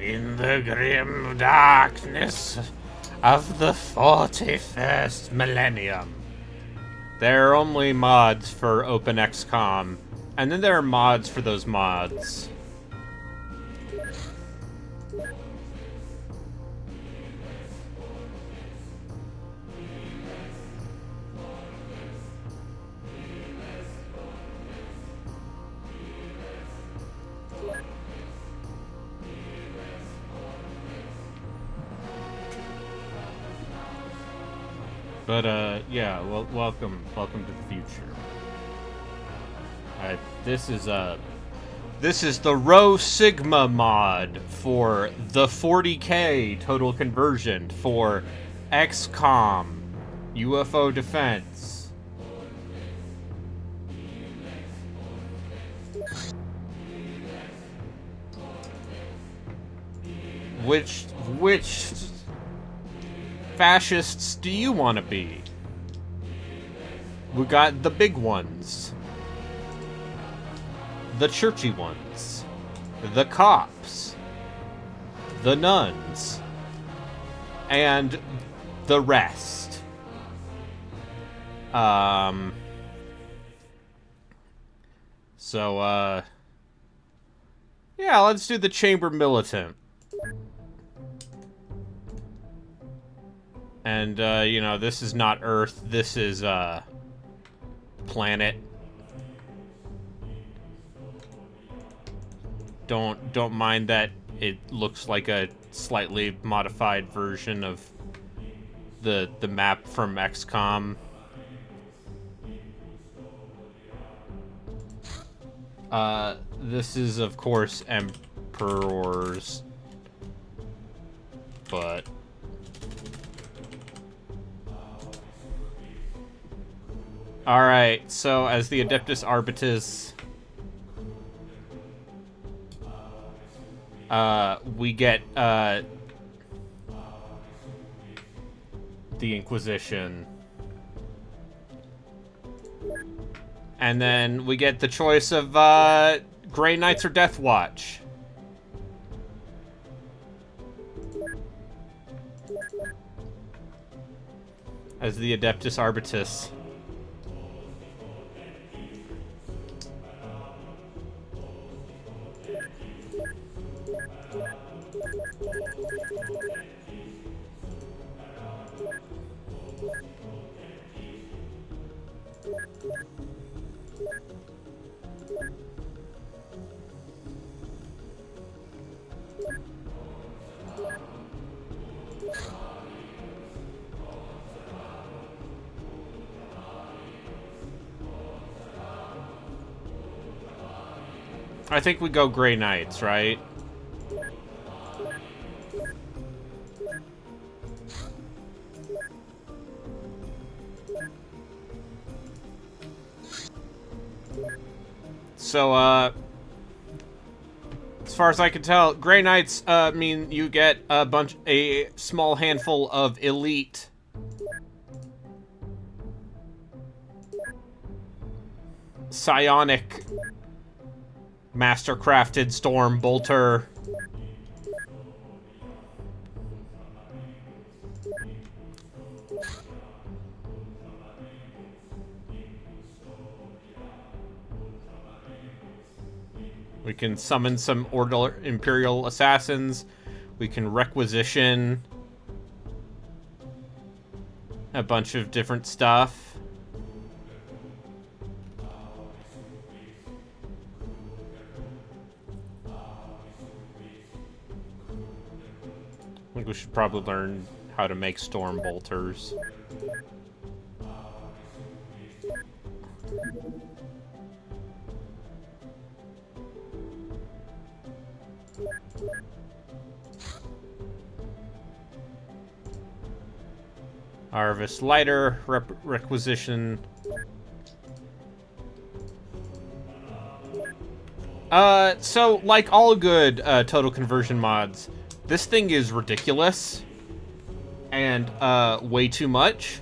In the grim darkness of the 41st millennium. There are only mods for OpenXCOM, and then there are mods for those mods. But, yeah, well, welcome to the future. This is the Rho Sigma mod for the 40K total conversion for XCOM, UFO Defense. Which fascists do you want to be? We got the big ones. The churchy ones. The cops. The nuns. And the rest. So, yeah, let's do the Chamber Militant. And, you know, this is not Earth, this is, planet. Don't mind that it looks like a slightly modified version of the map from XCOM. This is, of course, Emperor's, but... Alright, so as the Adeptus Arbitus, we get, the Inquisition. And then we get the choice of, Grey Knights or Death Watch. As the Adeptus Arbitus. I think we go Grey Knights, right? So, as far as I can tell, Grey Knights, mean you get a small handful of elite psionic mastercrafted storm bolter. We can summon some Imperial assassins. We can requisition a bunch of different stuff. I think we should probably learn how to make storm bolters. Harvest lighter, requisition. So, like all good total conversion mods, this thing is ridiculous and way too much.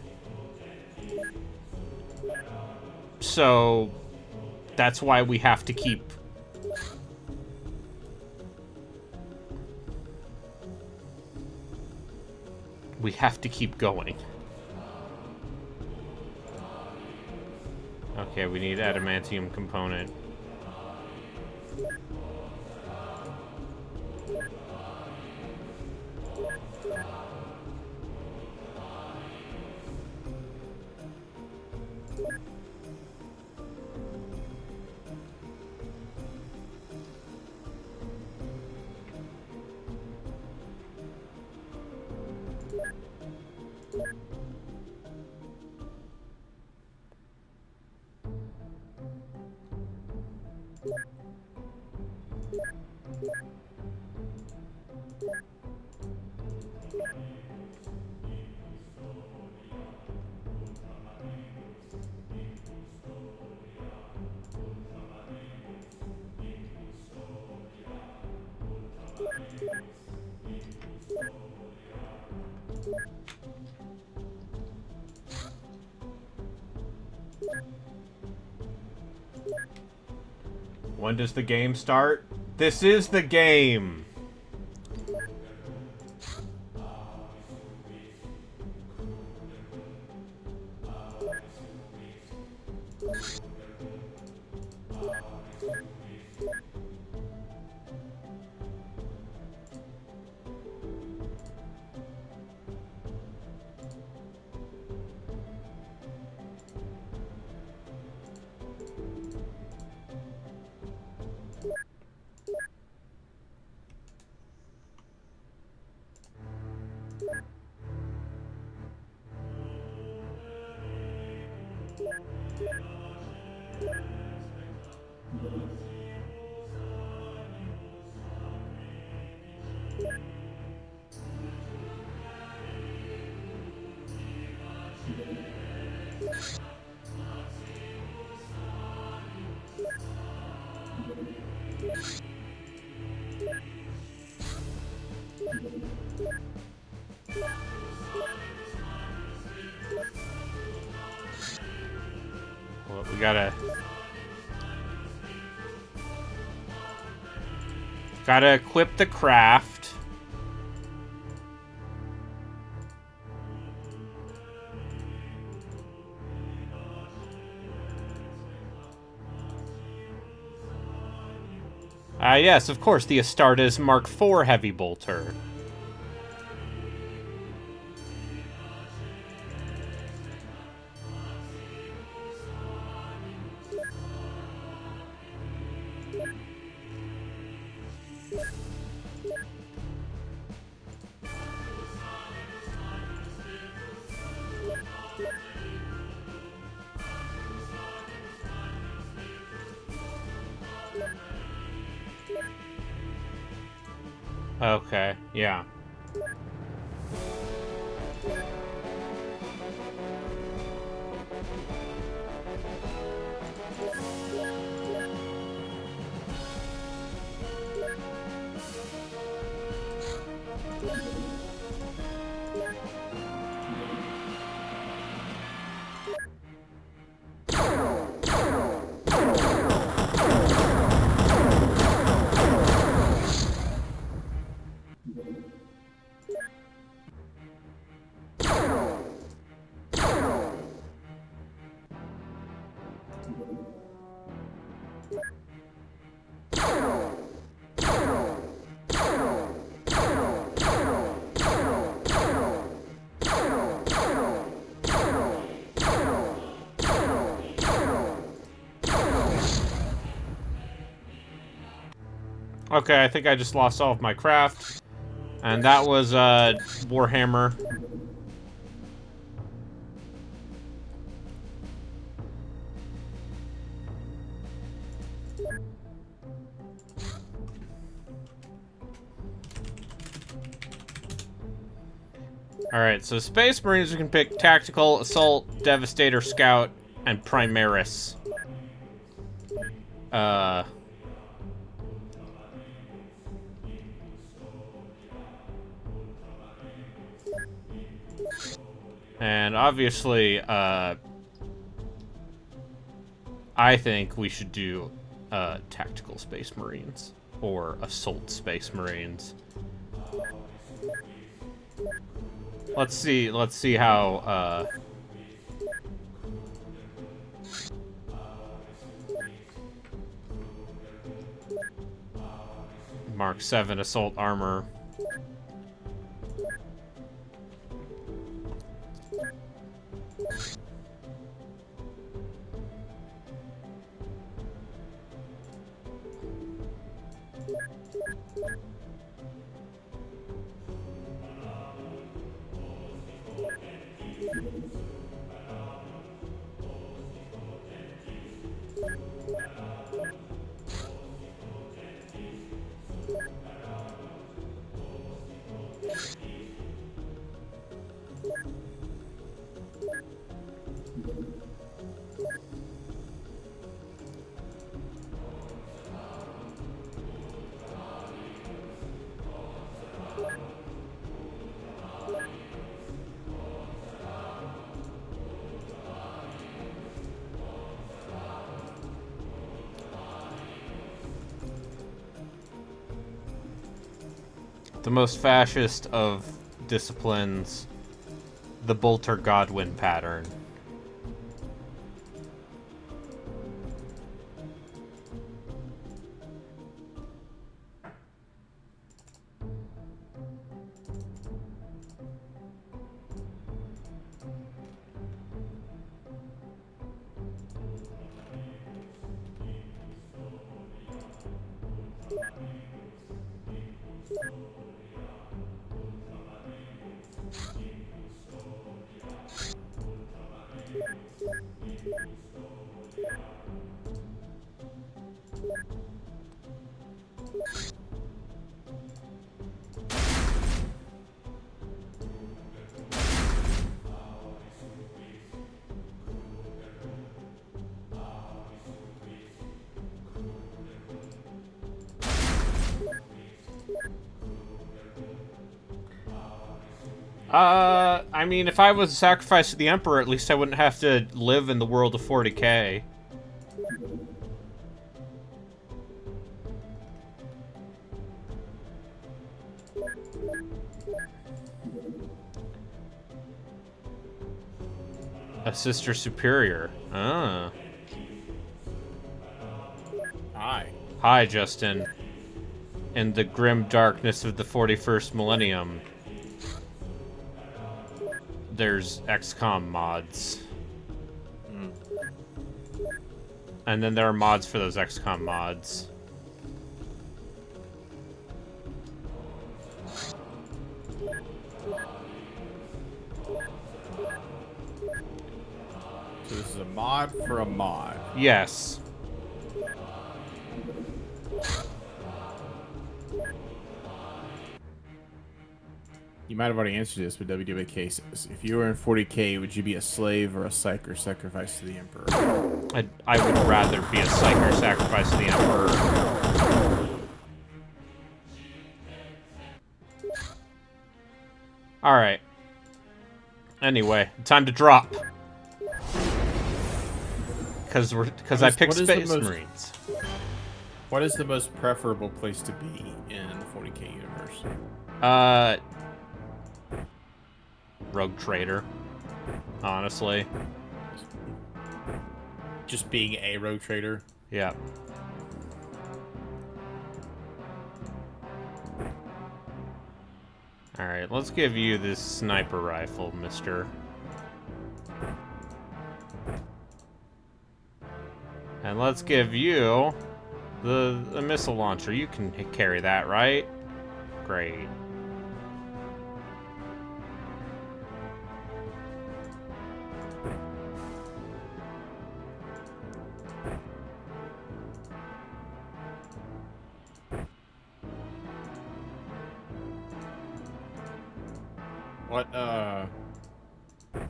So that's why we have to keep We have to keep going. Okay, we need adamantium component. When does the game start? This is the game! Well, we gotta equip the craft. Yes, of course, the Astartes Mark IV Heavy Bolter. Okay, yeah. Okay, I think I just lost all of my craft. And that was, Warhammer. Alright, so Space Marines, we can pick Tactical, Assault, Devastator, Scout, and Primaris. And obviously, I think we should do, Tactical Space Marines. Or Assault Space Marines. Let's see how, Mark 7 assault armor. The most fascist of disciplines, the Bolter Godwin pattern. I mean, if I was sacrificed to the Emperor, at least I wouldn't have to live in the world of 40k. A sister superior. Ah. Hi. Hi, Justin. In the grim darkness of the 41st millennium, there's XCOM mods. And then there are mods for those XCOM mods. So this is a mod for a mod. Yes. You might have already answered this, but WWK says, if you were in 40k, would you be a slave or a psych or sacrifice to the Emperor? I would rather be a psyker sacrifice to the Emperor. Alright. Anyway, time to drop. Because I picked Space Marines. What is the most preferable place to be in the 40k universe? Rogue Trader. Honestly. Just being a rogue trader? Yeah. Alright, let's give you this sniper rifle, mister. And let's give you the missile launcher. You can carry that, right? Great.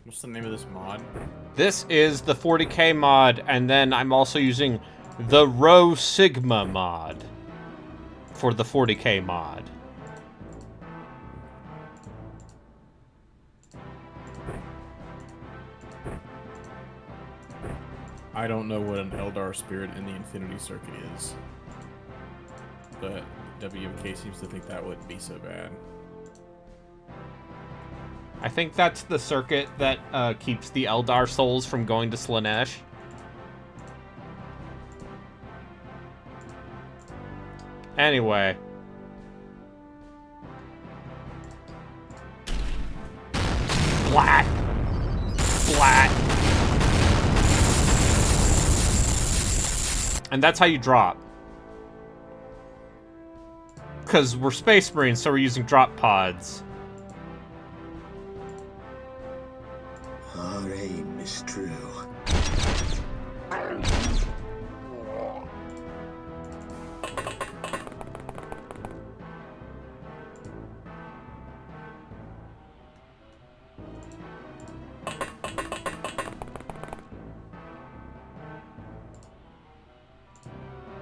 What's the name of this mod? This is the 40k mod, and then I'm also using the Rho Sigma mod for the 40k mod. I don't know what an Eldar Spirit in the Infinity Circuit is, but WMK seems to think that wouldn't be so bad. I think that's the circuit that keeps the Eldar souls from going to Slaanesh. Anyway. Splat! Splat! And that's how you drop. Because we're Space Marines, so we're using drop pods. Our aim is true.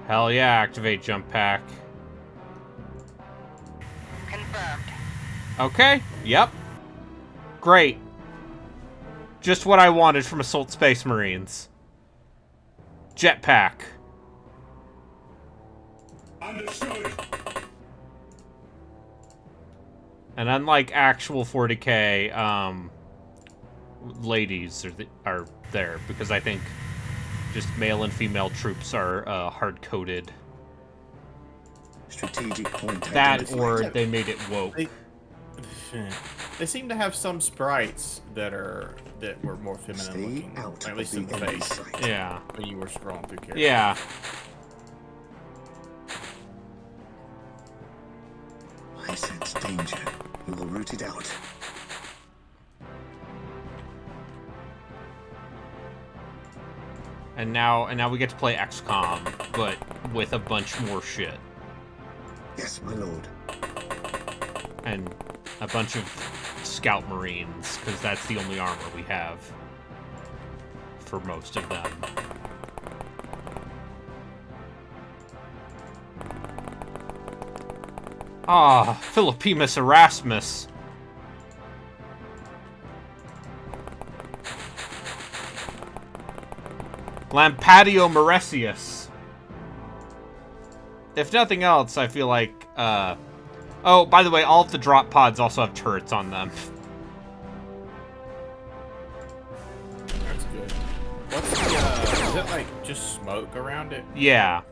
Hell yeah, activate jump pack. Confirmed. Okay, yep. Great. Just what I wanted from Assault Space Marines. Jetpack. Understood. And unlike actual 40k, ladies are there, because I think just male and female troops are hard-coded. Strategic point That, identified. or they made it woke. They seem to have some sprites that were more feminine Stay looking, out at of least the in the enemy's face. sight. Yeah. When you were scrolling through characters. Yeah. I sense danger. We will root it out. And now we get to play XCOM, but with a bunch more shit. Yes, my lord. And a bunch of Scout Marines, because that's the only armor we have for most of them. Ah, Philippimus Erasmus. Lampadio Meresius. If nothing else, I feel like, oh, by the way, all of the drop pods also have turrets on them. That's good. What's the, is that like just smoke around it? Yeah.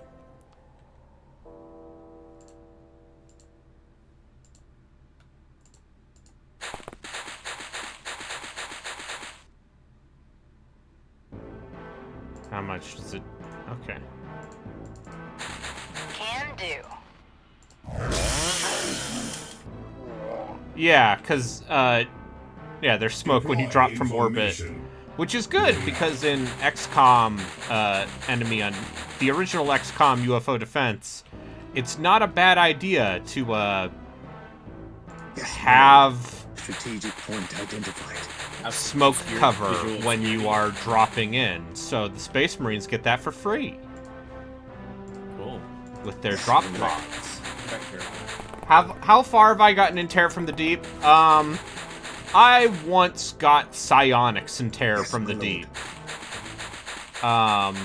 How much does it... Okay. Can do. Yeah, because, yeah, there's smoke when you drop from orbit. Which is good, because in XCOM, Enemy on... the original XCOM UFO Defense, it's not a bad idea to, Yes, have strategic point identified. smoke Your cover visual when you are dropping in. So the Space Marines get that for free Cool. with their drop pods. Back here. How far have I gotten in Terror from the Deep? I once got psionics in Terror Yes, from the my Deep. lord.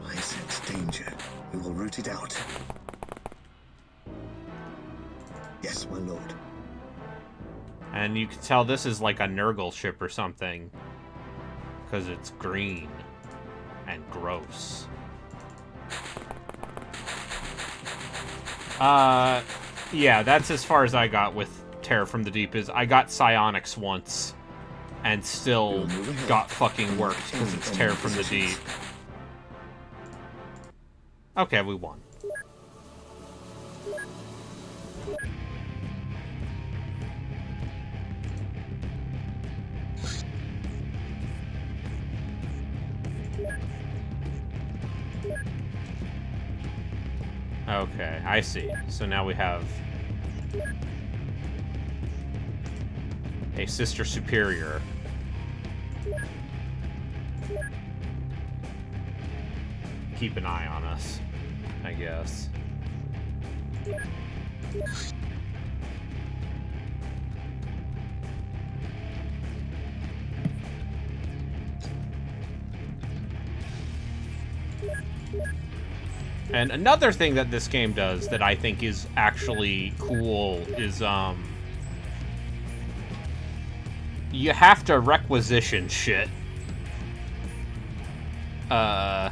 I sense danger. We will root it out. Yes, my lord. And you can tell this is like a Nurgle ship or something, because it's green and gross. Yeah, that's as far as I got with Terror from the Deep. Is I got psionics once and still got fucking worked because it's Terror from the Deep. Okay, we won. Okay, I see. So now we have a Sister Superior. Keep an eye on us, I guess. And another thing that this game does that I think is actually cool is, you have to requisition shit. Oh,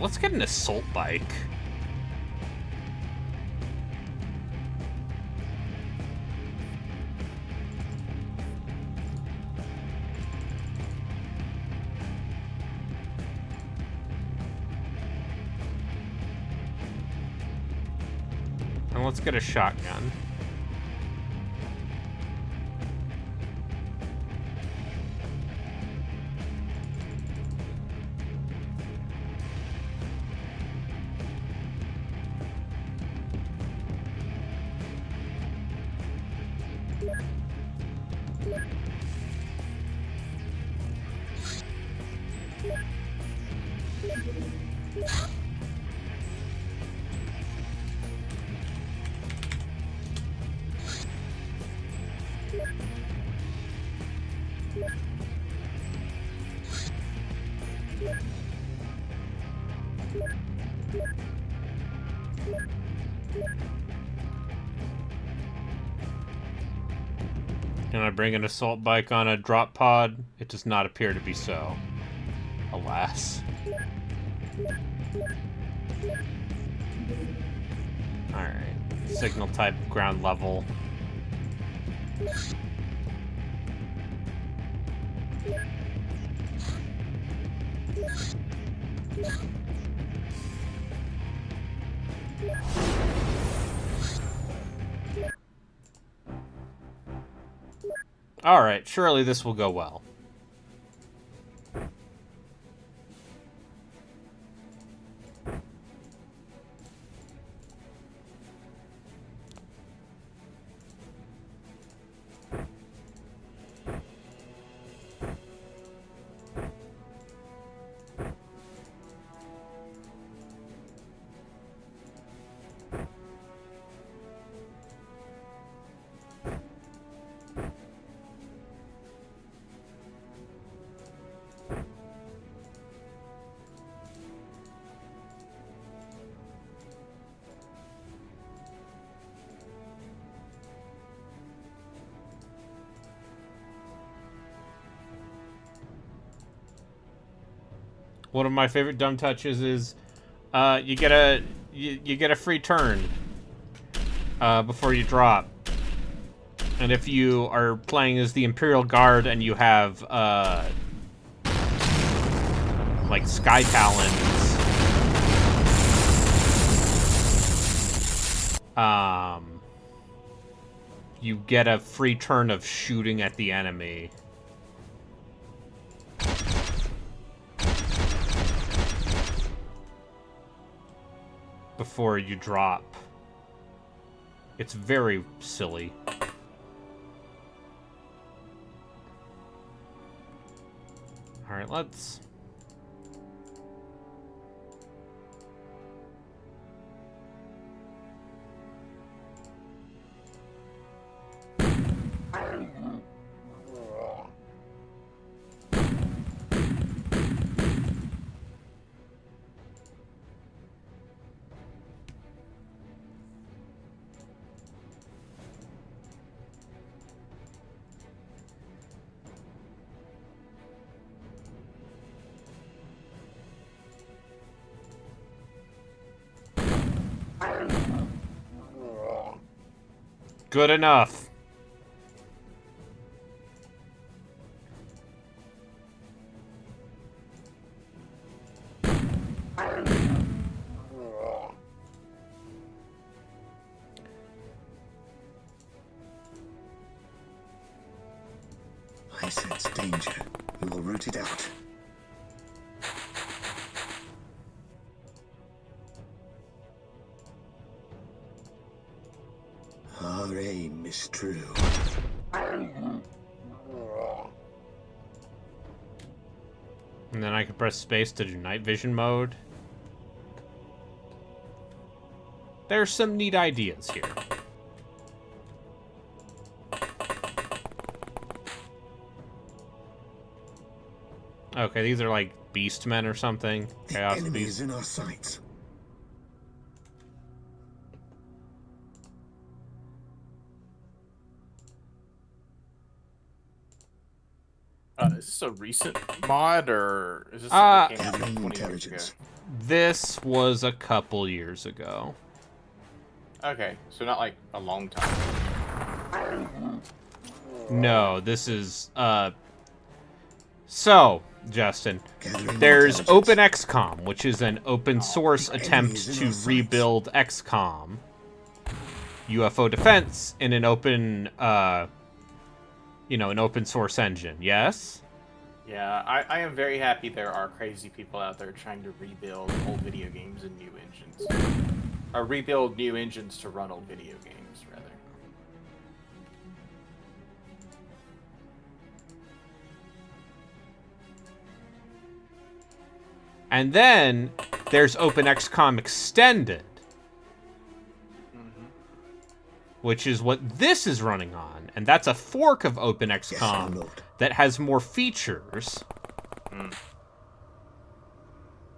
let's get an assault bike. And let's get a shotgun. Can I bring an assault bike on a drop pod? It does not appear to be so. Alas. Alright. Signal type, ground level. Alright, surely this will go well. One of my favorite dumb touches is you get a free turn before you drop. And if you are playing as the Imperial Guard and you have like Sky Talons, you get a free turn of shooting at the enemy. Before you drop. It's very silly. Alright, let's... Good enough. I sense danger. We will root it out. Our aim is true. And then I can press space to do night vision mode. There's some neat ideas here. Okay, these are like beastmen or something. The Chaos enemy beasts. is in our sights. Is this a recent mod, or is this something that came out Gathering 20 years ago? intelligence. This was a couple years ago. Okay, so not like a long time. No, this is So, Justin, Gathering there's intelligence. OpenXCOM, which is an open source The enemy attempt is in to our sights. rebuild XCOM. UFO defense in an open an open source engine. Yes? Yeah, I am very happy there are crazy people out there trying to rebuild old video games and new engines. Or rebuild new engines to run old video games, rather. And then there's OpenXCOM Extended, which is what this is running on, and that's a fork of Yes, OpenXCOM my lord. that has more features.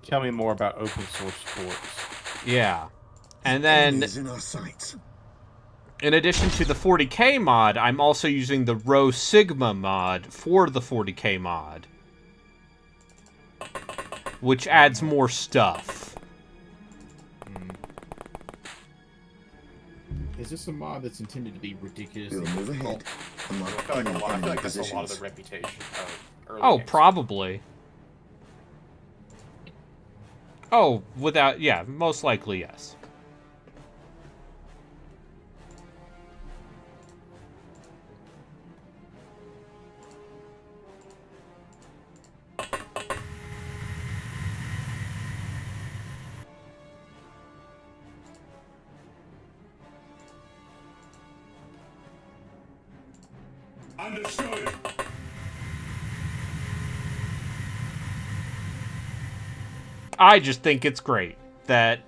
Tell me more about open source forks. Yeah. And The enemy then, is in our sights. in addition to the 40k mod, I'm also using the Rho Sigma mod for the 40k mod, which adds more stuff. Is this a mod that's intended to be ridiculously We'll move difficult? ahead. Unlock I feel like, any I feel enemy like that's a lot of positions. the reputation of early Oh, games. probably. Oh, most likely, yes. Understood. I just think it's great that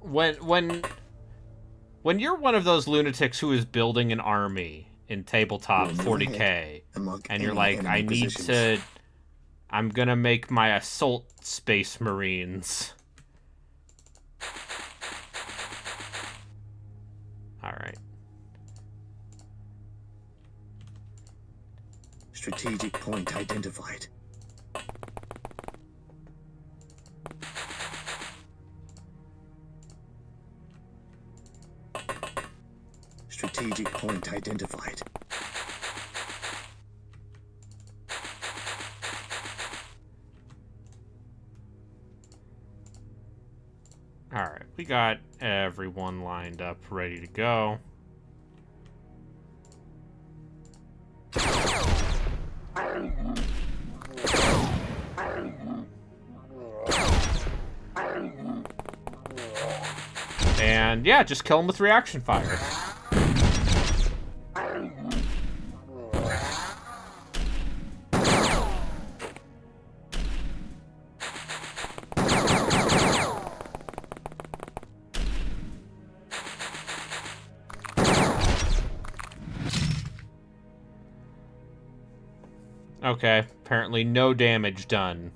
when you're one of those lunatics who is building an army in tabletop We'll move 40k ahead and mark and you're any like, enemy I need positions. I'm gonna make my assault space marines. Alright. Strategic point identified. Strategic point identified. Alright, we got everyone lined up, ready to go. And yeah, just kill them with reaction fire. Okay, apparently no damage done.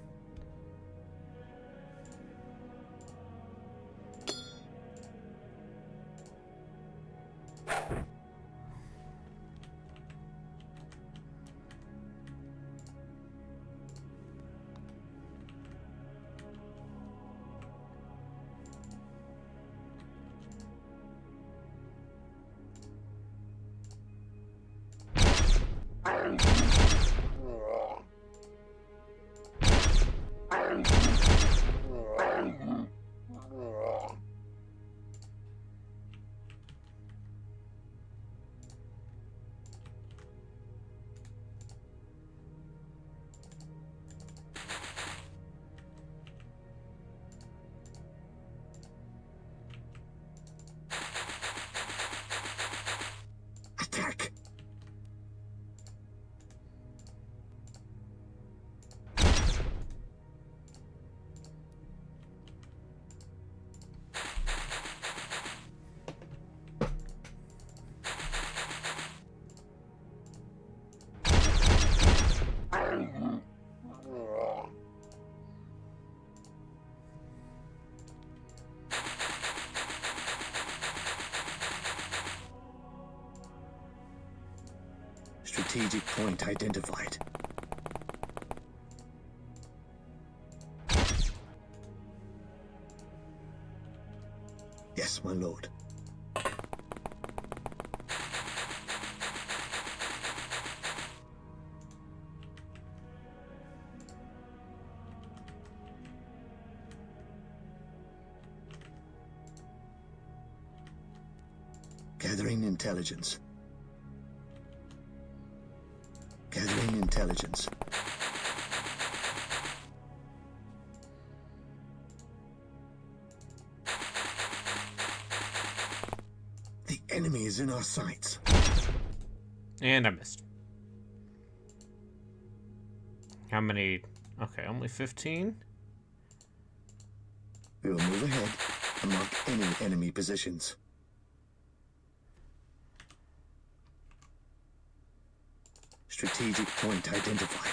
Strategic point identified. Yes, my lord. Gathering intelligence. Gathering intelligence. The enemy is in our sights. And I missed. How many? Okay, only 15? We will move ahead and mark any enemy positions. Strategic point identified.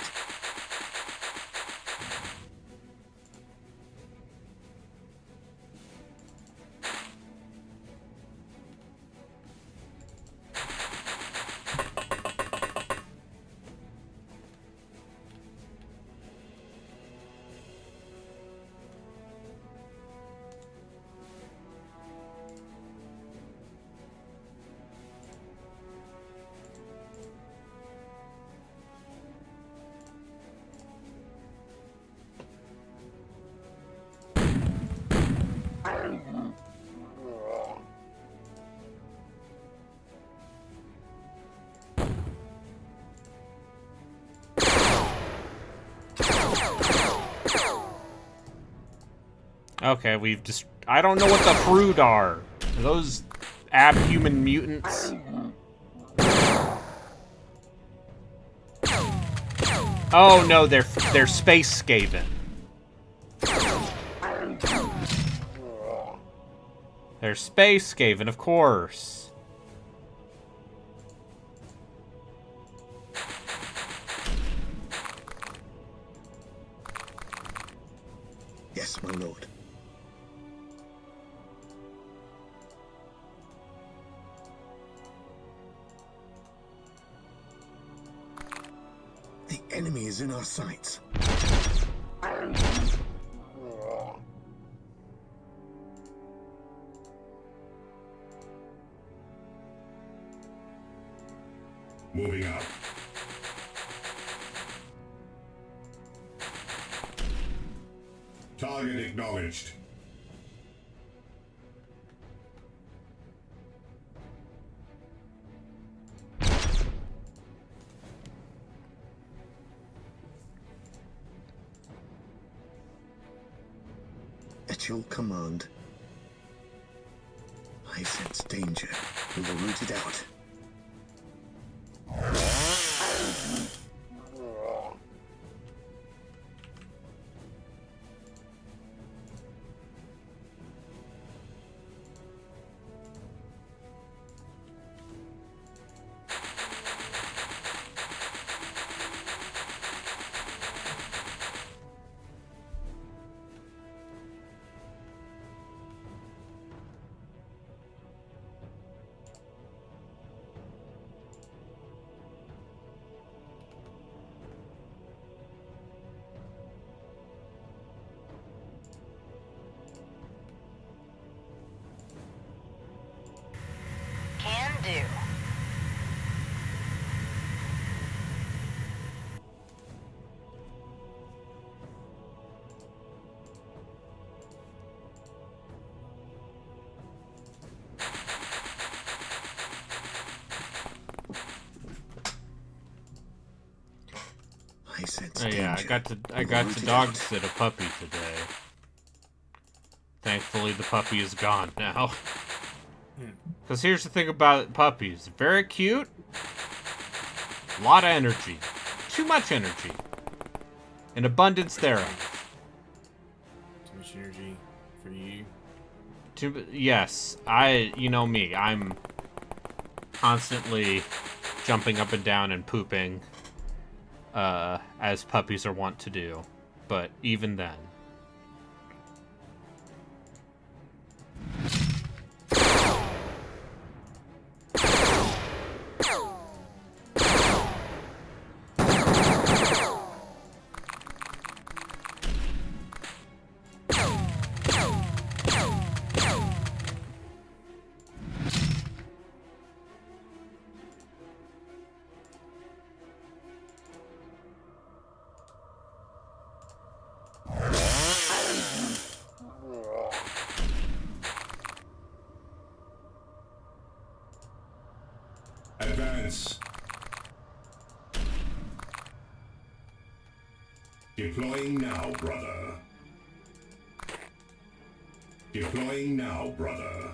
Okay, we've just... I don't know what the Brood are. Are those abhuman mutants? Oh no, they're space Skaven. They're space Skaven, of course. Yes, my lord. The enemy is in our sights. Moving up. Target acknowledged. At your command. I sense danger. We will root it out. Can do. I sense Oh danger. yeah, I got to dog sit a puppy today. Thankfully the puppy is gone now. Because here's the thing about puppies. Very cute. A lot of energy. Too much energy. An abundance thereof. Too much energy for you. Yes, you know me. I'm constantly jumping up and down and pooping. As puppies are wont to do. But even then. Advance. Deploying now, brother. Deploying now, brother.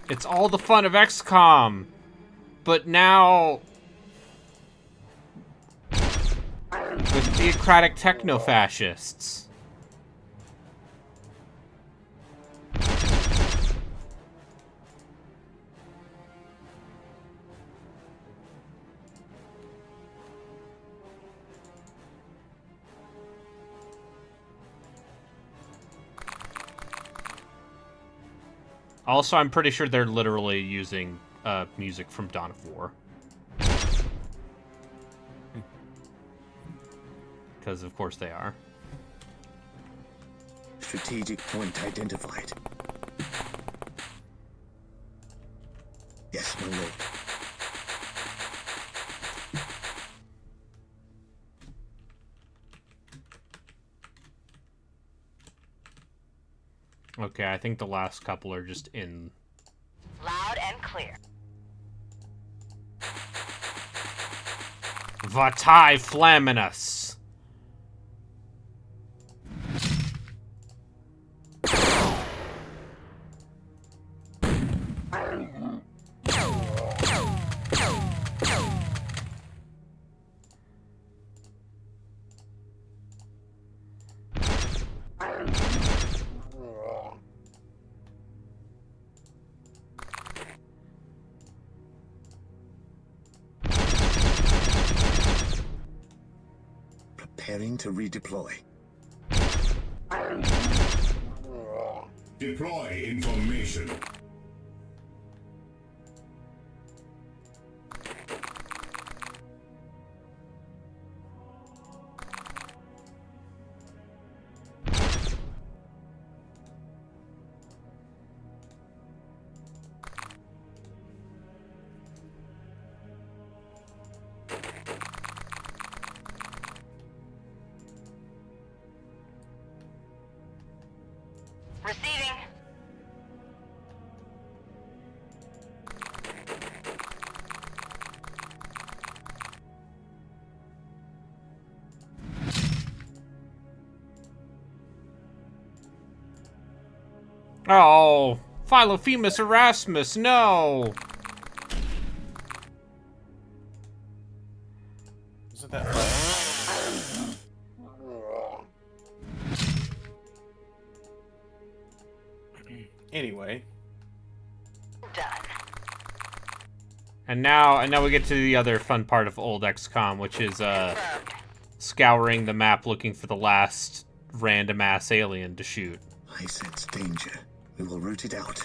It's all the fun of XCOM, but now with theocratic techno-fascists. Also, I'm pretty sure they're literally using music from Dawn of War. Because, of course, they are. Strategic point identified. Yes, my lord. Okay, I think the last couple are just in. Loud and clear. Vatai Flaminus. Preparing to redeploy. Deploy information. Receiving. Oh, Philophemus Erasmus, no! Isn't that fun? Anyway. Done. And now we get to the other fun part of old XCOM, which is Confirmed. scouring the map looking for the last random ass alien to shoot. I sense danger. We will root it out.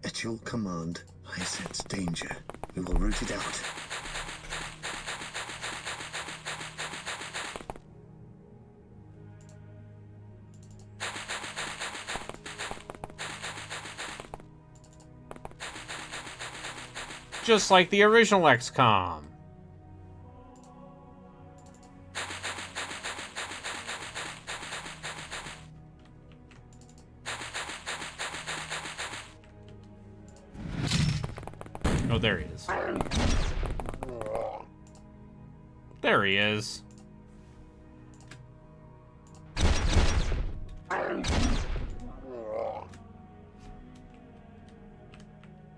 At your command, I sense danger. We will root it out. Just like the original XCOM. Oh, there he is. There he is.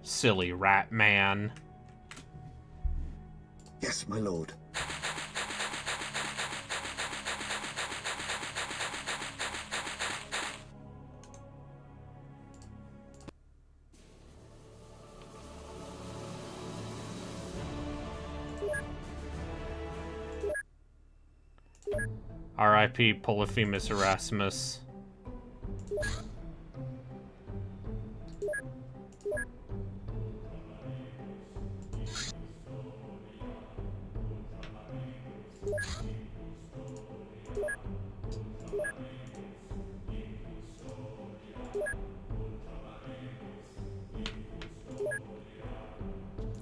Silly rat man. Yes, my lord. R.I.P. Polyphemus Erasmus.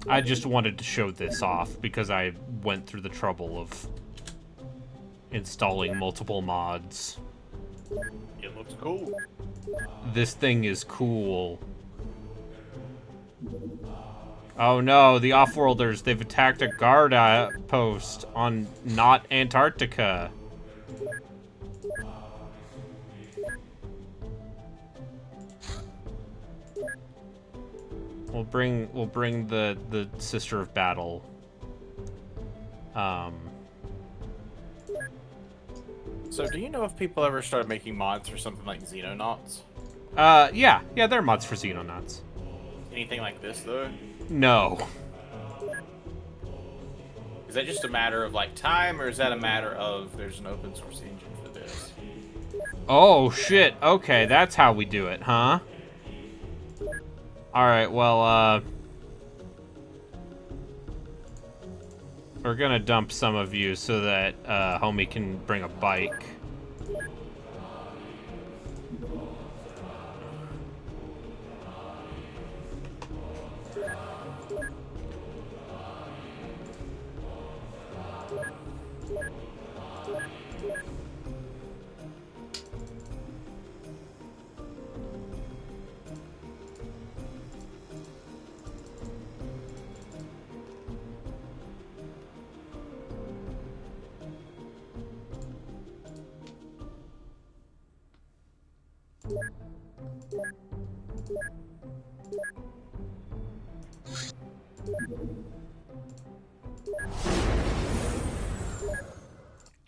I just wanted to show this off because I went through the trouble of installing multiple mods. It looks cool. This thing is cool. Oh no, the Offworlders, they've attacked a guard post on not Antarctica. We'll bring the Sister of Battle. So do you know if people ever started making mods for something like Xenonauts? Yeah, there are mods for Xenonauts. Anything like this, though? No. Is that just a matter of, like, time, or is that a matter of there's an open source engine for this? Oh, shit. Okay, that's how we do it, huh? Alright, well, we're gonna dump some of you so that, homie can bring a bike.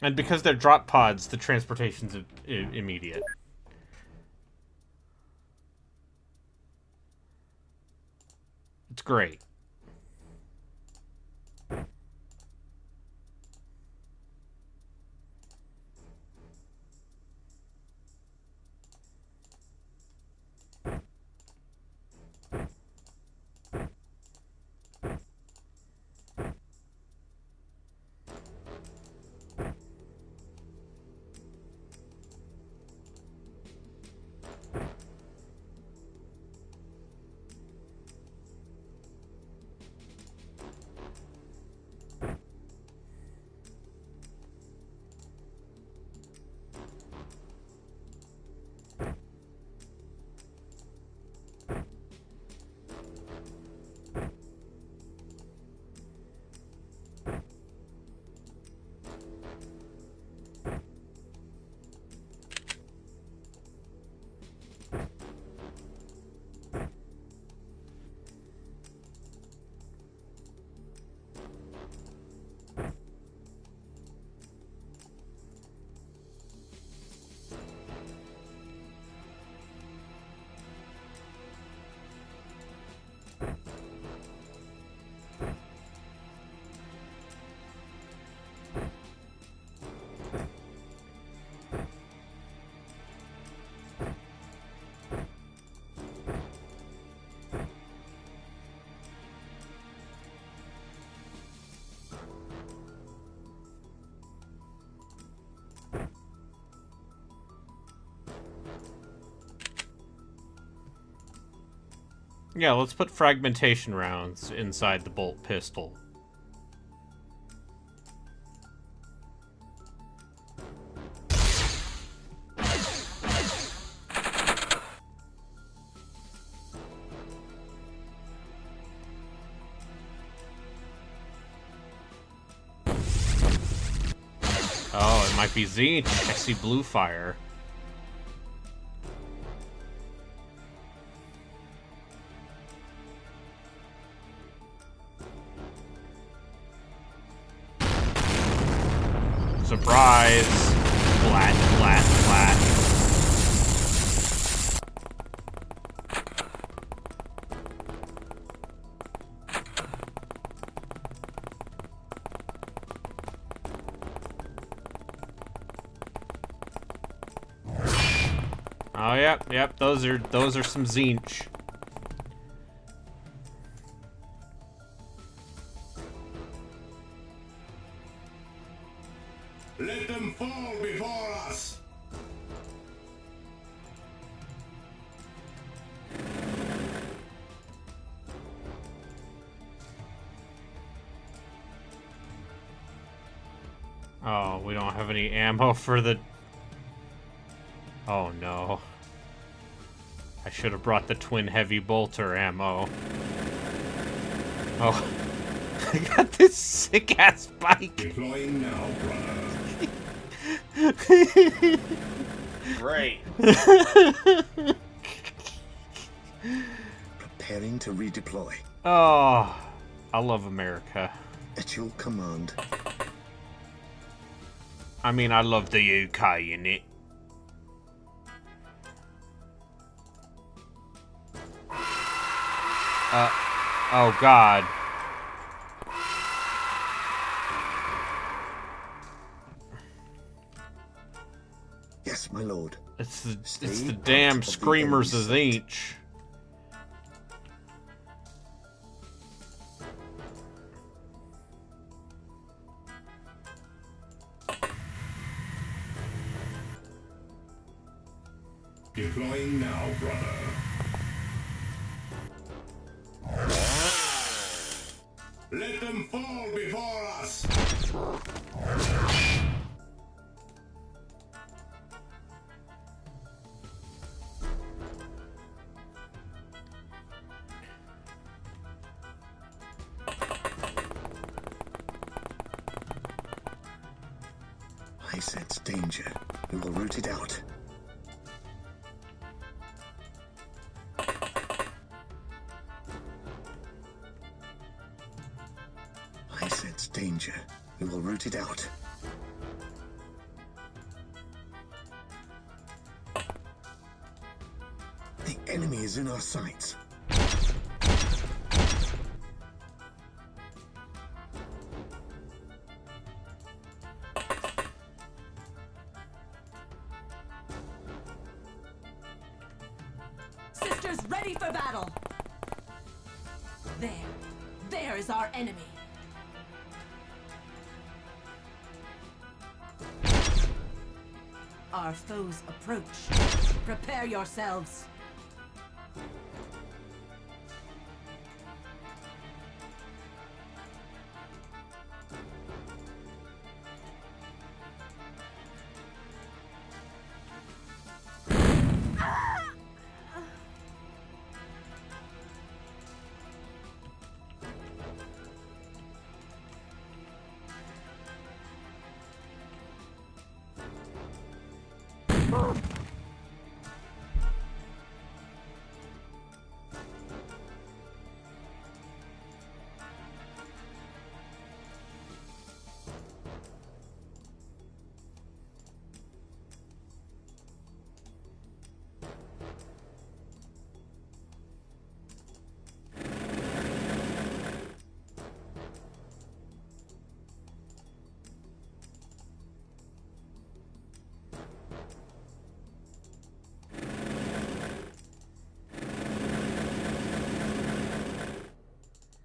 And because they're drop pods, the transportation's immediate. It's great. Yeah, let's put fragmentation rounds inside the bolt pistol. Oh, it might be Zinch. I see blue fire. Surprise! Flat, flat, flat. Oh, yep, those are some Zinch. Let them fall before us! we don't have any ammo for the... Oh, no. I should have brought the twin heavy bolter ammo. Oh. I got this sick-ass bike. Deploying now, brother. Great. Preparing to redeploy. Oh, I love America. At your command. I mean, I love the UK in it. Oh God. Yes, my lord. It's the Stay damn out of the screamers enemy of sight. H. Deploying now, brother. Let them fall before us. I sense danger. We will root it out. I sense danger. We will root it out. The enemy is in our sights. Sisters ready for battle! There is our enemy. Our foes approach. Prepare yourselves.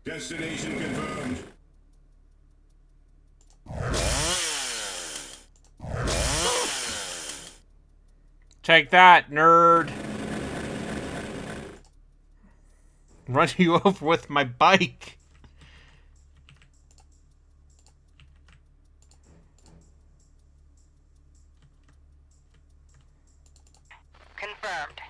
Destination confirmed. Take that, nerd. Run you over with my bike. Confirmed.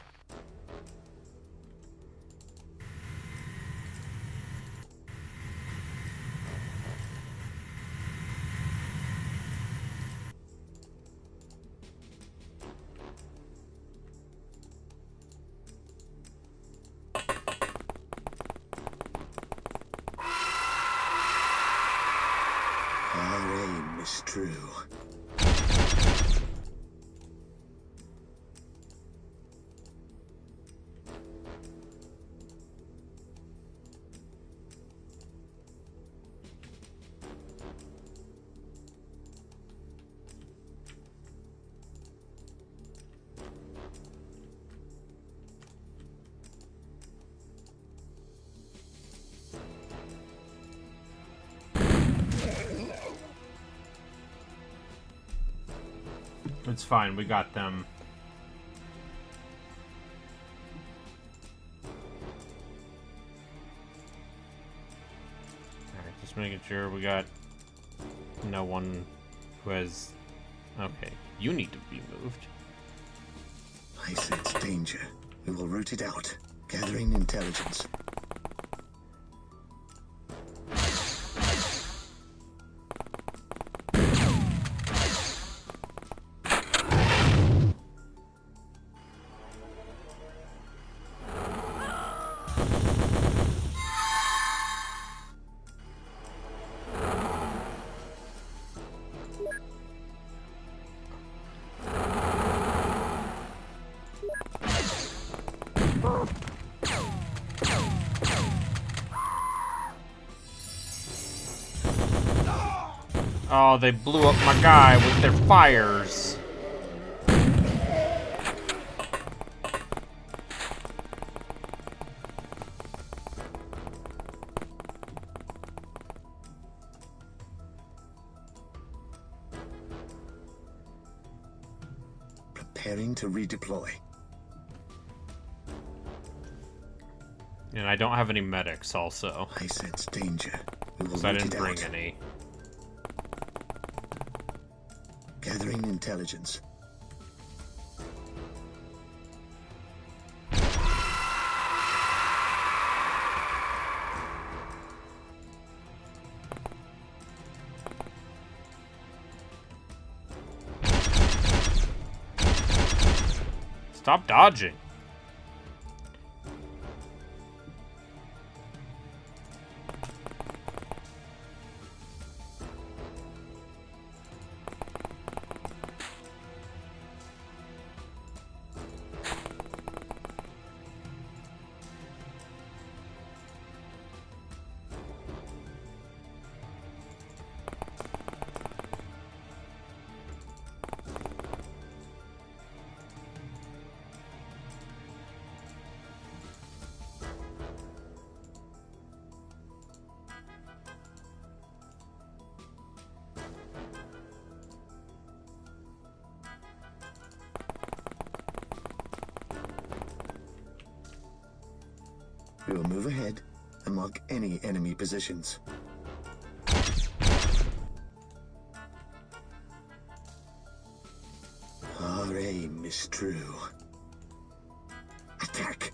Our aim is true. It's fine, we got them. Alright, just making sure we got no one Who has... Okay, you need to be moved. I sense danger. We will root it out. Gathering intelligence. Oh, they blew up my guy with their fires. Preparing to redeploy. And I don't have any medics also. I sense danger. We will Because I root didn't it bring out. any. Gathering intelligence. Stop dodging. We will move ahead and mark any enemy positions. Our aim is true. Attack!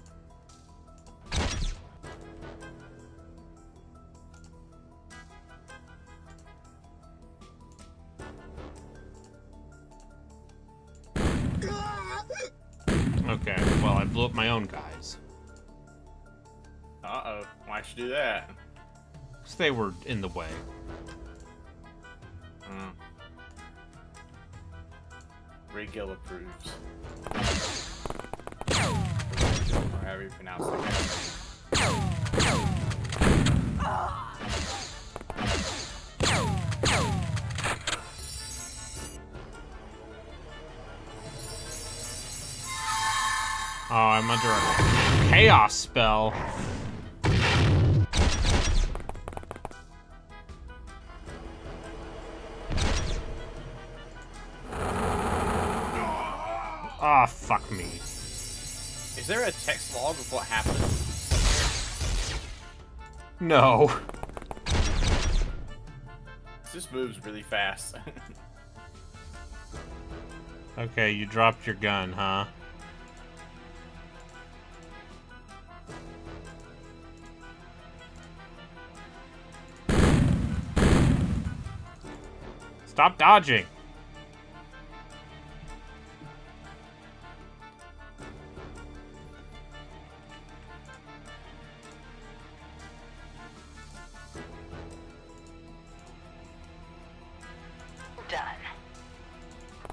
Okay, well, I blew up my own guys. Uh-oh. Why'd you do that? Because they were in the way. Regill approves. Or however you pronounce it. Oh, I'm under a chaos spell. Ah, fuck me. Is there a text log of what happened? No. This moves really fast. Okay, you dropped your gun, huh? Stop dodging. Done.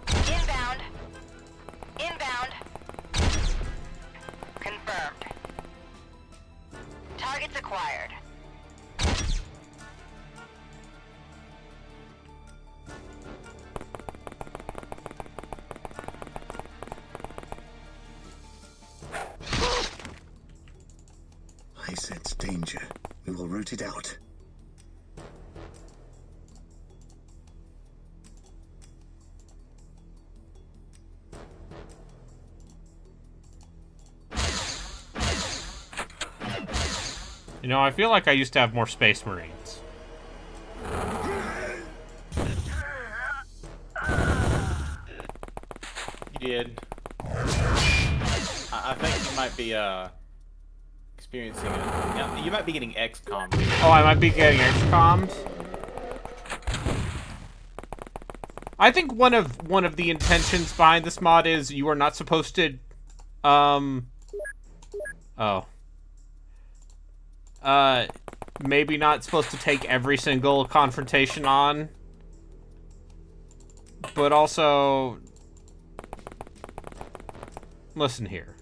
Inbound. Inbound. Confirmed. Targets acquired. I sense danger. We will root it out. You know, I feel like I used to have more Space Marines. kid. I think you might be experiencing it. You might be getting XCOM. Oh, I might be getting XCOM'd. I think one of the intentions behind this mod is you are not supposed to, maybe not supposed to take every single confrontation on, but also, listen here.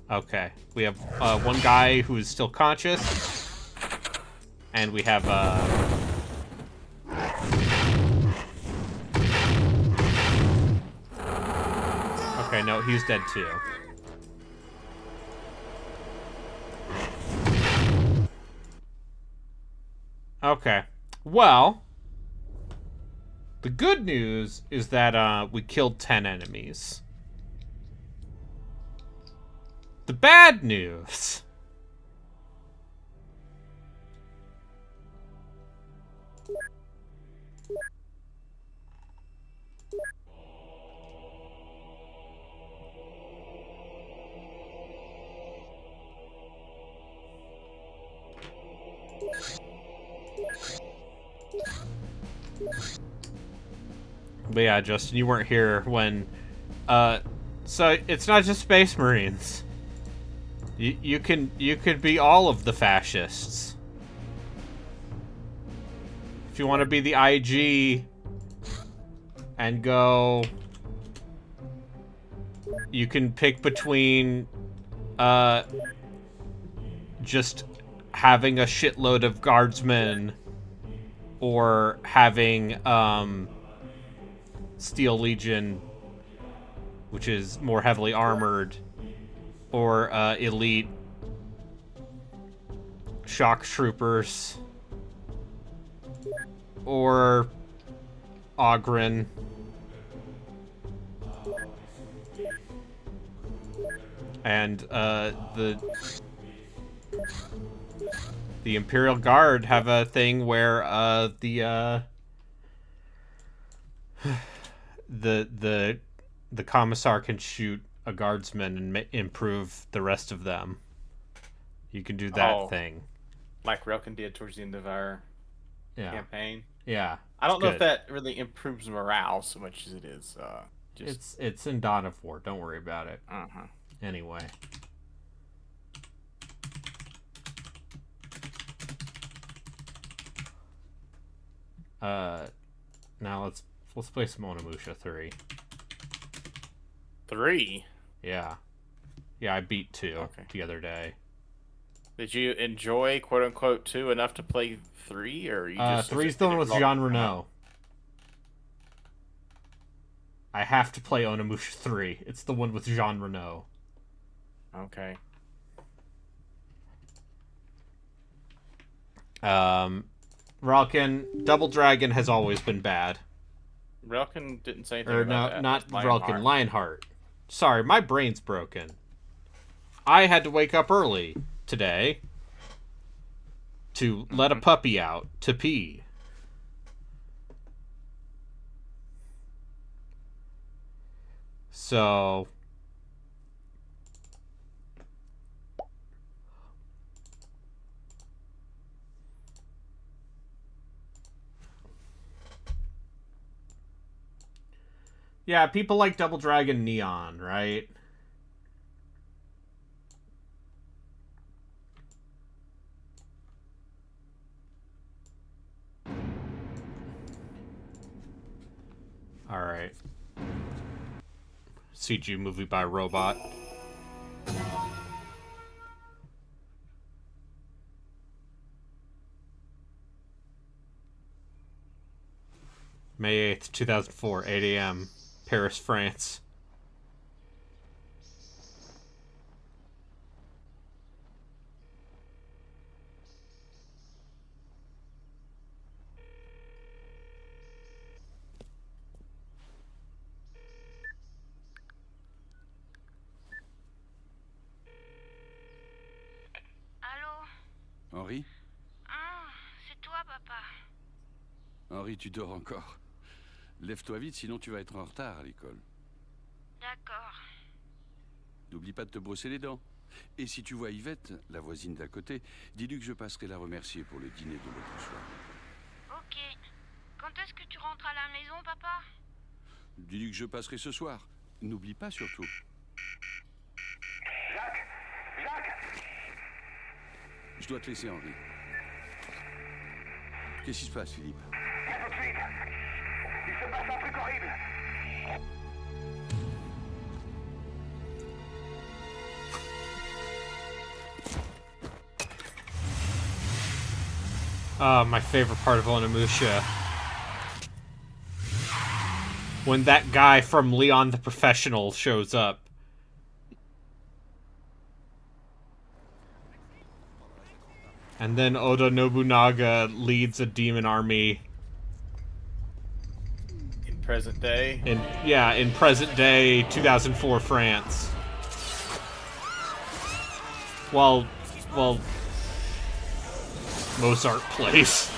Okay, we have one guy who is still conscious, and we have okay, no, he's dead too. Okay, well, the good news is that we killed 10 enemies. The bad news. But yeah, Justin, you weren't here when, so it's not just Space Marines. You could be all of the fascists. If you want to be the IG and go, you can pick between, just having a shitload of guardsmen or having, Steel Legion, which is more heavily armored, or elite shock troopers, or Ogren, and the Imperial Guard have a thing where the commissar can shoot a guardsman and improve the rest of them. You can do that thing. Like Relkin did towards the end of our campaign. Yeah. I don't know if that really improves morale so much as it is just... It's in Dawn of War. Don't worry about it. Uh-huh. Anyway. Now let's play some Onimusha 3. 3? Yeah. Yeah, I beat 2 the other day. Did you enjoy quote unquote 2 enough to play 3, or you just 3's the one with Jean Renault. I have to play Onimusha 3. It's the one with Jean Renault. Okay. Relkin, Double Dragon has always been bad. Relkin didn't say anything or about no, that. not Relkin, Lionheart. Sorry, my brain's broken. I had to wake up early today to let a puppy out to pee. So yeah, people like Double Dragon Neon, right? Alright. CG movie by robot. May 8th, 2004, 8 a.m. Paris, France. Allô? Henri? Ah, c'est toi, papa. Henri, tu dors encore. Lève-toi vite, sinon tu vas être en retard à l'école. D'accord. N'oublie pas de te brosser les dents. Et si tu vois Yvette, la voisine d'à côté, dis-lui que je passerai la remercier pour le dîner de l'autre soir. Ok. Quand est-ce que tu rentres à la maison, papa? Dis-lui que je passerai ce soir. N'oublie pas surtout. Jacques! Jacques! Je dois te laisser, Henri. Qu'est-ce qui se passe, Philippe? Viens tout de suite! Il se passe un truc horrible! My favorite part of Onimusha. When that guy from Leon the Professional shows up. And then Oda Nobunaga leads a demon army. In present day. In present day 2004 France. Well, Mozart plays.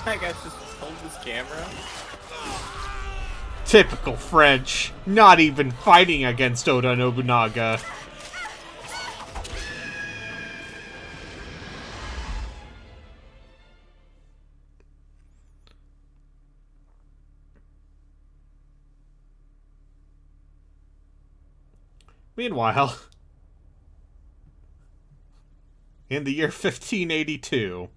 That guy's just holding his camera. Typical French. Not even fighting against Oda Nobunaga. Meanwhile, in the year 1582,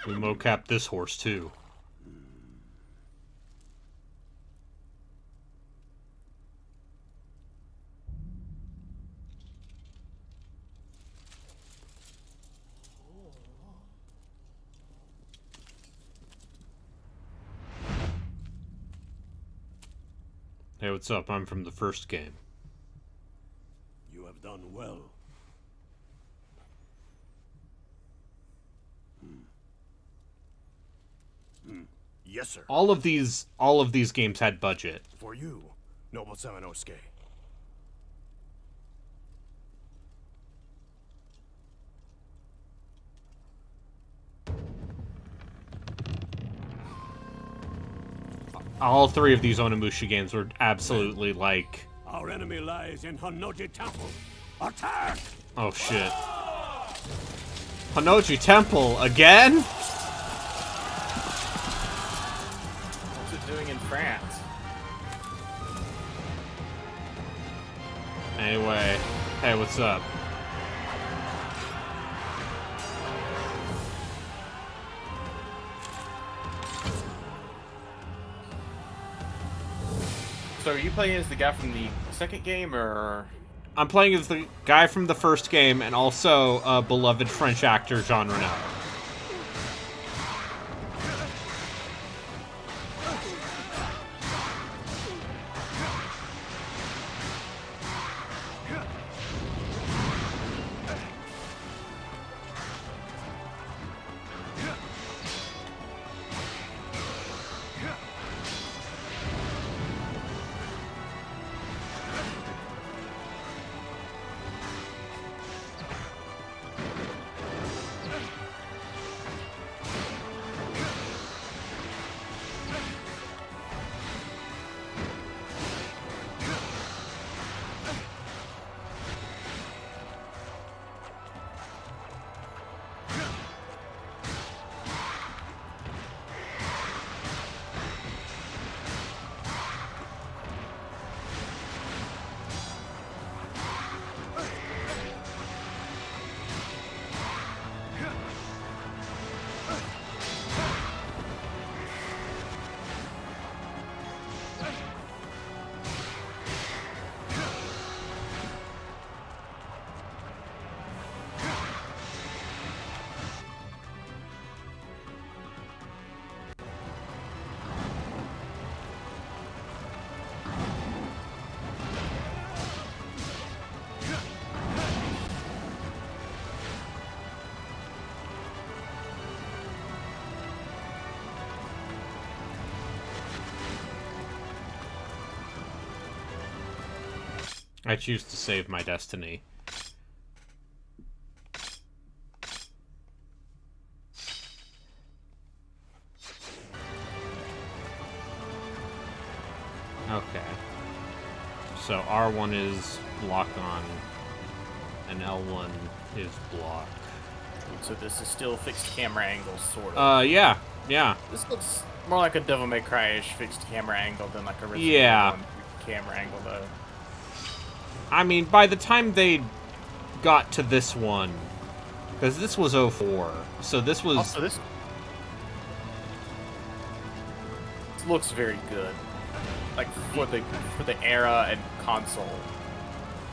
we mocap this horse too. Hey, what's up? I'm from the first game. You have done well. Yes, sir. All of these games had budget. For you, Noble Samanosuke. All three of these Onimusha games were absolutely like... Our enemy lies in Hanoji Temple. Attack! Oh shit. Hanoji Temple again? What's it doing in France? Anyway, hey, what's up? So are you playing as the guy from the second game, or...? I'm playing as the guy from the first game and also beloved French actor Jean Reno. I choose to save my destiny. Okay. So R1 is block on, and L1 is block. So this is still fixed camera angle, sort of. Yeah. This looks more like a Devil May Cry-ish fixed camera angle than like a Resident Yeah. Evil 1 camera angle, though. I mean, by the time they got to this one, because this was 04, so this was... Also, this looks very good. Like, for the era and console.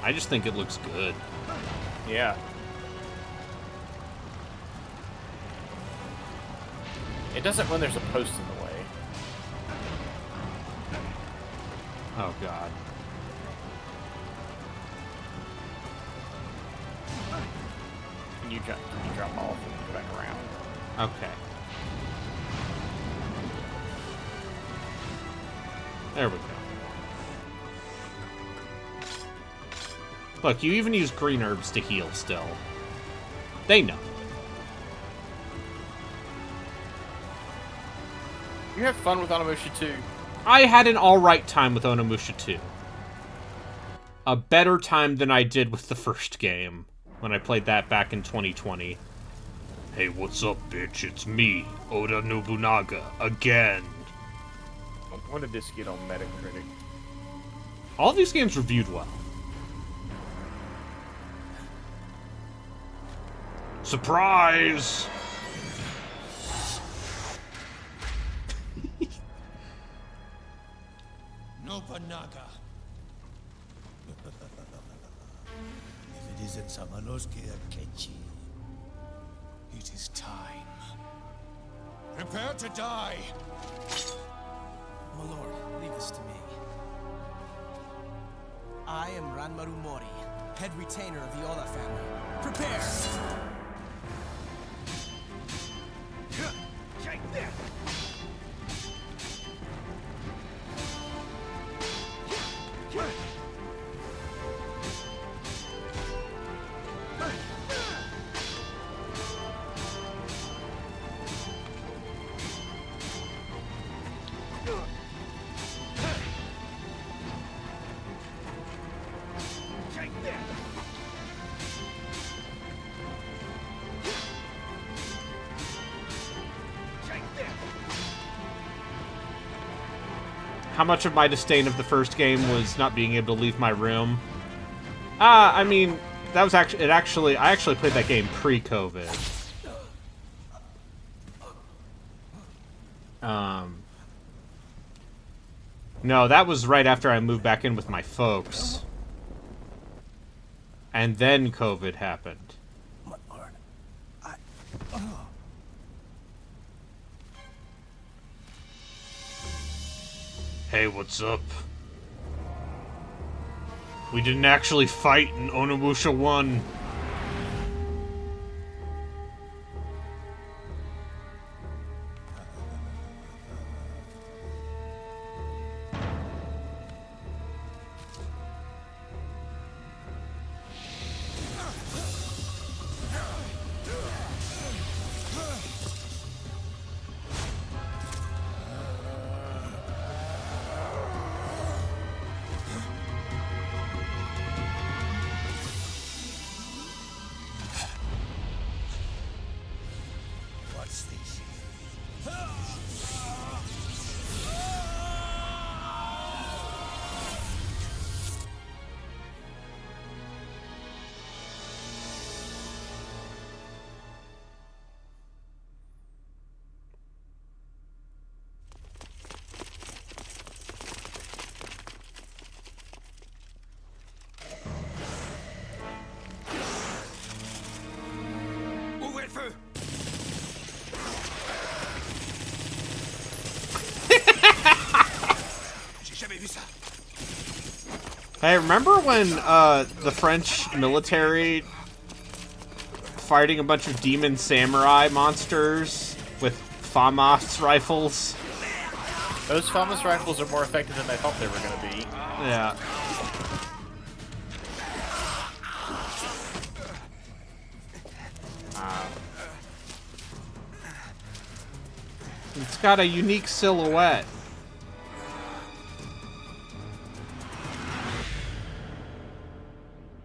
I just think it looks good. Yeah. It doesn't when there's a post in the way. Oh, God. Can you drop off and go back around? Okay. There we go. Look, you even use green herbs to heal still. They know. You have fun with Onimusha 2. I had an alright time with Onimusha 2. A better time than I did with the first game, when I played that back in 2020. Hey, what's up, bitch? It's me, Oda Nobunaga, again. When did this get on Metacritic? All these games reviewed well. Surprise! Nobunaga. If it isn't Samanosuke or Kenji, it is time. Prepare to die! My lord, leave this to me. I am Ranmaru Mori, head retainer of the Oda family. Prepare! How much of my disdain of the first game was not being able to leave my room? I mean, that was actually, I actually played that game pre-COVID. No, that was right after I moved back in with my folks. And then COVID happened. My lord, Hey, what's up? We didn't actually fight in Onimusha 1. What's this? Ouvrez le feu! J'ai jamais vu ça. Hey, remember when the French military fighting a bunch of demon samurai monsters with FAMAS rifles? Those FAMAS rifles are more effective than I thought they were going to be. Yeah. It's got a unique silhouette.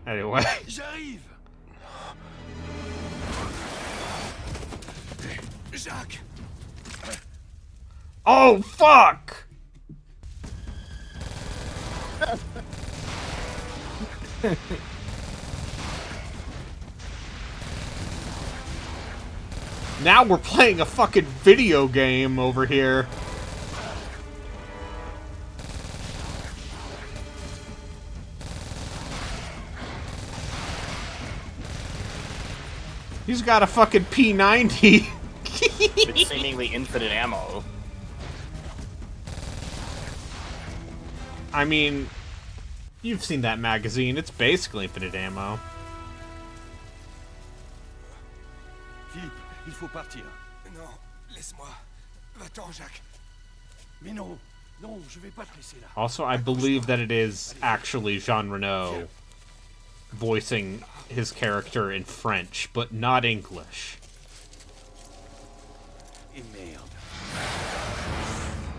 Anyway. J'arrive. Jacques. Oh, fuck! Now we're playing a fucking video game over here. He's got a fucking P90. With seemingly infinite ammo. I mean, you've seen that magazine. It's basically infinite ammo. Philippe, il faut partir. Non, laisse-moi. Va-t'en, Jacques. Mais non, non, je vais pas te laisser là. Also, I believe that it is actually Jean Reno voicing his character in French, but not English. Et merde.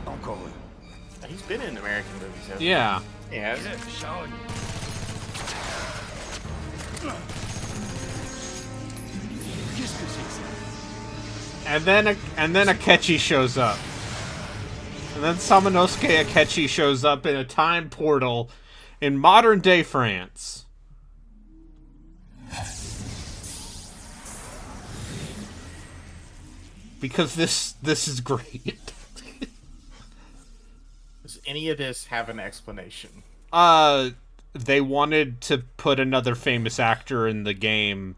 Encore eux. He's been in American movies, hasn't he? Yeah. He has. Sharon. Qu'est-ce que c'est que ça? And then Akechi shows up. And then Samanosuke Akechi shows up in a time portal in modern day France. Because this is great. Does any of this have an explanation? They wanted to put another famous actor in the game,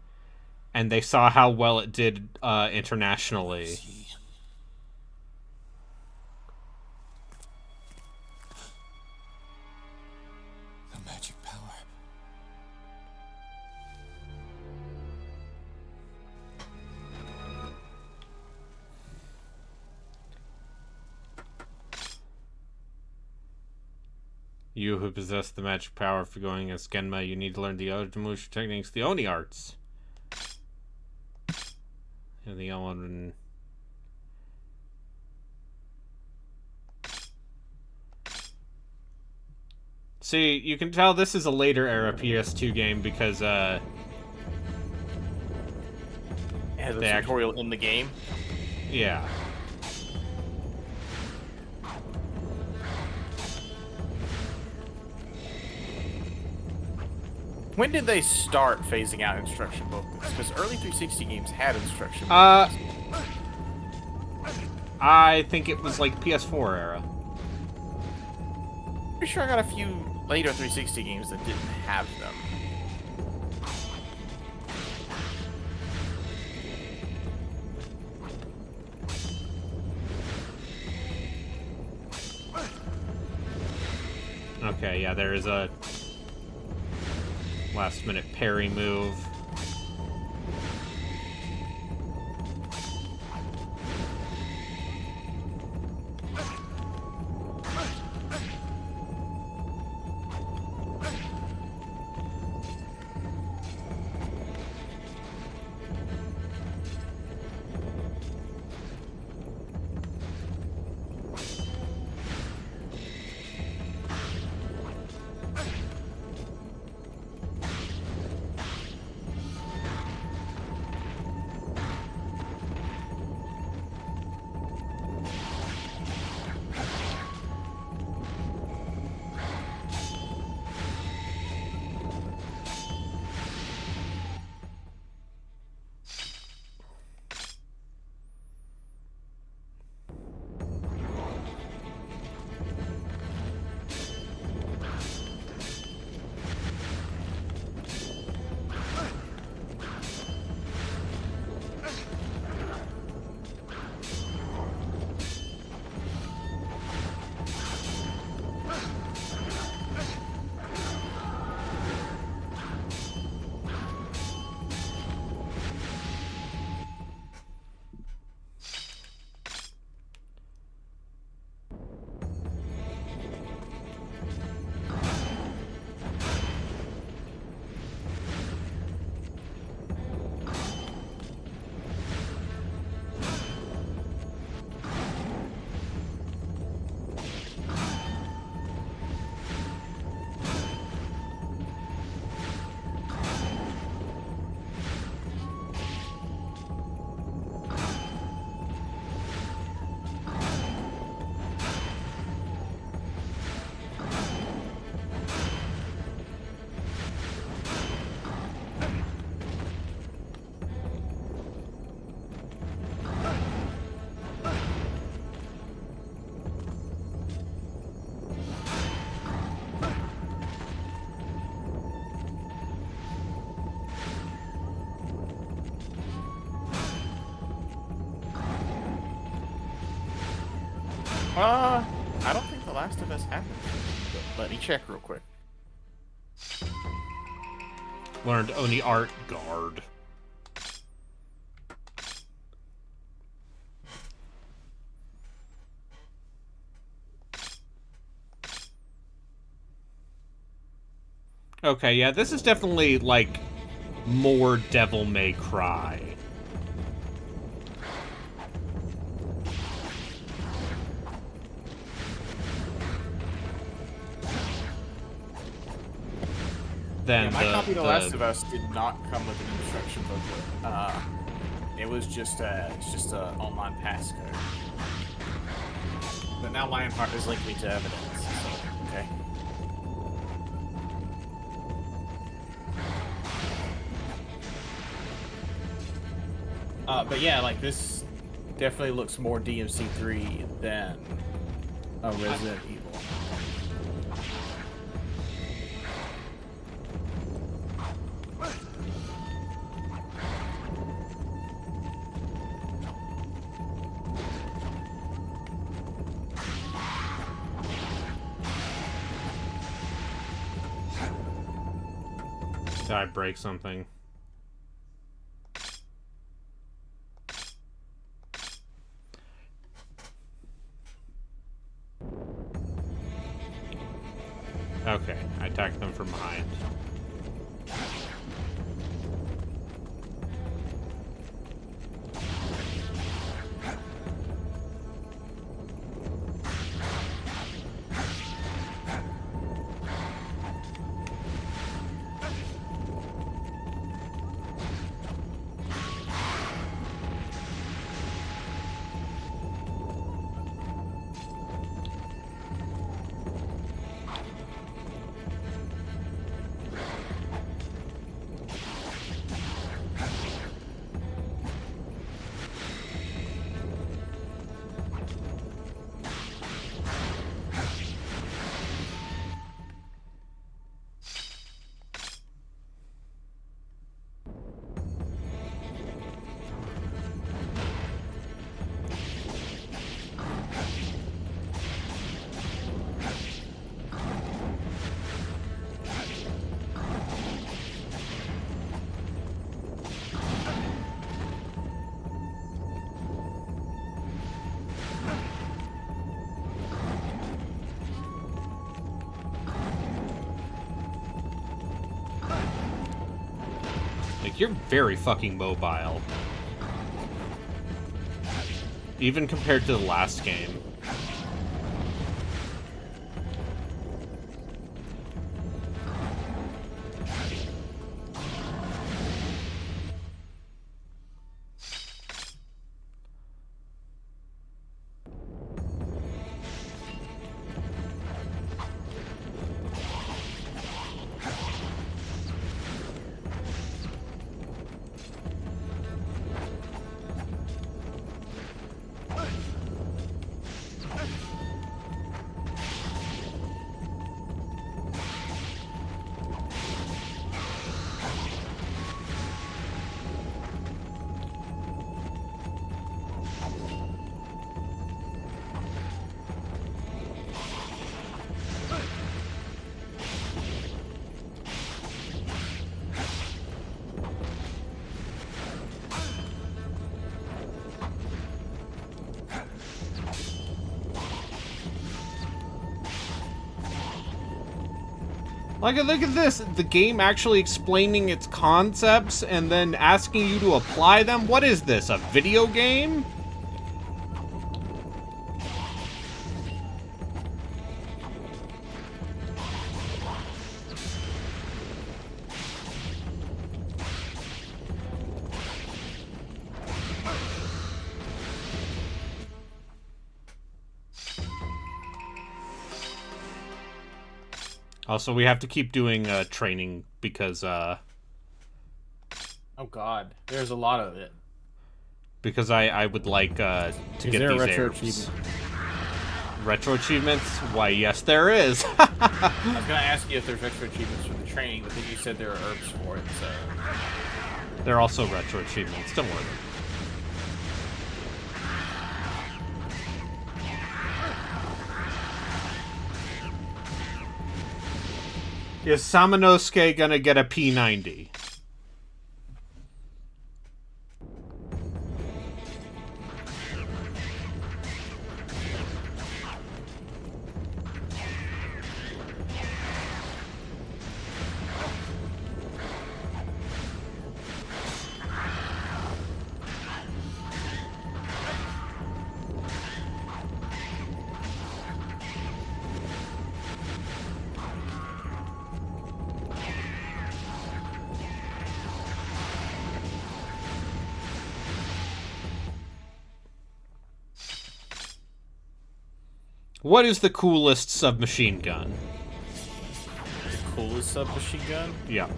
and they saw how well it did internationally. The magic power. You who possess the magic power for going as Genma, you need to learn the Onimusha techniques, the Oni arts. And the Ellen. See, you can tell this is a later era PS2 game because It has a tutorial in the game. Yeah. When did they start phasing out instruction booklets? Because early 360 games had instruction booklets. I think it was like PS4 era. Pretty sure I got a few later 360 games that didn't have them. Okay, yeah, there is a last minute parry move. I don't think The Last of Us happened. But let me check real quick. Learned Oni art guard. Okay, yeah, this is definitely, like, more Devil May Cry. Than my copy of The Last of Us did not come with an instruction booklet. It was just a online passcode. But now Lionheart has linked me to evidence. So, okay. But yeah, like this definitely looks more DMC3 than a Resident Evil. Did I break something? Okay, I attacked them from behind. Like, you're very fucking mobile. Even compared to the last game. Like, look at this. The game actually explaining its concepts and then asking you to apply them. What is this, a video game? Also, we have to keep doing training because oh god, there's a lot of it. Because I would like to get these retro herbs. achievement? Retro achievements? Why, yes, there is. I was gonna ask you if there's retro achievements for the training, but then you said there are herbs for it, so... There are also retro achievements, don't worry. Is Samanosuke gonna get a P90? What is the coolest submachine gun? The coolest submachine gun? Yeah.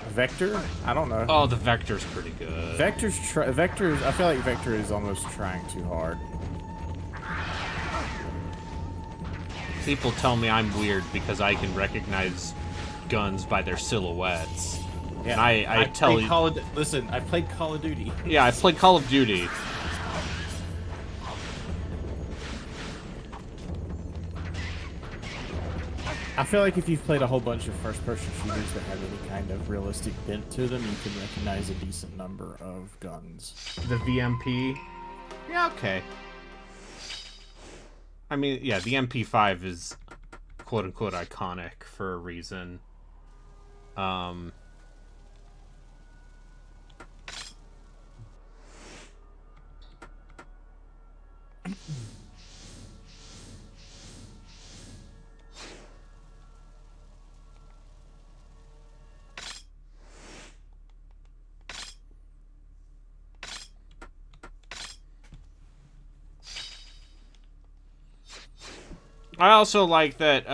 Vector? I don't know. Oh, the Vector's pretty good. Vector's. I feel like Vector is almost trying too hard. People tell me I'm weird because I can recognize guns by their silhouettes. Yeah, and I tell you. Listen, I played Call of Duty. Yeah, I played Call of Duty. I feel like if you've played a whole bunch of first-person shooters that have any kind of realistic bent to them, you can recognize a decent number of guns. The VMP? Yeah, okay. I mean, yeah, the MP5 is quote-unquote iconic for a reason. I also like that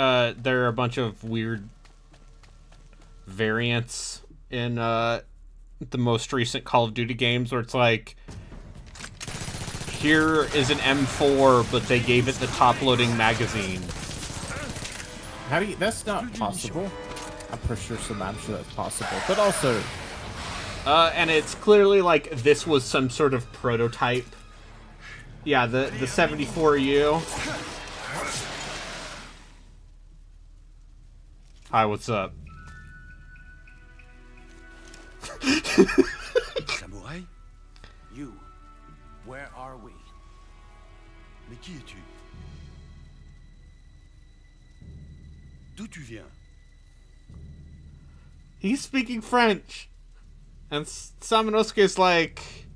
there are a bunch of weird variants in the most recent Call of Duty games where it's like, here is an M4, but they gave it the top-loading magazine. How do you... That's not possible. I'm sure that's possible. But also... and it's clearly like this was some sort of prototype. Yeah, the 74U. Hi, what's up? Samouraï? You. Where are we? Mais qui es-tu? D'où tu viens? He's speaking French. And Samanosuke's like...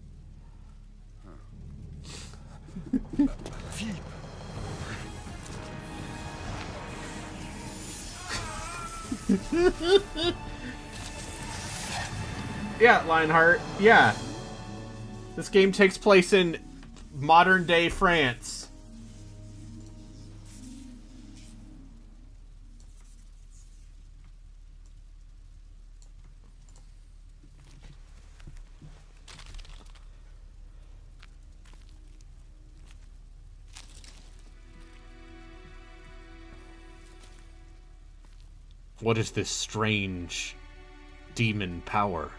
Philippe. Yeah, Lionheart. Yeah. This game takes place in modern-day France. What is this strange demon power?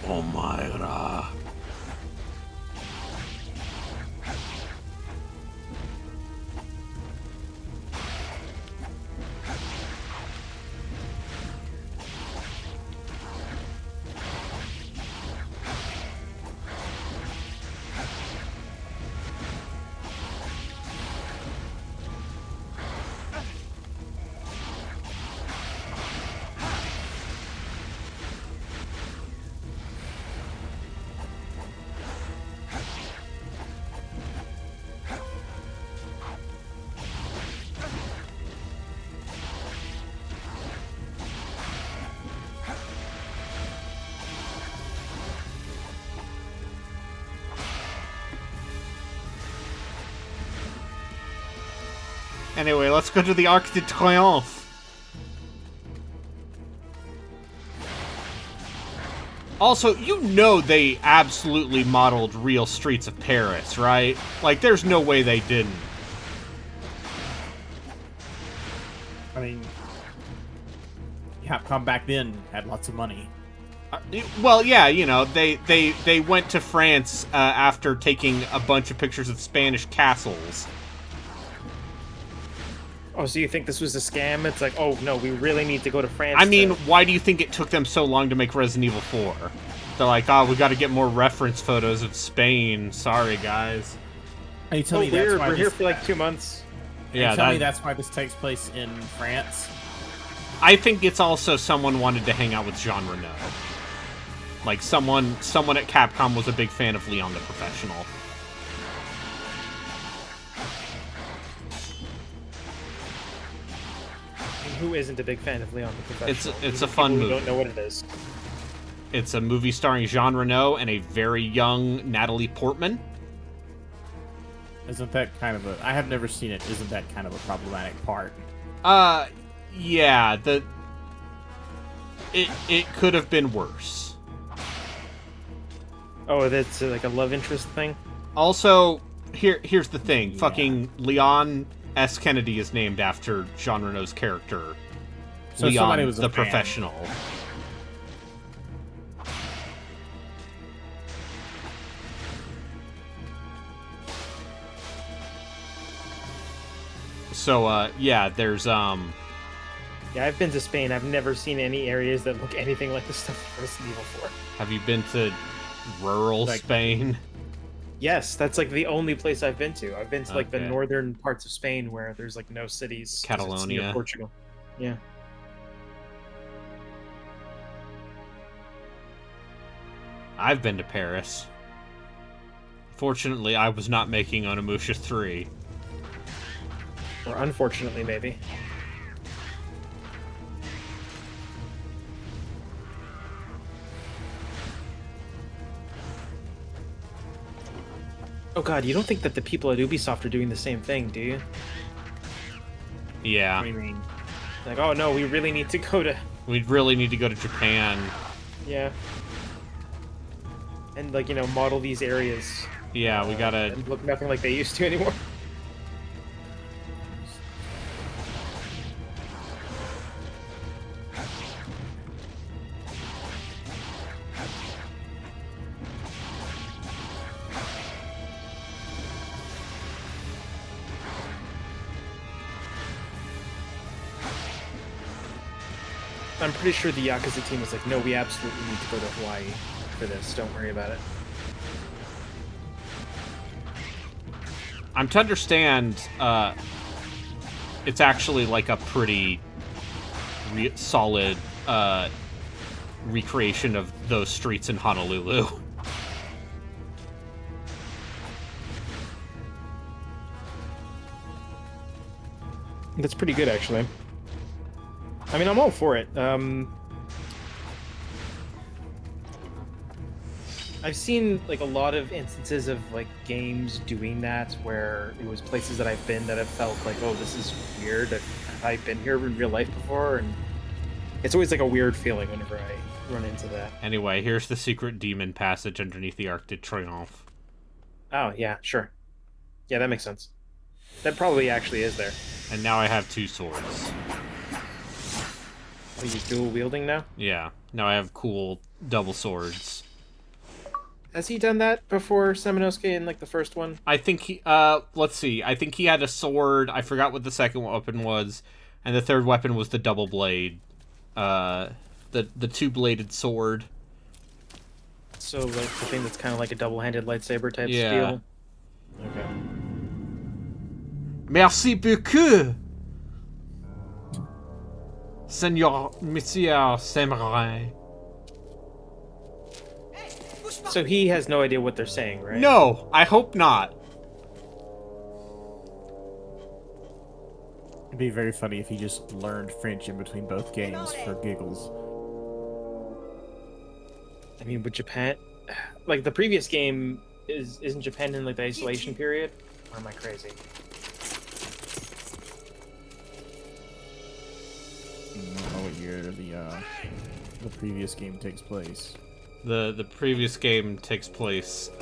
Omaira. Anyway, let's go to the Arc de Triomphe. Also, you know they absolutely modeled real streets of Paris, right? Like, there's no way they didn't. mean, Capcom back then had lots of money. Well, yeah, you know, they went to France after taking a bunch of pictures of Spanish castles. Oh, so you think this was a scam? It's like, oh no, we really need to go to France. I mean, why do you think it took them so long to make Resident Evil 4? They're like, oh, we got to get more reference photos of Spain. Sorry, guys. Are you telling me that's why we're here for like 2 months? Yeah, tell me that's why this takes place in France? I think it's also someone wanted to hang out with Jean Reno. Like, someone at Capcom was a big fan of Leon the Professional. Who isn't a big fan of Leon the Professional? It's a fun movie. We don't know what it is. It's a movie starring Jean Reno and a very young Natalie Portman. Isn't that kind of a... I have never seen it. Isn't that kind of a problematic part? Yeah. It could have been worse. Oh, that's like a love interest thing? Also, here's the thing. Yeah. Fucking Leon S. Kennedy is named after Jean Reno's character. So Leon was the Professional. So, yeah, there's, Yeah, I've been to Spain. I've never seen any areas that look anything like the stuff in Resident Evil 4. Have you been to rural Spain? Yes, that's like the only place I've been to. I've been to like the northern parts of Spain where there's like no cities. Catalonia. It's near Portugal. Yeah. I've been to Paris. Fortunately, I was not making Onimusha 3. Or unfortunately, maybe. Oh god, you don't think that the people at Ubisoft are doing the same thing, do you? Yeah. What do you mean? Like, oh no, we really need to go to... We really need to go to Japan. Yeah. And, like, you know, model these areas. Yeah, we gotta... And look nothing like they used to anymore. I'm pretty sure the Yakuza team was like, no, we absolutely need to go to Hawaii for this. Don't worry about it. I'm to understand, it's actually like a pretty solid recreation of those streets in Honolulu. That's pretty good, actually. I mean, I'm all for it. I've seen like a lot of instances of like games doing that where it was places that I've been that have felt like, oh, this is weird. Have I been here in real life before? And it's always like a weird feeling whenever I run into that. Anyway, here's the secret demon passage underneath the Arc de Triomphe. Oh, yeah, sure. Yeah, that makes sense. That probably actually is there. And now I have 2 swords. Are you dual wielding now? Yeah. Now I have cool double swords. Has he done that before, Seminosuke, in like the first one? I think he, let's see. I think he had a sword. I forgot what the second weapon was. And the third weapon was the double blade. The 2-bladed sword. So, like, the thing that's kind of like a double-handed lightsaber type yeah. steel? Okay. Merci beaucoup! Senor Monsieur Samurai. So he has no idea what they're saying, right? No, I hope not. It'd be very funny if he just learned French in between both games for giggles. I mean, with Japan... Like, the previous game, isn't Japan in, like, the isolation period? Or am I crazy? I don't know what year the previous game takes place. The previous game takes place in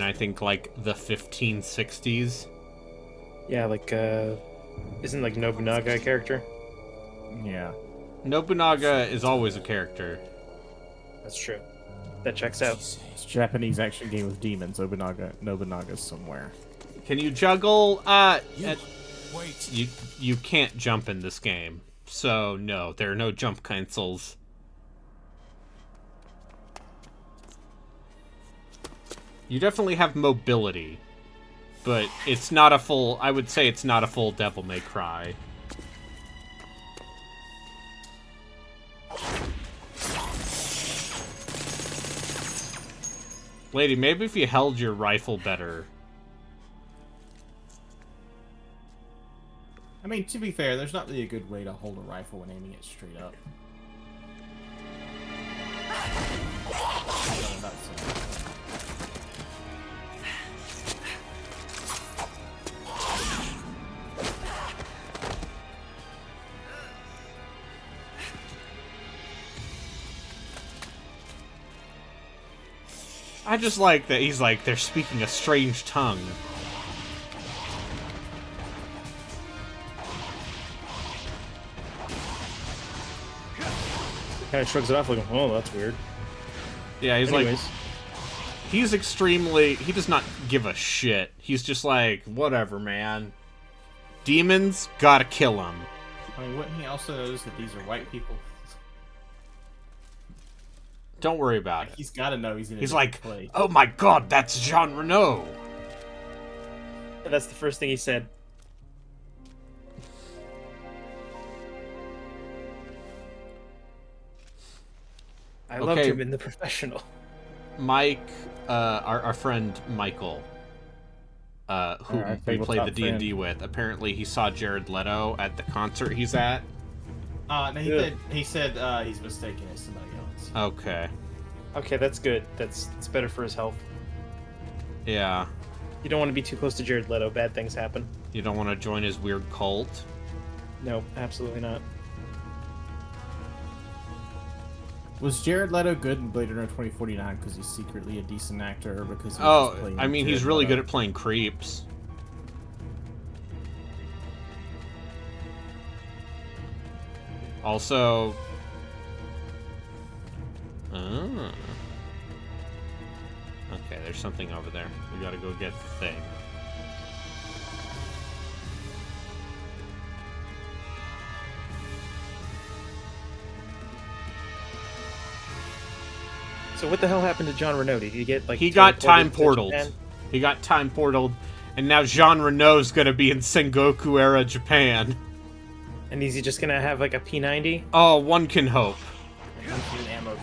I think like the 1560s. Yeah, like Isn't like Nobunaga a character? Yeah. Nobunaga is always a character. That's true. That checks out. It's a Japanese action game with demons. Nobunaga's somewhere. Can you juggle? Wait. You can't jump in this game. So no, there are no jump cancels. You definitely have mobility, but it's not a full. I would say it's not a full Devil May Cry. Lady, maybe if you held your rifle better. I mean, to be fair, there's not really a good way to hold a rifle when aiming it straight up. I just like that he's like, they're speaking a strange tongue. Kind of shrugs it off like, oh, that's weird. Yeah, he's Anyways. like... He's extremely... He does not give a shit. He's just like, whatever, man. Demons, gotta kill them. I mean, wouldn't he also notice that these are white people? Don't worry about it. He's gotta know he's in a He's different like, place. oh my god, that's Jean Reno. That's the first thing he said. I loved him in The Professional. Mike, our friend Michael, who we played the D&D with, apparently he saw Jared Leto at the concert he's at. No, he said he's mistaken as somebody else. Okay. Okay, that's good. That's better for his health. Yeah. You don't want to be too close to Jared Leto. Bad things happen. You don't want to join his weird cult? No, absolutely not. Was Jared Leto good in Blade Runner 2049 because he's secretly a decent actor, or because he was just playing I mean, Jared he's really Leto? good at playing creeps. Also... Oh. Okay, there's something over there. We gotta go get the thing. So what the hell happened to John Reno? Did he get like... He got time teleported to portaled. Japan? He got time portaled, and now Jean Reno's gonna be in Sengoku era Japan. And is he just gonna have like a P90? Oh, one can hope. Infinite ammo.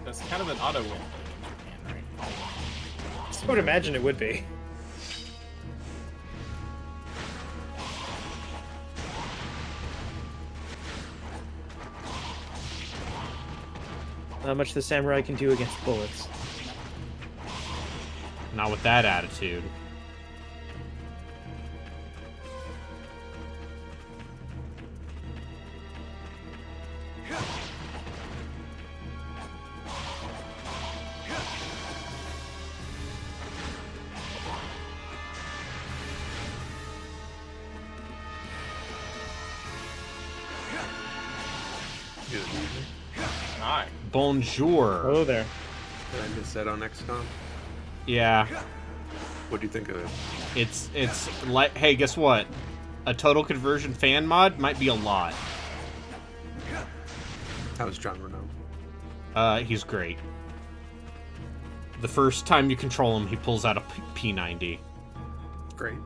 That's kind of an auto win in Japan, right? I would imagine it would be. Not much the samurai can do against bullets. Not with that attitude. Hi. Bonjour. Hello there. Did I miss that on XCOM? Yeah. What do you think of it? It's like, hey, guess what? A total conversion fan mod might be a lot. How's John Reno? He's great. The first time you control him, he pulls out a P90. Great.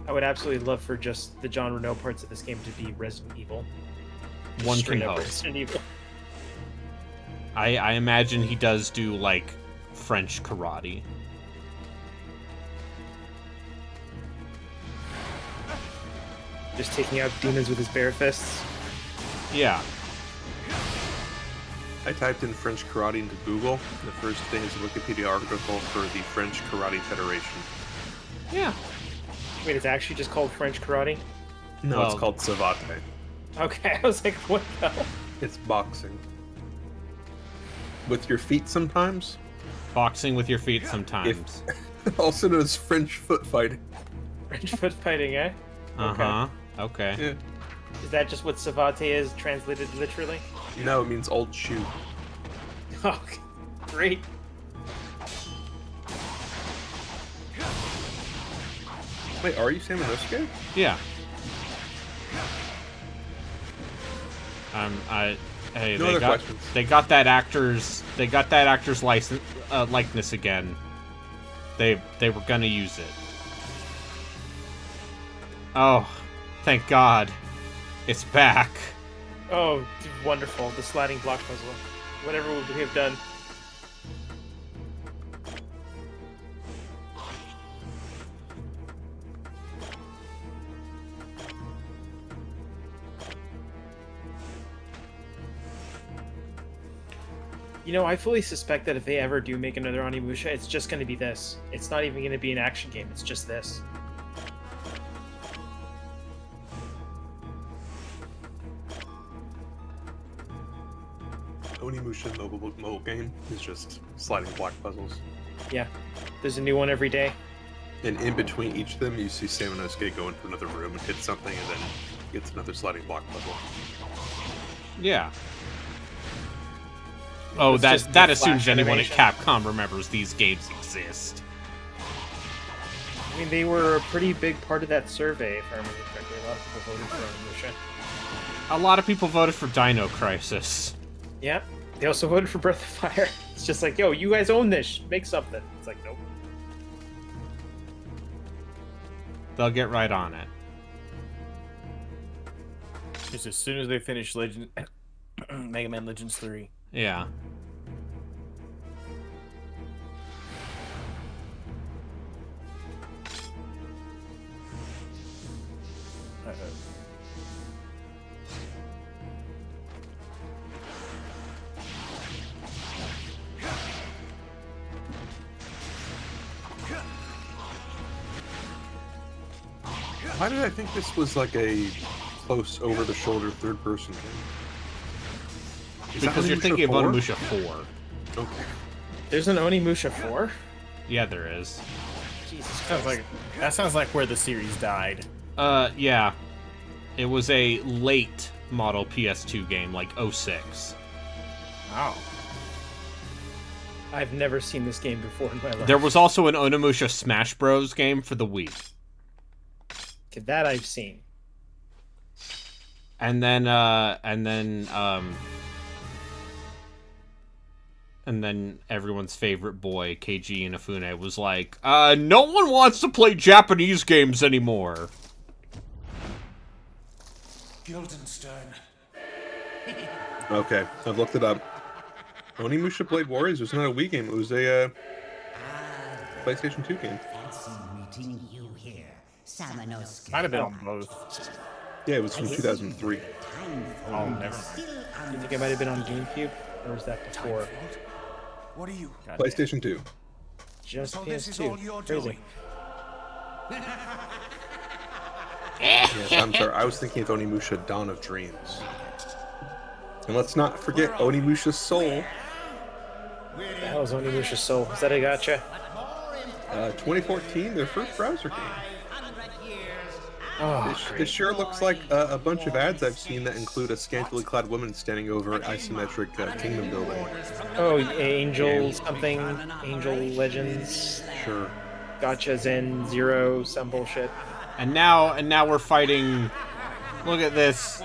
I would absolutely love for just the John Reno parts of this game to be Resident Evil. Just One can straight up hope. Resident Evil. I imagine he does do, like, French karate. Just taking out demons with his bare fists. Yeah. I typed in French karate into Google. The first thing is a Wikipedia article for the French Karate Federation. Yeah. Wait, it's actually just called French karate? No, Well- it's called savate. Okay, I was like, what the hell? It's boxing. With your feet sometimes. Boxing with your feet sometimes. Also known as French foot fighting. French foot fighting, eh? Uh-huh. Okay. Yeah. Is that just what savate is translated literally? No, it means old shoe. Oh, great. Wait, are you Sam Inosuke? Yeah. Hey, No other questions. they got that actor's license likeness again. They were gonna use it. Oh, thank God, it's back. Oh, wonderful! The sliding block puzzle. Whatever we have done. You know, I fully suspect that if they ever do make another Onimusha, it's just going to be this. It's not even going to be an action game. It's just this. Onimusha mobile game is just sliding block puzzles. Yeah. There's a new one every day. And in between each of them, you see Sam Inosuke go into another room and hit something, and then gets another sliding block puzzle. Yeah. Oh, that assumes anyone at Capcom remembers these games exist. I mean, they were a pretty big part of that survey, if I remember correctly. A lot of people voted for Onimusha. A lot of people voted for Dino Crisis. Yeah. They also voted for Breath of Fire. It's just like, yo, you guys own this. Make something. It's like, nope. They'll get right on it. Just as soon as they finish Mega Man Legends 3. Yeah. Why did I think this was like a close, over-the-shoulder, third-person game? Because you're thinking of Onimusha 4. Okay. There's an Onimusha 4? Yeah, there is. Jesus Christ. That sounds like where the series died. Yeah. It was a late model PS2 game, like 06. Oh. I've never seen this game before in my life. There was also an Onimusha Smash Bros. Game for the Wii. Okay, that I've seen. And then everyone's favorite boy, Keiji Inafune, was like, no one wants to play Japanese games anymore. Guildenstern. Okay, I've looked it up. Onimusha Blade Warriors was not a Wii game, it was a PlayStation 2 game. Meeting you here, Samanosuke. Might have been on both. Yeah, it was from 2003. Oh, never. You think it might have been on GameCube? Or was that before? What are you? PlayStation 2. Just So this is all PS2. you're Crazy. doing. Yes, I'm sorry. I was thinking of Onimusha Dawn of Dreams. And let's not forget Onimusha Soul. What the hell is Onimusha Soul? Is that a gacha? 2014, their first browser game. Oh, This sure looks like a bunch of ads I've seen that include a scantily clad woman standing over isometric kingdom building. Oh, Angel something, Angel Legends. Sure. Gotcha Zen Zero, some bullshit. And now we're fighting. Look at this.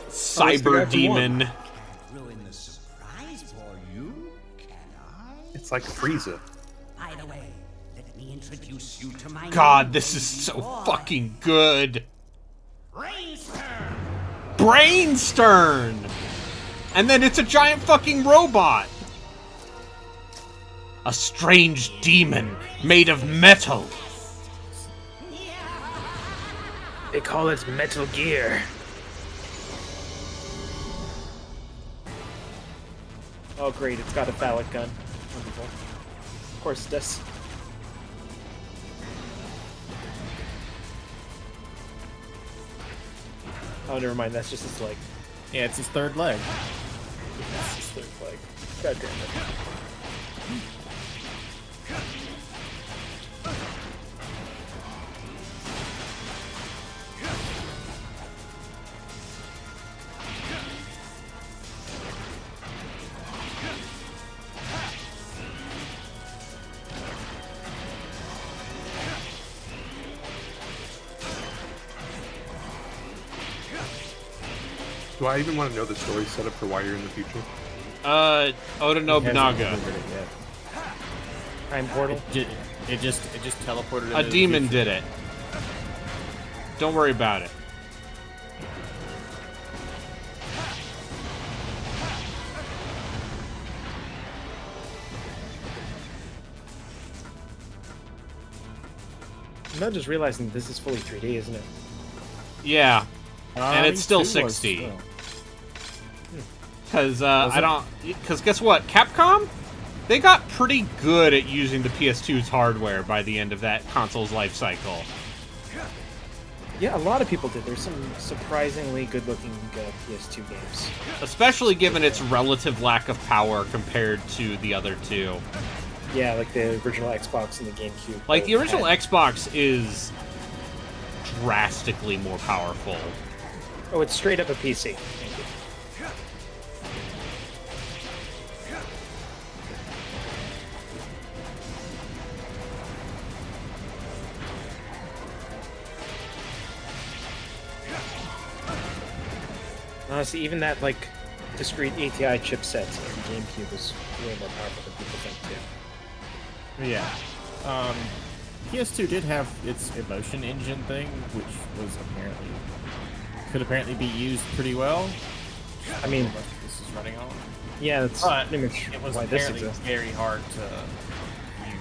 Cyber demon. Ruin the surprise for you, can I? It's like Frieza. By the way, let me introduce you to my God, new this is so boy. fucking good. Brainstern! Brainstern! And then it's a giant fucking robot. A strange demon made of metal. They call it Metal Gear. Oh great, it's got a phallic gun. Wonderful. Of course it does. Oh, never mind, that's just his leg. Yeah, it's his third leg. That's his third leg. God damn it. Do I even want to know the story setup for why you're in the future? Oda Nobunaga. Time portal. It just teleported. A demon did it. Don't worry about it. I'm not just realizing this is fully 3D, isn't it? Yeah. And it's still 60. Because Because guess what? Capcom? They got pretty good at using the PS2's hardware by the end of that console's life cycle. Yeah, a lot of people did. There's some surprisingly good-looking PS2 games. Especially given its relative lack of power compared to the other two. Yeah, like the original Xbox and the GameCube. Like, the original Xbox is drastically more powerful. Oh, it's straight up a PC. Honestly, even that, like, discrete ATI chipset in GameCube was way more powerful than people think, too. Yeah. PS2 did have its emotion engine thing, which was could apparently be used pretty well. I mean, this is running on. Yeah, that's but pretty much it was why this apparently exists. very hard to use.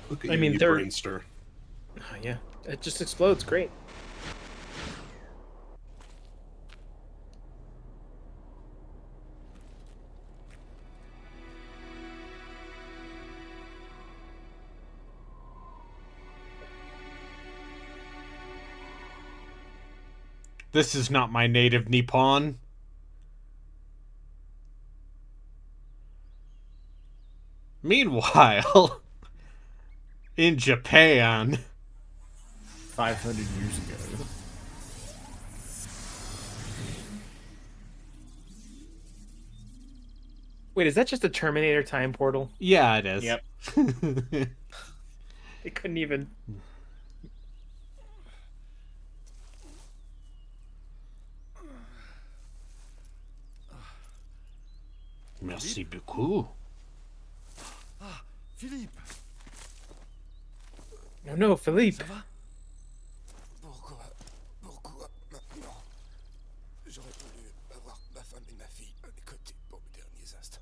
Look at I mean, you they're... brain stir. Yeah, it just explodes. Great. This is not my native Nippon. Meanwhile, in Japan... 500 years ago. Wait, is that just a Terminator time portal? Yeah, it is. Yep. They couldn't even... Merci beaucoup. Ah, Philippe. No, Philippe. Ça va? Pourquoi maintenant? J'aurais voulu avoir ma femme et ma fille à mes côtés pour mes derniers instants.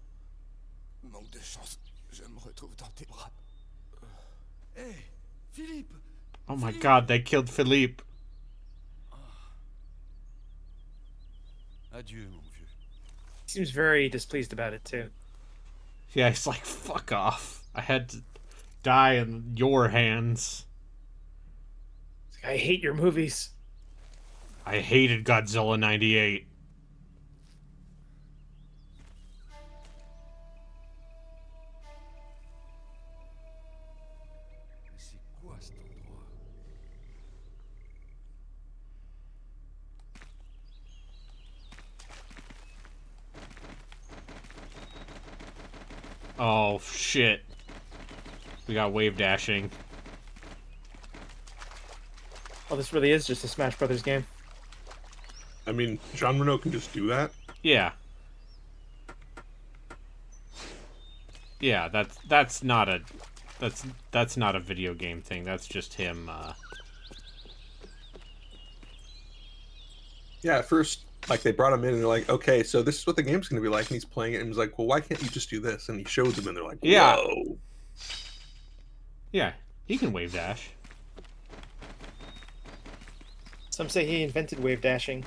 Manque de chance, je me retrouve dans tes bras. Hey, Philippe. Oh my god, they killed Philippe. Adieu, mon vieux. He seems very displeased about it, too. Yeah, he's like, fuck off. I had to die in your hands. I hate your movies. I hated Godzilla 98. C'est quoi cet endroit? Oh, shit. We got wave dashing. Oh, this really is just a Smash Brothers game. I mean, Jean Reno can just do that. Yeah. Yeah, that's not a video game thing. That's just him. Yeah, at first, like, they brought him in and they're like, okay, so this is what the game's going to be like, and he's playing it, and he's like, well, why can't you just do this? And he showed them, and they're like, Yeah. whoa. Yeah, he can wave dash. Some say he invented wave dashing.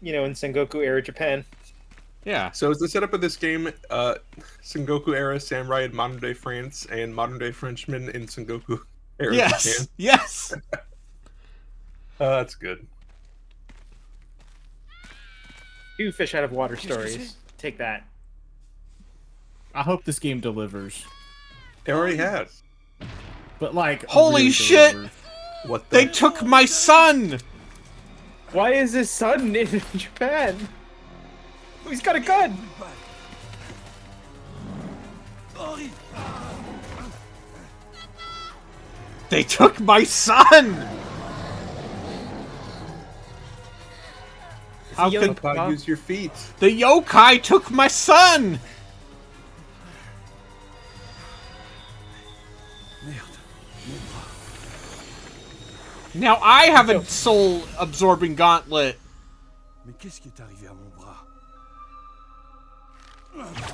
You know, in Sengoku era Japan. Yeah. So is the setup of this game Sengoku era samurai in modern day France and modern day Frenchmen in Sengoku Yes. Yes. That's good. 2 fish out of water stories. Take that. I hope this game delivers. It already has. But like, Holy really shit! delivers. What They took my son! Why is his son in Japan? Oh, he's got a gun! They took my son! How Yo- could How use your feet? the yokai took my son? Now I have a soul-absorbing gauntlet. Mais qu'est-ce qui est arrivé à mon bras?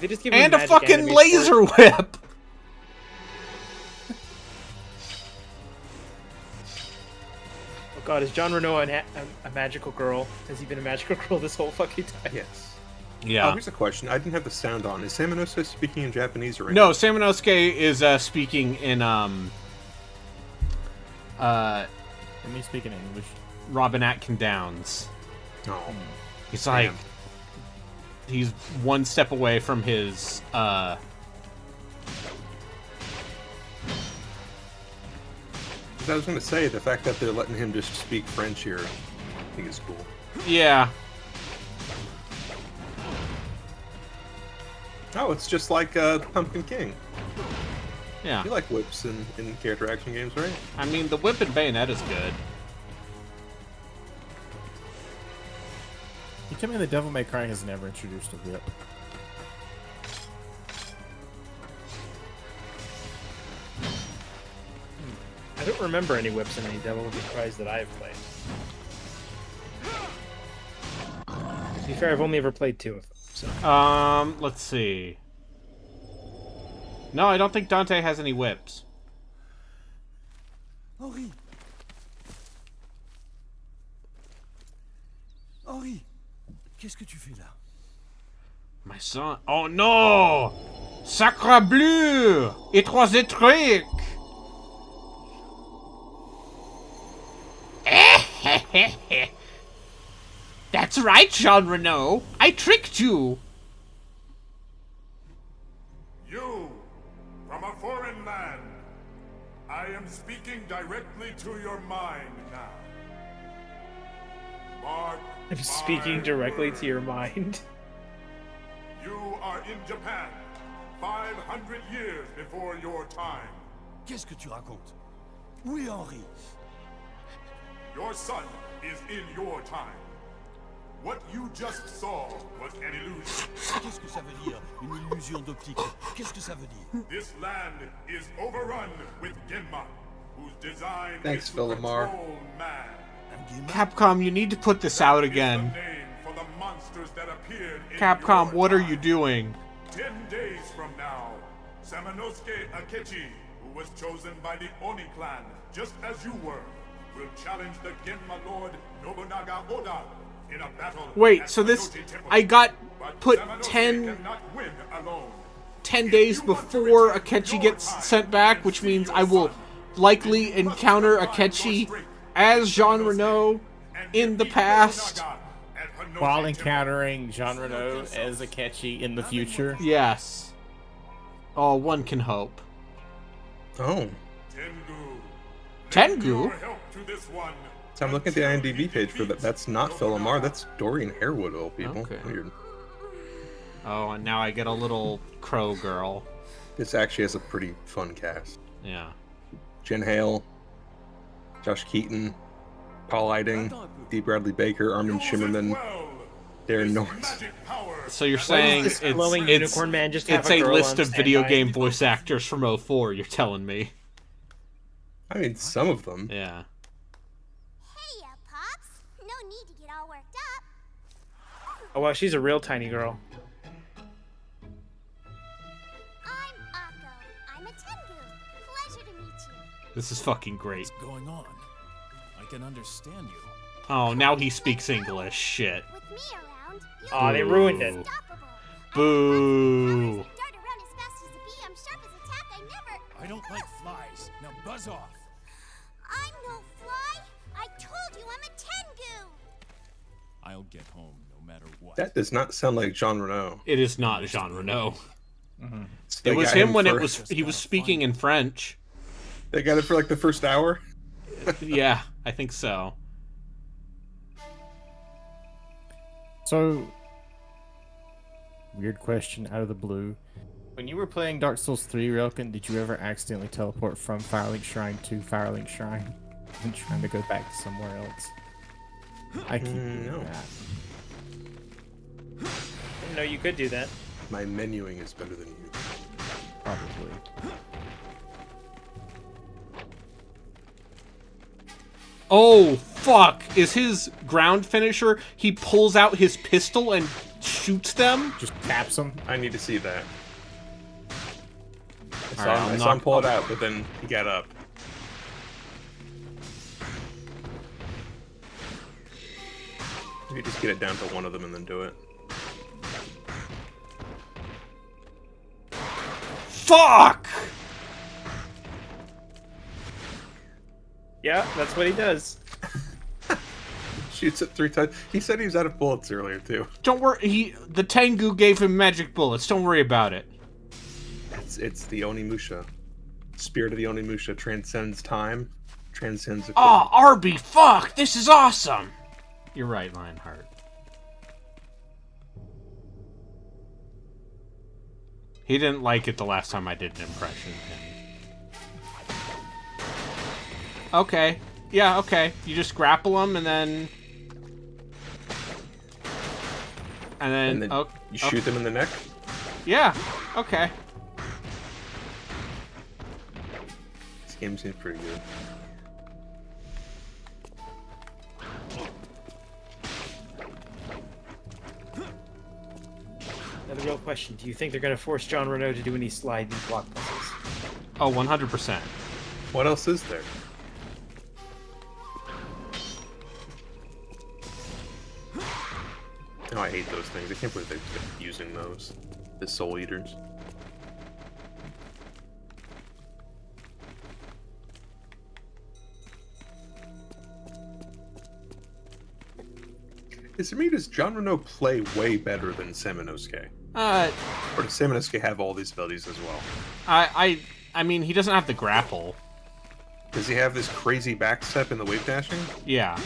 They just give him And a magic fucking anime laser sword. whip! Oh god, is John Reno a magical girl? Has he been a magical girl this whole fucking time? Yes. Yeah. Here's a question. I didn't have the sound on. Is Samanosa speaking in Japanese or No, English? Samanosuke is speaking in Let me speak in English. Robin Atkin Downs. No. He's like, Damn. he's one step away from his I was going to say, the fact that they're letting him just speak French here, I think is cool. yeah. Oh, it's just like Pumpkin King. Yeah. You like whips in character action games, right? I mean, the whip and bayonet is good. You tell me the Devil May Cry has never introduced a whip. I don't remember any whips in any Devil May Cries that I've played. To be fair, I've only ever played 2 of them. So. Let's see. No, I don't think Dante has any whips. Henri! Henri! Qu'est-ce que tu fais là? My son. Oh no! Sacre bleu! It was a trick! That's right, Jean Reno. I tricked you. You, from a foreign land, I am speaking directly to your mind now. Mark I'm speaking my directly words. to your mind. You are in Japan, 500 years before your time. Qu'est-ce que tu racontes? Où est Henri? Your son is in your time. What you just saw was an illusion. Qu'est-ce que ça veut dire? Une illusion d'optique. Qu'est-ce que ça veut dire? This land is overrun with Genma, whose design Thanks, is to Villamar. control man. Capcom, you need to put this out again. Name for the monsters that appeared in Capcom, your what are time. you doing? 10 days from now, Samanosuke Akechi, who was chosen by the Oni clan, just as you were, will challenge the Genma Lord Nobunaga Oda in a battle. Wait, at so this... Kyoto Temple. I got But put Samanosuke 10 cannot win alone. 10 days before Akechi gets sent back, which means I will likely encounter Akechi as Jean Reno in the past. While encountering Jean Reno as Akechi in the future. Yes. Oh, one can hope. Oh. Tengu? So I'm looking at the IMDb page for that. That's not Villamar. That's Dorian Harewood, old people. Okay. Weird. Oh, and now I get a little crow girl. This actually has a pretty fun cast. Yeah. Jen Hale, Josh Keaton, Paul Eiding, D. Bradley Baker, Armin Shimmerman, Darren Norris. So you're saying this glowing unicorn man just have it's a a girl list on of video standby? game voice actors from 04, you're telling me. I mean, some of them. Yeah. Hey, Pops. No need to get all worked up. Oh wow, she's a real tiny girl. I'm Akko. I'm a Tengu. Pleasure to meet you. This is fucking great. What's going on? I can understand you. Oh, now he speaks English. Shit. With me around, you Aw, they ruined it. unstoppable. Boo. Dart around as fast as a bee. I'm sharp as a tack. I never... I don't like flies. Now buzz off. I'm no fly. I told you I'm a Tengu. I'll get home no matter what. That does not sound like Jean Reno. It is not Jean Reno. They It was got him when for- it was he was speaking in French. They got it for like the first hour. Yeah, I think so. So, weird question out of the blue. When you were playing Dark Souls 3, Relkin, did you ever accidentally teleport from Firelink Shrine to Firelink Shrine and trying to go back to somewhere else? I keep doing that. No, you could do that. My menuing is better than you. Probably. Oh, fuck. Is his ground finisher, he pulls out his pistol and shoots them? Just taps them? I need to see that. All right, I saw him pull it out, but then he got up. Maybe just get it down to one of them and then do it. Fuck! Yeah, that's what he does. Shoots it 3 times. He said he was out of bullets earlier, too. Don't worry, the Tengu gave him magic bullets. Don't worry about it. It's the Onimusha. Spirit of the Onimusha transcends time, transcends equipment. Oh, Arby, fuck! This is awesome! You're right, Lionheart. He didn't like it the last time I did an impression of him. Okay. Yeah, okay. You just grapple him and then... And then you shoot them in the neck? Yeah, okay. This game seems pretty good. Now the real question, do you think they're going to force Jean Reno to do any slide and block puzzles? Oh, 100%. What else is there? Oh, I hate those things. I can't believe they're using those. The Soul Eaters. Does Jean Reno play way better than Samanosuke? Or does Samanosuke have all these abilities as well? I mean, he doesn't have the grapple. Does he have this crazy backstep in the wave dashing? Yeah,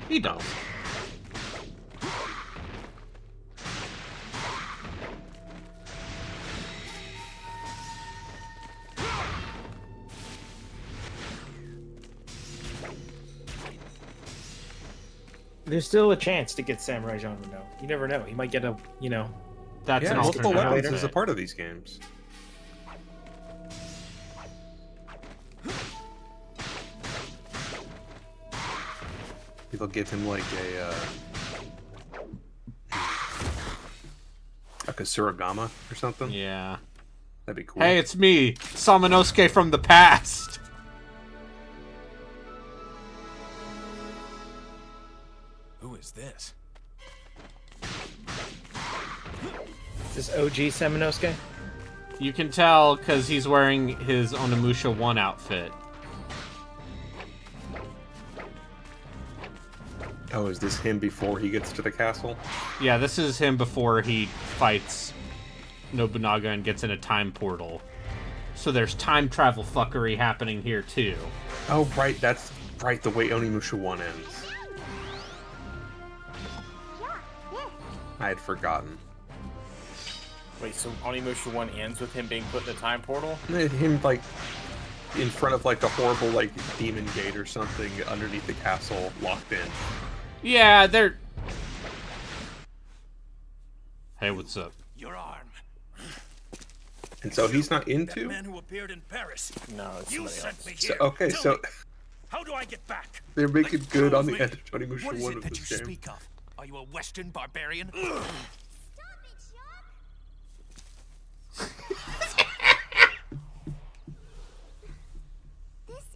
he does. There's still a chance to get Samurai Jean Reno. You never know. He might get a, you know... That's an multiple weapons is a part of these games. They'll give him like a Kasuragama or something. Yeah. That'd be cool. Hey, it's me, Samanosuke from the past. Who is this? Is this OG Samanosuke? You can tell because he's wearing his Onimusha 1 outfit. Oh, is this him before he gets to the castle? Yeah, this is him before he fights Nobunaga and gets in a time portal. So there's time travel fuckery happening here too. Oh, right, that's right, the way Onimusha 1 ends. I had forgotten. Wait, so Onimusha 1 ends with him being put in the time portal? Him, like, in front of, like, a horrible, like, demon gate or something underneath the castle, locked in. Yeah, they're... Hey, what's up? Your arm. And so he's not into? That man who appeared in Paris. No, it's you somebody sent else. me So, here. okay, Tell so... me, how do I get back? They're making good on the Prove end me. of Onimusha What is 1 it of that this you game. speak of? Are you a Western barbarian? This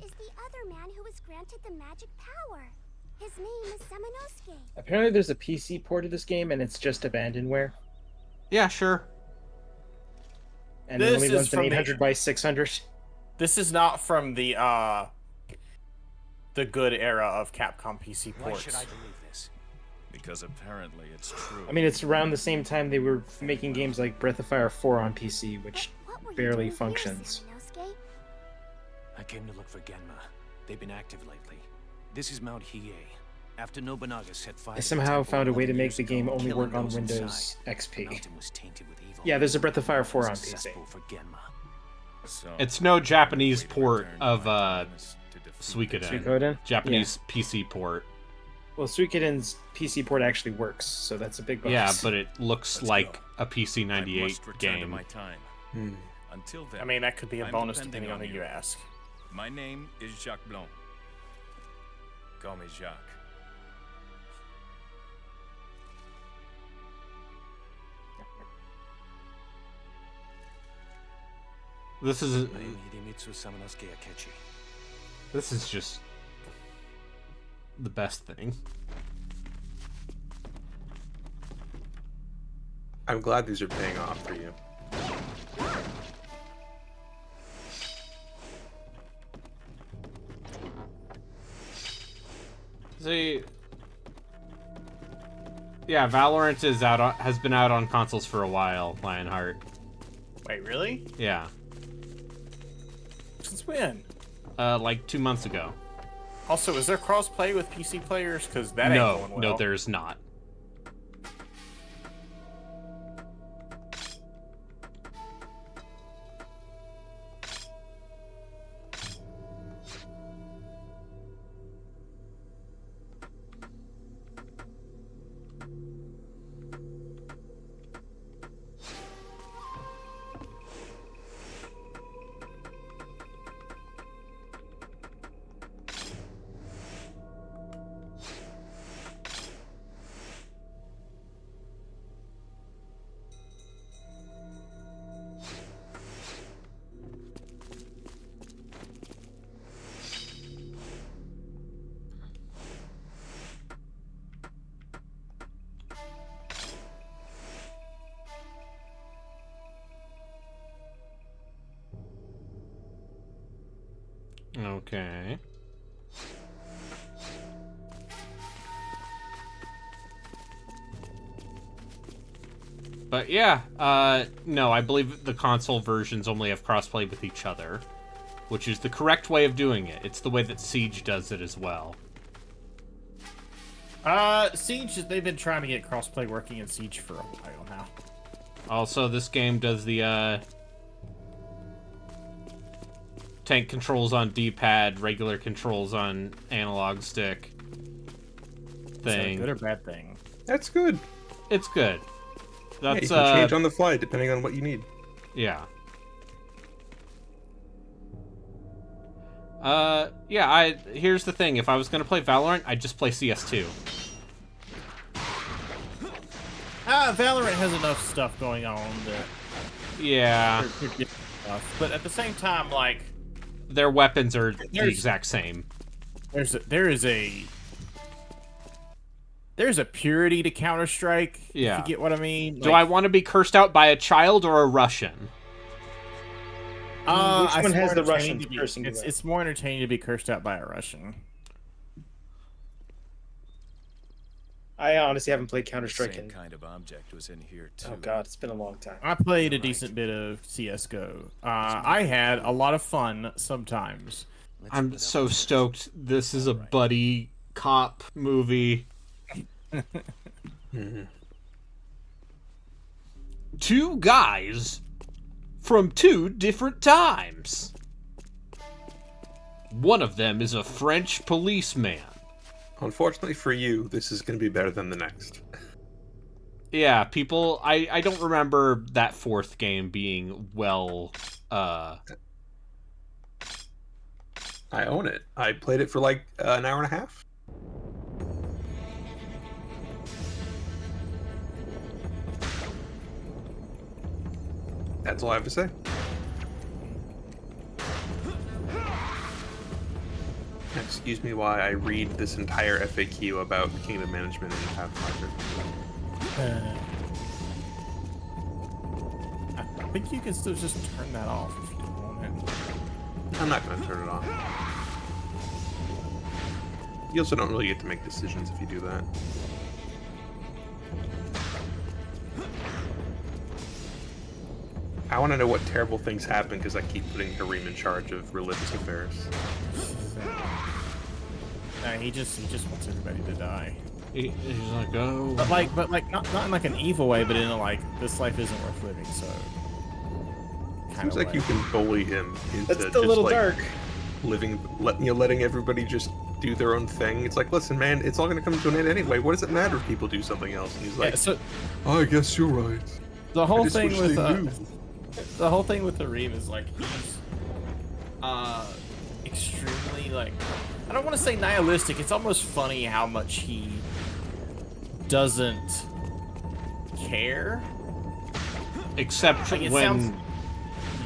is the other man who was granted the magic power. His name is Samanosuke. Apparently there's a PC port of this game and it's just abandonware. Yeah, sure. And it This only is runs an from the- 800 by 600. This is not from the the good era of Capcom PC ports. Why should I believe this? Because apparently it's true. I mean, it's around the same time they were making games like Breath of Fire 4 on PC, which barely functions. I came to look for Genma. They've been active lately. This is Mount Hiei. After Nobunaga set fire. I somehow found a way to make the game only work on Windows XP. Yeah, there's a Breath of Fire 4 on PC. It's no Japanese port of Suikoden. Suikoden? Japanese PC port. Well, Suikoden's PC port actually works, so that's a big bonus. Yeah, but it looks like a PC 98 game. Until then, I mean, that could be a bonus depending on who you ask. My name is Jacques Blanc. Call me Jacques. This is just the best thing. I'm glad these are paying off for you. See, yeah, Valorant is has been out on consoles for a while, Lionheart. Wait, really? Yeah. Since when? Like 2 months ago. Also, is there cross-play with PC players? Because that ain't going well. No, there's not. Okay. But yeah, no, I believe the console versions only have crossplay with each other, which is the correct way of doing it. It's the way that Siege does it as well. Siege, they've been trying to get crossplay working in Siege for a while now. Also, this game does the, tank controls on D-pad, regular controls on analog stick thing. Is that a good or bad thing? That's good. It's good. That's, yeah, you can change on the fly depending on what you need. Yeah. Yeah, here's the thing. If I was going to play Valorant, I'd just play CS2. Valorant has enough stuff going on that... Yeah. But at the same time, like... Their weapons are the exact same. There's a purity to Counter-Strike, yeah. If you get what I mean. Do I want to be cursed out by a child or a Russian? Which one has the Russian cursing? It's more entertaining to be cursed out by a Russian. I honestly haven't played Counter-Strike in... kind of object was in here too. Oh god, it's been a long time. I played a decent bit of CSGO. I had a lot of fun sometimes. I'm so stoked. This is a buddy cop movie. Two guys from two different times. One of them is a French policeman. Unfortunately for you, this is going to be better than the next. Yeah, people... I don't remember that fourth game being well... I own it. I played it for like an hour and a half. That's all I have to say. Excuse me while I read this entire FAQ about kingdom management and Pathfinder. I think you can still just turn that off if you want it. I'm not going to turn it off. You also don't really get to make decisions if you do that. I want to know what terrible things happen because I keep putting Kareem in charge of religious affairs. Nah, he just wants everybody to die. He's like, oh. But like, not in like an evil way, but in a like, this life isn't worth living. So. Seems like you can bully him into That's just a little like dark. letting everybody just do their own thing. It's like, listen, man, it's all gonna come to an end anyway. What does it matter if people do something else? And he's like, oh, I guess you're right. The whole thing with the whole thing with Harim is like he's extremely like, I don't want to say nihilistic. It's almost funny how much he doesn't care. Except like, when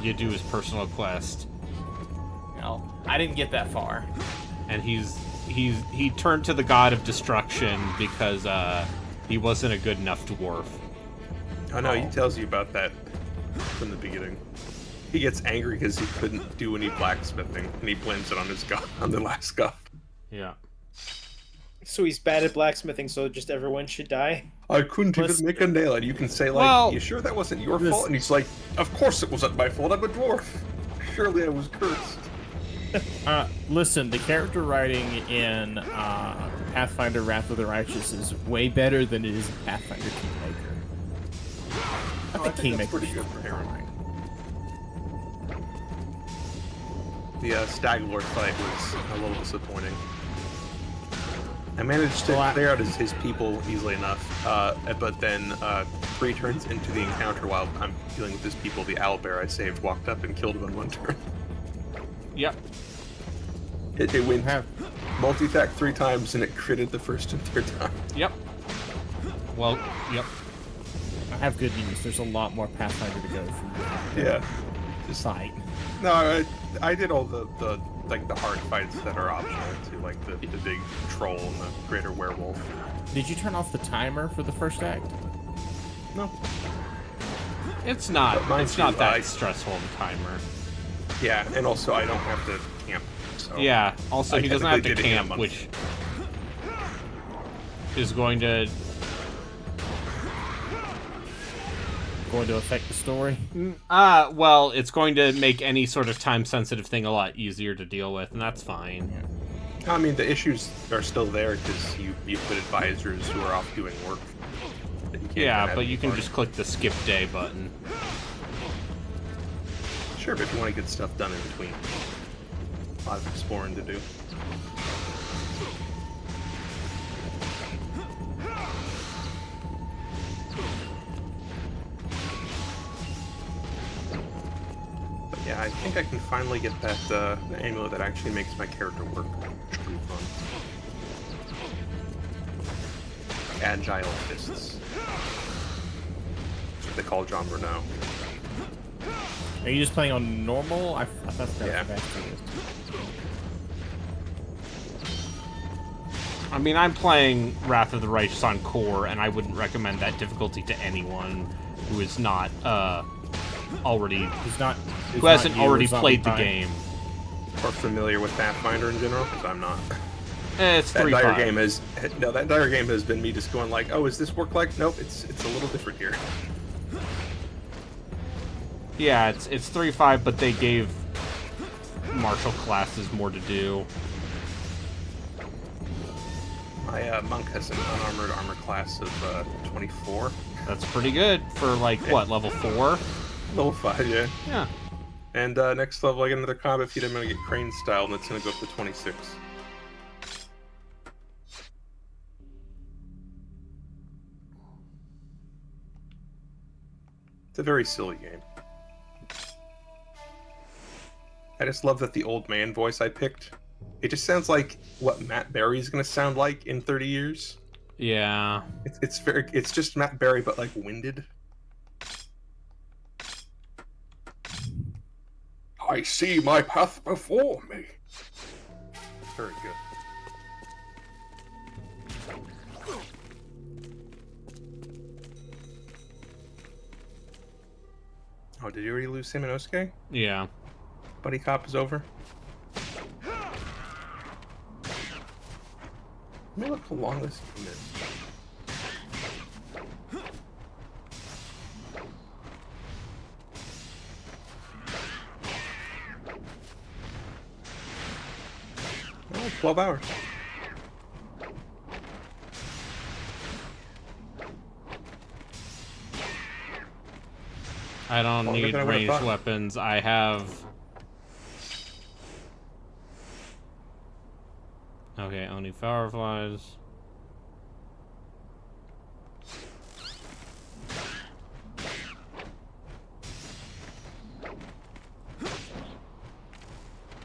you do his personal quest. No, I didn't get that far. And he turned to the god of destruction because he wasn't a good enough dwarf. Oh no, he tells you about that from the beginning. He gets angry because he couldn't do any blacksmithing, and he blames it on his god, on the last god. Yeah. So he's bad at blacksmithing, so just everyone should die? I couldn't even make a nail, and you can say, like, well, you sure that wasn't your fault? And he's like, of course it wasn't my fault, I'm a dwarf. Surely I was cursed. Listen, the character writing in Pathfinder Wrath of the Righteous is way better than it is in Pathfinder Kingmaker. I think Kingmaker's pretty good for Heron. The Stag Lord fight was a little disappointing. I managed to clear out his people easily enough, but then 3 turns into the encounter while I'm dealing with his people, the owlbear I saved walked up and killed him in 1 turn. Yep. It went multi-attack 3 times and it critted the 1st and 3rd time. Yep. Well, yep. I have good news. There's a lot more Pathfinder to go for you. Yeah. Just fight. No, I did all the hard fights that are optional too, like the big troll and the greater werewolf. Did you turn off the timer for the first act? No. It's not that stressful of a timer. Yeah, and also I don't have to camp. So yeah, also he doesn't have to camp, which is going to affect the story. Well, it's going to make any sort of time-sensitive thing a lot easier to deal with, and that's fine. I mean, the issues are still there because you put advisors who are off doing work. Yeah, but you can just click the skip day button. Sure, but if you want to get stuff done in between, a lot of exploring to do. Yeah, I think I can finally get that the amulet that actually makes my character work. Which will be fun. Agile fists. That's what they call John Renault. Are you just playing on normal? I thought that was I mean, I'm playing Wrath of the Righteous on core, and I wouldn't recommend that difficulty to anyone who is not who hasn't already played the game or familiar with Pathfinder in general, because I'm not. It's that entire game has that entire game has been me just going like, oh, is this work like? Nope, it's a little different here. Yeah, it's 3.5, but they gave martial classes more to do. My monk has an unarmored armor class of 24. That's pretty good for like what, level 4? Level 5, yeah. Yeah. And next level I get another combat feat. I'm gonna get crane style, and it's gonna go up to 26. It's a very silly game. I just love that the old man voice I picked. It just sounds like what Matt Berry's gonna sound like in 30 years. Yeah. It's just Matt Berry, but like winded. I see my path before me. Very good. Oh, did you already lose Samanosuke? Yeah. Buddy Cop is over. Let me look how long this game is. Oh, 12 hours. I don't Longer need than I would've ranged thought. weapons. I have... Okay, only fireflies.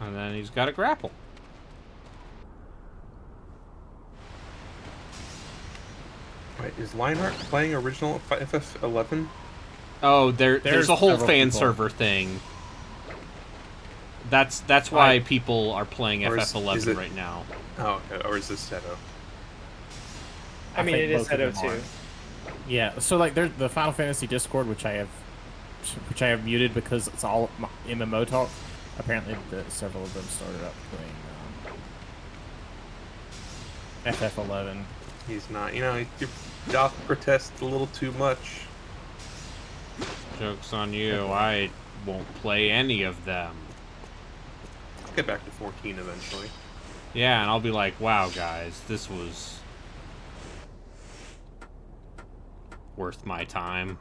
And then he's got a grapple. Wait, is Lionheart playing original FF11? Oh, there's a whole several fan people. server thing. That's why people are playing Or is FF11 it- right now. Oh, okay. Or is this Seto? I mean, think it is both of Seto them are. too. Yeah, so like there's the Final Fantasy Discord, which I have muted because it's all MMO talk. Apparently, several of them started up playing FF11. He's not. You know, you doth protest a little too much. Joke's on you. I won't play any of them. I'll get back to 14 eventually. Yeah, and I'll be like, wow, guys, this was worth my time.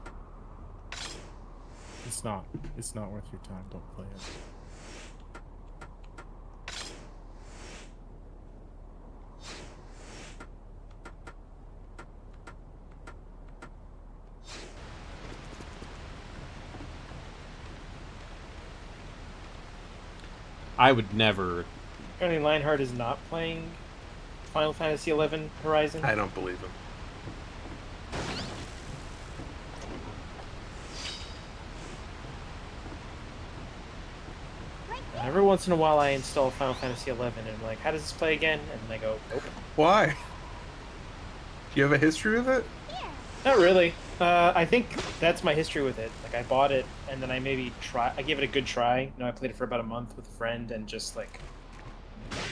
It's not. It's not worth your time. Don't play it. I would never. Apparently, Lionheart is not playing Final Fantasy XI Horizon. I don't believe him. Every once in a while, I install Final Fantasy XI, and I'm like, "How does this play again?" And I go, "Nope." Why? Do you have a history of it? Not really. I think that's my history with it. Like, I bought it, and then I gave it a good try. You know, I played it for about a month with a friend, and just like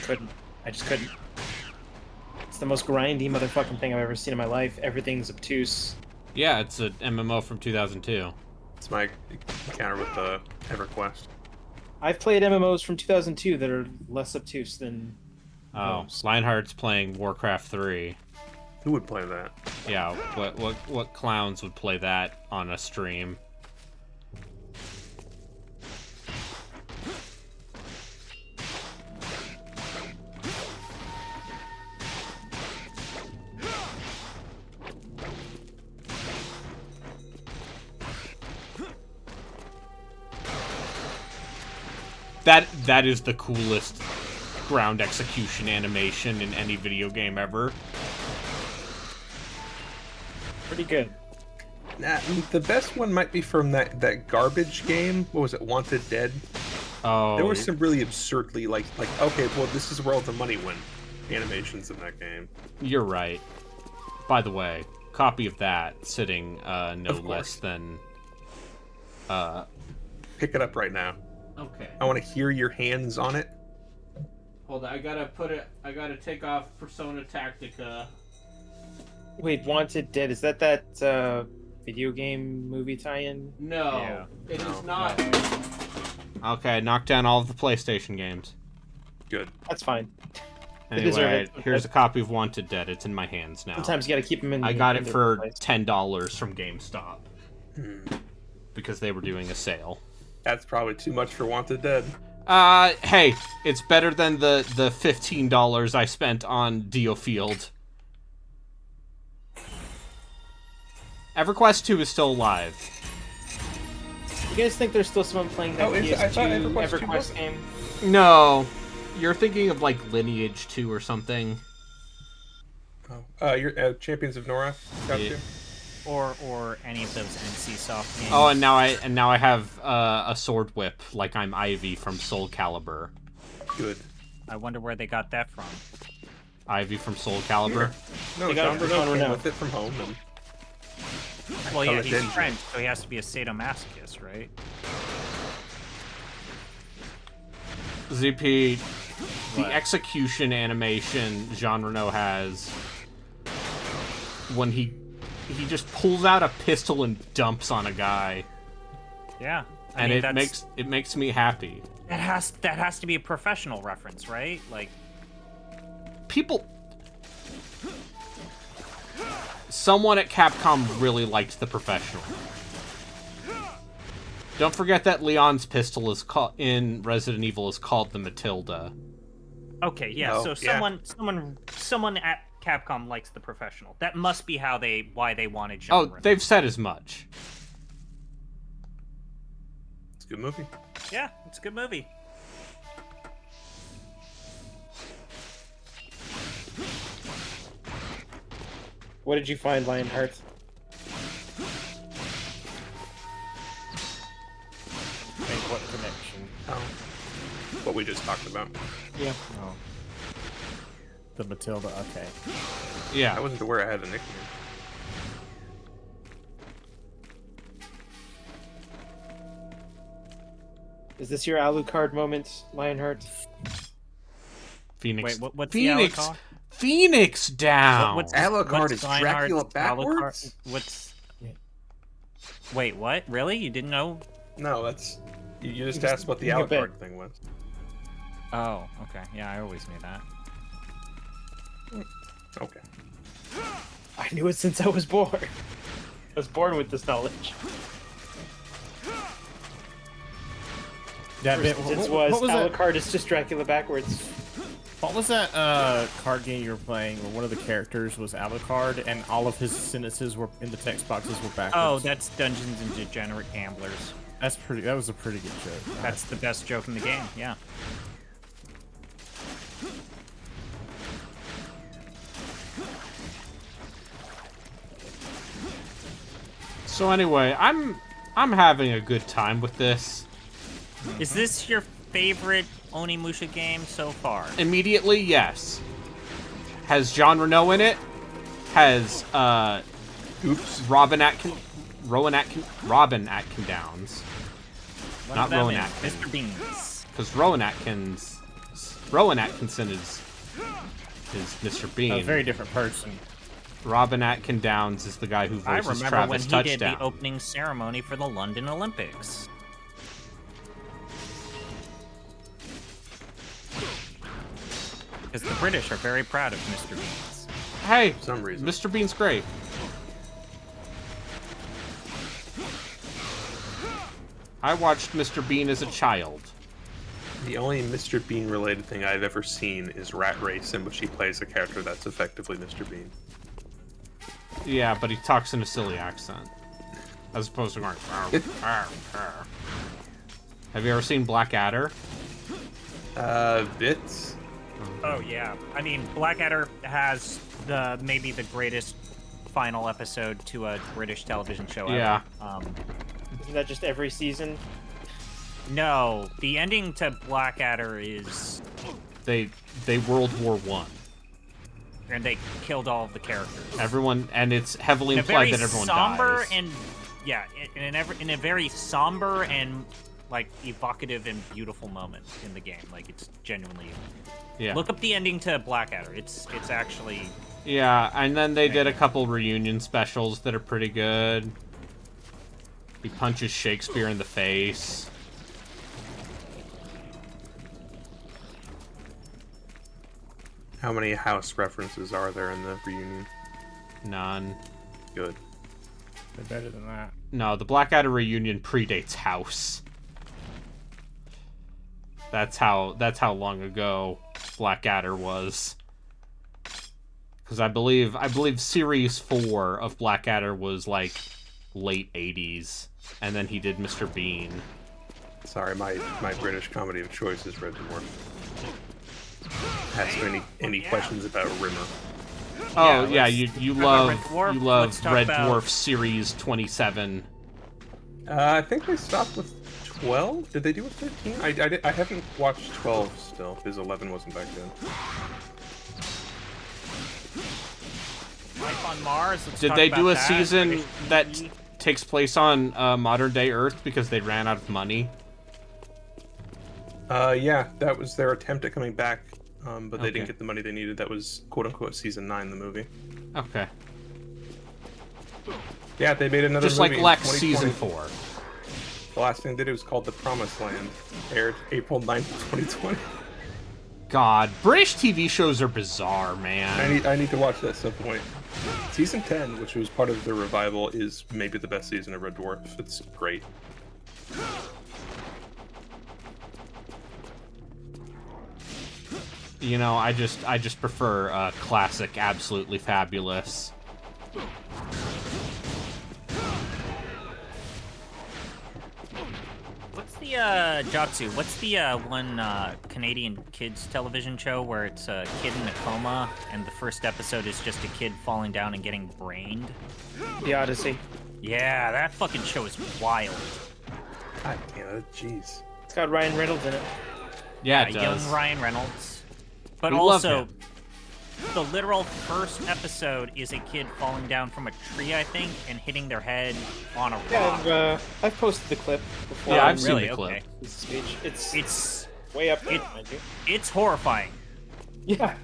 couldn't. I just couldn't. It's the most grindy motherfucking thing I've ever seen in my life. Everything's obtuse. Yeah, it's an MMO from 2002. It's my encounter with the EverQuest. I've played MMOs from 2002 that are less obtuse than. Oh, Lionheart's playing Warcraft 3. Who would play that? Yeah, what clowns would play that on a stream? That is the coolest ground execution animation in any video game ever. Pretty good. Nah, the best one might be from that garbage game. What was it, Wanted Dead? Oh. There was some really absurdly like okay, well this is where all the money went. Animations in that game. You're right. By the way, copy of that sitting no less than. Pick it up right now. Okay. I want to hear your hands on it. Hold on, I gotta take off Persona Tactica. Wait, Wanted Dead, is that video game movie tie-in? No, it is not. Okay, knock down all of the PlayStation games. Good. That's fine. Anyway, here's a copy of Wanted Dead. It's in my hands now. Sometimes you gotta keep them in. I got it their for place. $10 from GameStop because they were doing a sale. That's probably too much for Wanted Dead. Hey, it's better than the $15 I spent on Diofield. EverQuest 2 is still alive. You guys think there's still someone playing that I thought PS2 EverQuest 2 EverQuest was- game? No, you're thinking of like Lineage 2 or something. Oh, you're Champions of Norath. Got Yeah. you? Or any of those NCSoft games. Oh, and now I have a sword whip like I'm Ivy from Soul Calibur. Good. I wonder where they got that from. Ivy from Soul Calibur. No, They got John it from Bernal came Renault. with it from home. And Well, yeah, Color he's Denji. French, so he has to be a sadomasochist, right? ZP, the execution animation Jean Reno has when he just pulls out a pistol and dumps on a guy. Yeah. And it makes me happy. That has to be a professional reference, right? Like someone at Capcom really liked The Professional. Don't forget that Leon's pistol in Resident Evil is called the Matilda. Okay, yeah. So someone at Capcom likes The Professional. That must be why they wanted genre. Oh, they've said as much. It's a good movie. Yeah, it's a good movie. What did you find, Lionheart? Make what connection? Oh. What we just talked about. Yeah. Oh. The Matilda, okay. Yeah. I wasn't aware I had a nickname. Is this your Alucard moment, Lionheart? Phoenix. Wait, what's Phoenix? the Alucard? Phoenix down! What's Alucard is Lionheart's Dracula backwards? What's... Wait, what? Really? You didn't know? No, that's... You just asked what the Alucard thing was. Oh, okay. Yeah, I always knew that. Okay. I knew it since I was born. I was born with this knowledge. That bit, what was Alucard is just Dracula backwards. What was that card game you were playing where one of the characters was Alucard and all of his sentences were in the text boxes were backwards? Oh, that's Dungeons and Degenerate Gamblers. That was a pretty good joke. That's the best joke in the game, yeah. So anyway, I'm having a good time with this. Is this your favorite Onimusha game so far? Immediately, yes. Has Jean Reno in it. Has Robin Atkin Downs. Not Rowan Atkins. Mr. Beans. Because Rowan Atkinson is Mr. Bean. A very different person. Robin Atkin Downs is the guy who voices I remember Travis when he Touchdown. did the opening ceremony for the London Olympics. Because the British are very proud of Mr. Beans. Hey, For some reason. Mr. Bean's great. I watched Mr. Bean as a child. The only Mr. Bean related thing I've ever seen is Rat Race, in which he plays a character that's effectively Mr. Bean. Yeah, but he talks in a silly accent. As opposed to going... Have you ever seen Blackadder? Bits. Oh yeah, I mean Blackadder has maybe the greatest final episode to a British television show ever. Yeah. Isn't that just every season? No, the ending to Blackadder is They World War One. And they killed all of the characters. Everyone, and it's heavily in implied that everyone somber dies. And yeah, in a very somber and like evocative and beautiful moment in the game. Like it's genuinely. Yeah. Look up the ending to Blackadder. It's actually. Yeah, and then they did a couple reunion specials that are pretty good. He punches Shakespeare in the face. How many House references are there in the reunion? None. Good. They're better than that. No, the Blackadder reunion predates House. That's how long ago Blackadder was. Because I believe series 4 of Blackadder was like late 80s, and then he did Mr. Bean. Sorry, my British comedy of choice is Red Dwarf. Ask me any questions about Rimmer. Oh yeah, you love Red about... Dwarf series 27. I think they stopped with 12. Did they do a 13? I haven't watched 12 still because 11 wasn't back then. Life on Mars. Did they do a season that takes place on modern day Earth because they ran out of money? Yeah, that was their attempt at coming back but they didn't get the money they needed. That was quote-unquote season 9, the movie. Okay. Yeah, they made another Just movie like in Lex 2020. season 4. The last thing they did was called The Promised Land. Aired April 9th, 2020. God, British TV shows are bizarre, man. I need to watch that at some point. Season 10, which was part of the revival, is maybe the best season of Red Dwarf. It's great. You know, I just prefer classic, absolutely fabulous. What's the Jotsu? What's the one Canadian kids television show where it's a kid in a coma and the first episode is just a kid falling down and getting brained? The Odyssey. Yeah, that fucking show is wild. God damn it, jeez. It's got Ryan Reynolds in it. Yeah, it does. Young Ryan Reynolds. But We love also, him. the literal first episode is a kid falling down from a tree, I think, and hitting their head on a rock. Yeah, I've posted the clip before. Yeah, I've seen really? the clip. Okay. This speech. It's way up there, mind you. It's horrifying. Yeah.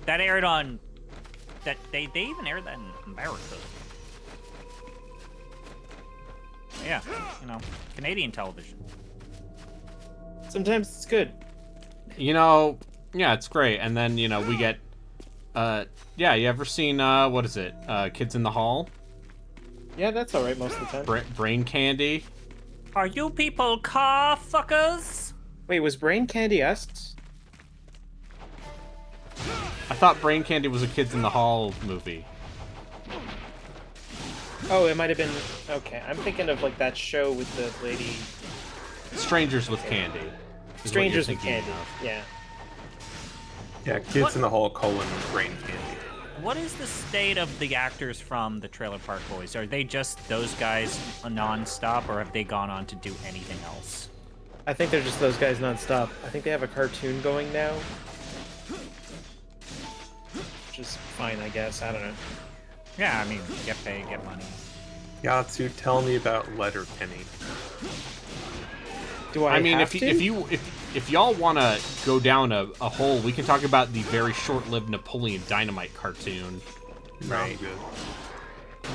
That aired on... They even aired that in America. Yeah, you know, Canadian television. Sometimes it's good. You know, yeah, it's great. And then, you know, we get, yeah, you ever seen, what is it? Kids in the Hall? Yeah, that's alright most of the time. Brain Candy? Are you people car fuckers? Wait, was Brain Candy us? I thought Brain Candy was a Kids in the Hall movie. Oh, it might have been... Okay, I'm thinking of, like, that show with the lady... Strangers with Candy. Strangers with Candy, yeah. Yeah, Kids in the Hall, Brain Candy. What is the state of the actors from the Trailer Park Boys? Are they just those guys non-stop, or have they gone on to do anything else? I think they're just those guys non-stop. I think they have a cartoon going now. Which is fine, I guess. I don't know. Yeah, I mean, get paid, get money. Yatsu, tell me about Letterkenny. Do I mean, have if y'all want to go down a hole, we can talk about the very short-lived Napoleon Dynamite cartoon. Right. Good.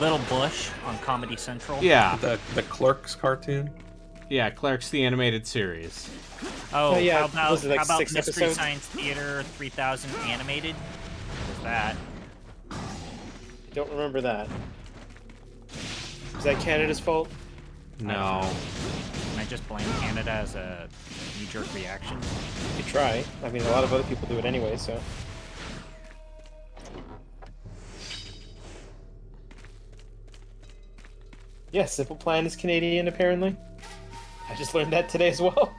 Little Bush on Comedy Central. Yeah. The Clerks cartoon. Yeah, Clerks the animated series. Oh, yeah. How Was it like about 6 Mystery episodes? Science Theater 3000 animated? What was that? Don't remember that. Is that Canada's fault? No. Can I just blame Canada as a knee-jerk reaction? You could try. I mean, a lot of other people do it anyway, so... Yeah, Simple Plan is Canadian, apparently. I just learned that today as well.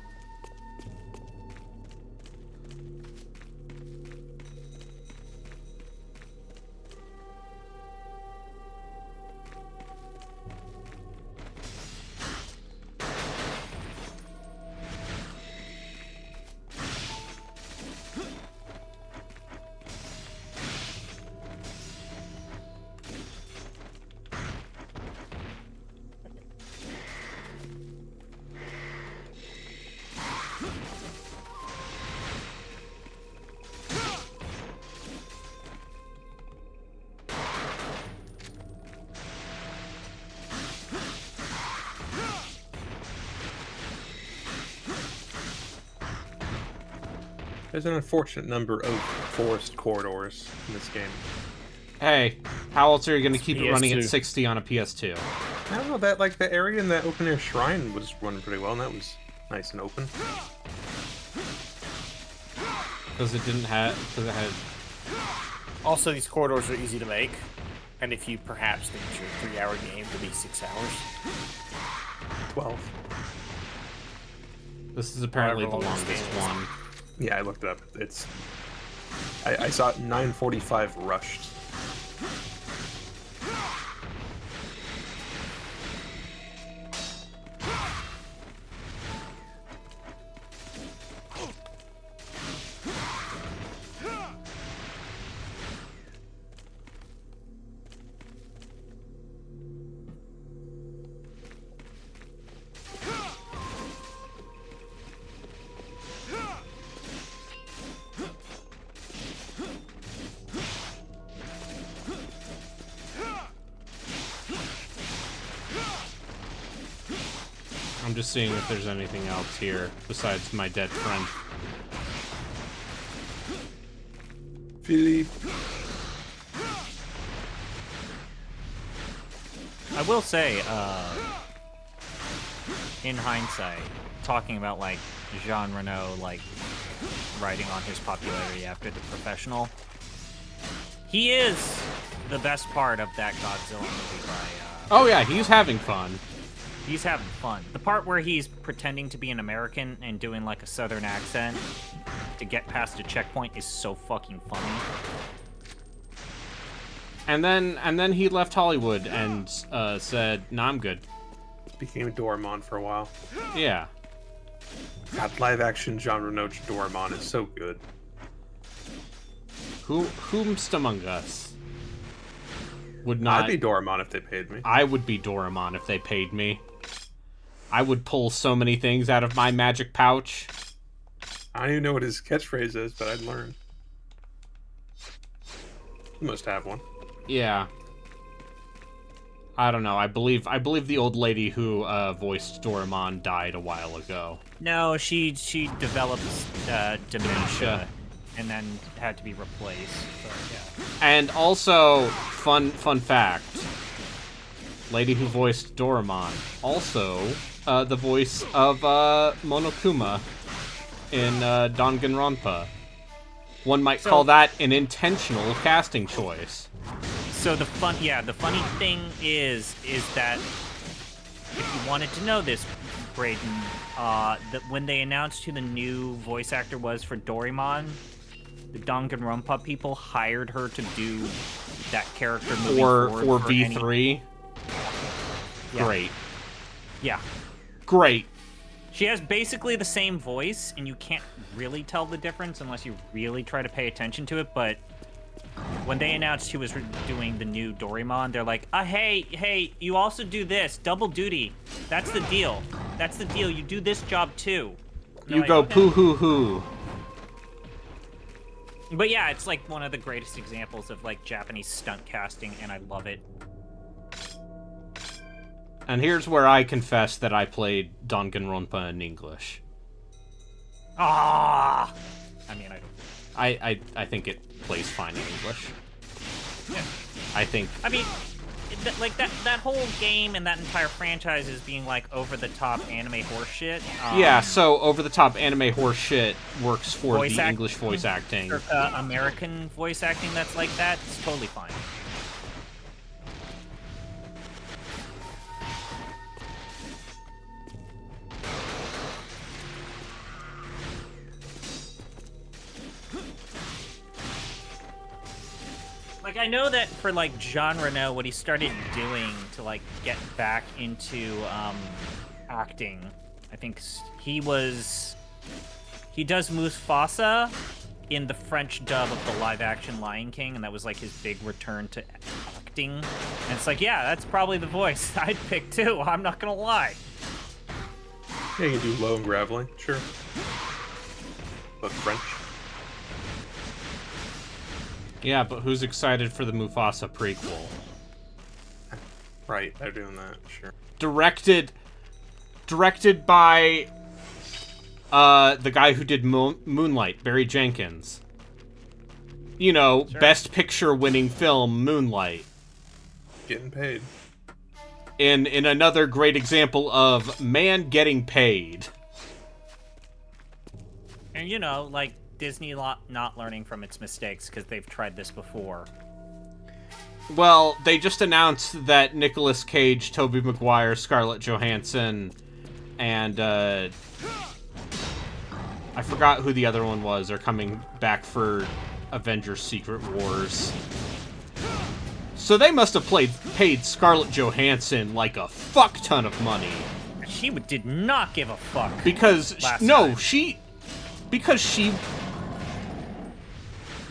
There's an unfortunate number of forest corridors in this game. Hey, how else are you going to keep it running at PS2. 60 on a PS2? I don't know, that like the area in that open air shrine was running pretty well, and that was nice and open. Because it didn't have... Because it had... Also, these corridors are easy to make, and if you perhaps think your 3-hour game to be 6 hours. 12. This is apparently the However long this longest game is. one. Yeah, I looked it up. It's... I saw it 9:45 rushed. I'm just seeing if there's anything else here besides my dead friend. Philippe. I will say, in hindsight, talking about like Jean Reno like riding on his popularity after The Professional, he is the best part of that Godzilla movie by Oh yeah, he's having fun. He's having fun. The part where he's pretending to be an American and doing like a southern accent to get past a checkpoint is so fucking funny. And then he left Hollywood and said, "Nah, I'm good." Became Doraemon for a while. Yeah. God, live action Jean Reno Doraemon is so good. Whomst among us would not... I'd be Doraemon if they paid me. I would be Doraemon if they paid me. I would pull so many things out of my magic pouch. I don't even know what his catchphrase is, but I'd learn. You must have one. Yeah. I don't know. I believe the old lady who voiced Doraemon died a while ago. No, she developed dementia and then had to be replaced. But, yeah. And also, fun fact, lady who voiced Doraemon, also the voice of Monokuma in Danganronpa. One might call that an intentional casting choice. So the funny thing is that if you wanted to know this, Brayden, that when they announced who the new voice actor was for Doraemon, the Danganronpa people hired her to do that character moving forward for V3. Yeah. Great. Yeah. Great. She has basically the same voice, and you can't really tell the difference unless you really try to pay attention to it, but when they announced who was doing the new Doraemon, they're like, hey, you also do this, double duty. That's the deal. That's the deal. You do this job too. You like, go okay. Poo hoo hoo. But yeah, it's like one of the greatest examples of like Japanese stunt casting, and I love it. And here's where I confess that I played Danganronpa in English. Ah! I mean, I think it plays fine in English. Yeah. I mean, like that whole game and that entire franchise is being like over-the-top anime horseshit. Yeah, so over-the-top anime horseshit works for the English voice acting. American voice acting that's like that, it's totally fine. Like, I know that for, like, Jean Reno, what he started doing to, like, get back into, acting, I think he does Mufasa in the French dub of the live-action Lion King, and that was, like, his big return to acting. And it's like, yeah, that's probably the voice I'd pick, too, I'm not gonna lie. Yeah, you can do low and gravelly, sure. But French. Yeah, but who's excited for the Mufasa prequel? Right, they're doing that, sure. Directed by the guy who did Moonlight, Barry Jenkins. You know, sure. Best Picture winning film, Moonlight. Getting paid. In another great example of man getting paid. And you know, like, Disney not learning from its mistakes because they've tried this before. Well, they just announced that Nicolas Cage, Tobey Maguire, Scarlett Johansson, and I forgot who the other one was, are coming back for Avengers Secret Wars. So they must have paid Scarlett Johansson like a fuck ton of money. She did not give a fuck. Because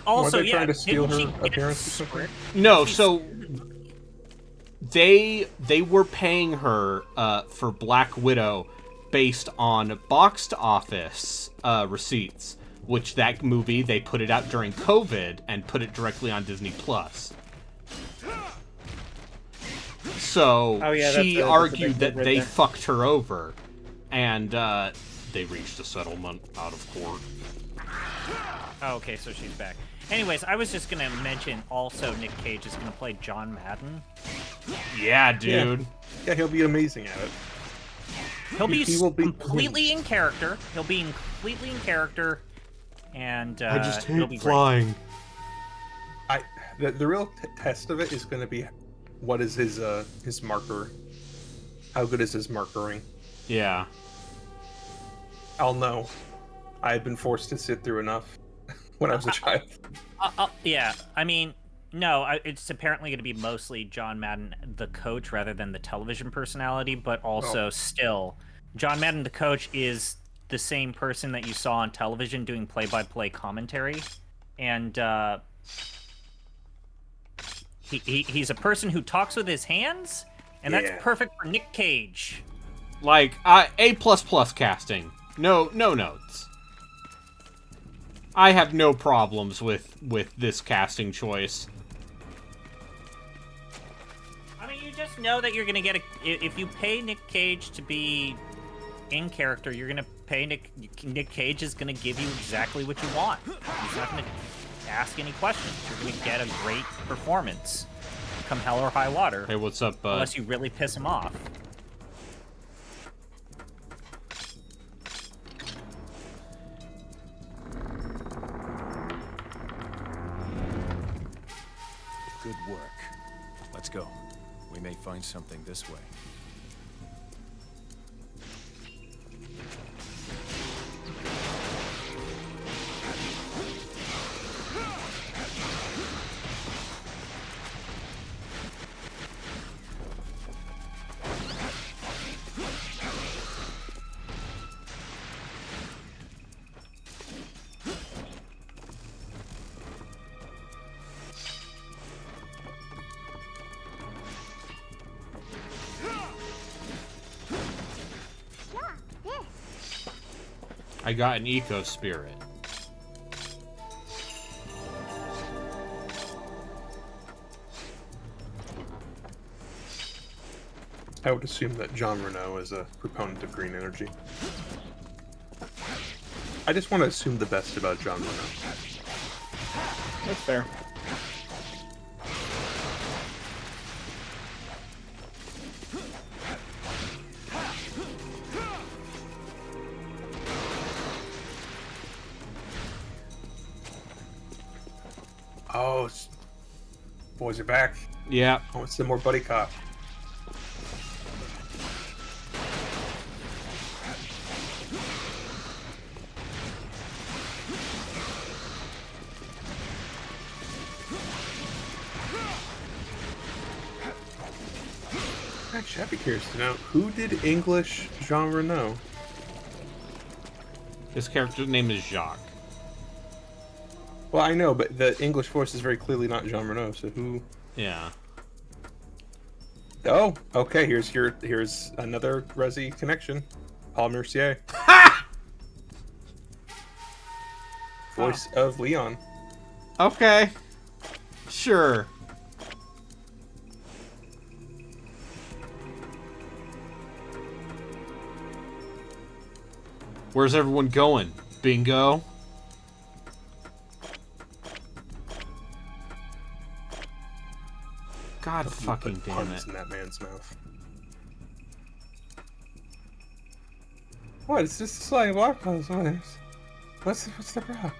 Also, were they trying to steal her appearance or something? No, so they were paying her for Black Widow based on box office receipts, which that movie, they put it out during COVID and put it directly on Disney+. So she argued that they fucked her over. and they reached a settlement out of court. Oh, okay, so she's back. Anyways, I was just gonna mention also Nick Cage is gonna play John Madden. Yeah, dude. Yeah, he'll be amazing at it. He'll be He will be completely in character. He'll be completely in character, and I just it'll hate be flying. The real test of it is going to be what is his marker. How good is his markering? Yeah. I'll know. I had been forced to sit through enough when I was a child. Yeah, I mean, no, it's apparently going to be mostly John Madden, the coach, rather than the television personality, but also still, John Madden, the coach, is the same person that you saw on television doing play-by-play commentary, and he's a person who talks with his hands, and that's perfect for Nick Cage. Like, A++ casting. No notes. I have no problems with this casting choice. I mean, you just know that you're gonna get if you pay Nick Cage to be in character, you're gonna pay Nick Cage is gonna give you exactly what you want. He's not gonna ask any questions. You're gonna get a great performance, come hell or high water. Hey, what's up, bud? Unless you really piss him off. Good work. Let's go. We may find something this way. I got an eco spirit. I would assume that Jean Renault is a proponent of green energy. I just want to assume the best about Jean Renault. That's fair. Oh, boys are back. Yeah. I want some more buddy cop. Actually, I'd be curious to know, who did English Jean Renault? His character's name is Jacques. Well, I know, but the English voice is very clearly not Jean Renault, so who... Yeah. Oh, okay, here's another Resi connection. Paul Mercier. Voice of Leon. Okay. Sure. Where's everyone going? Bingo? God fucking damn it. In that man's mouth. What? It's just a sliding block puzzle. What's the problem?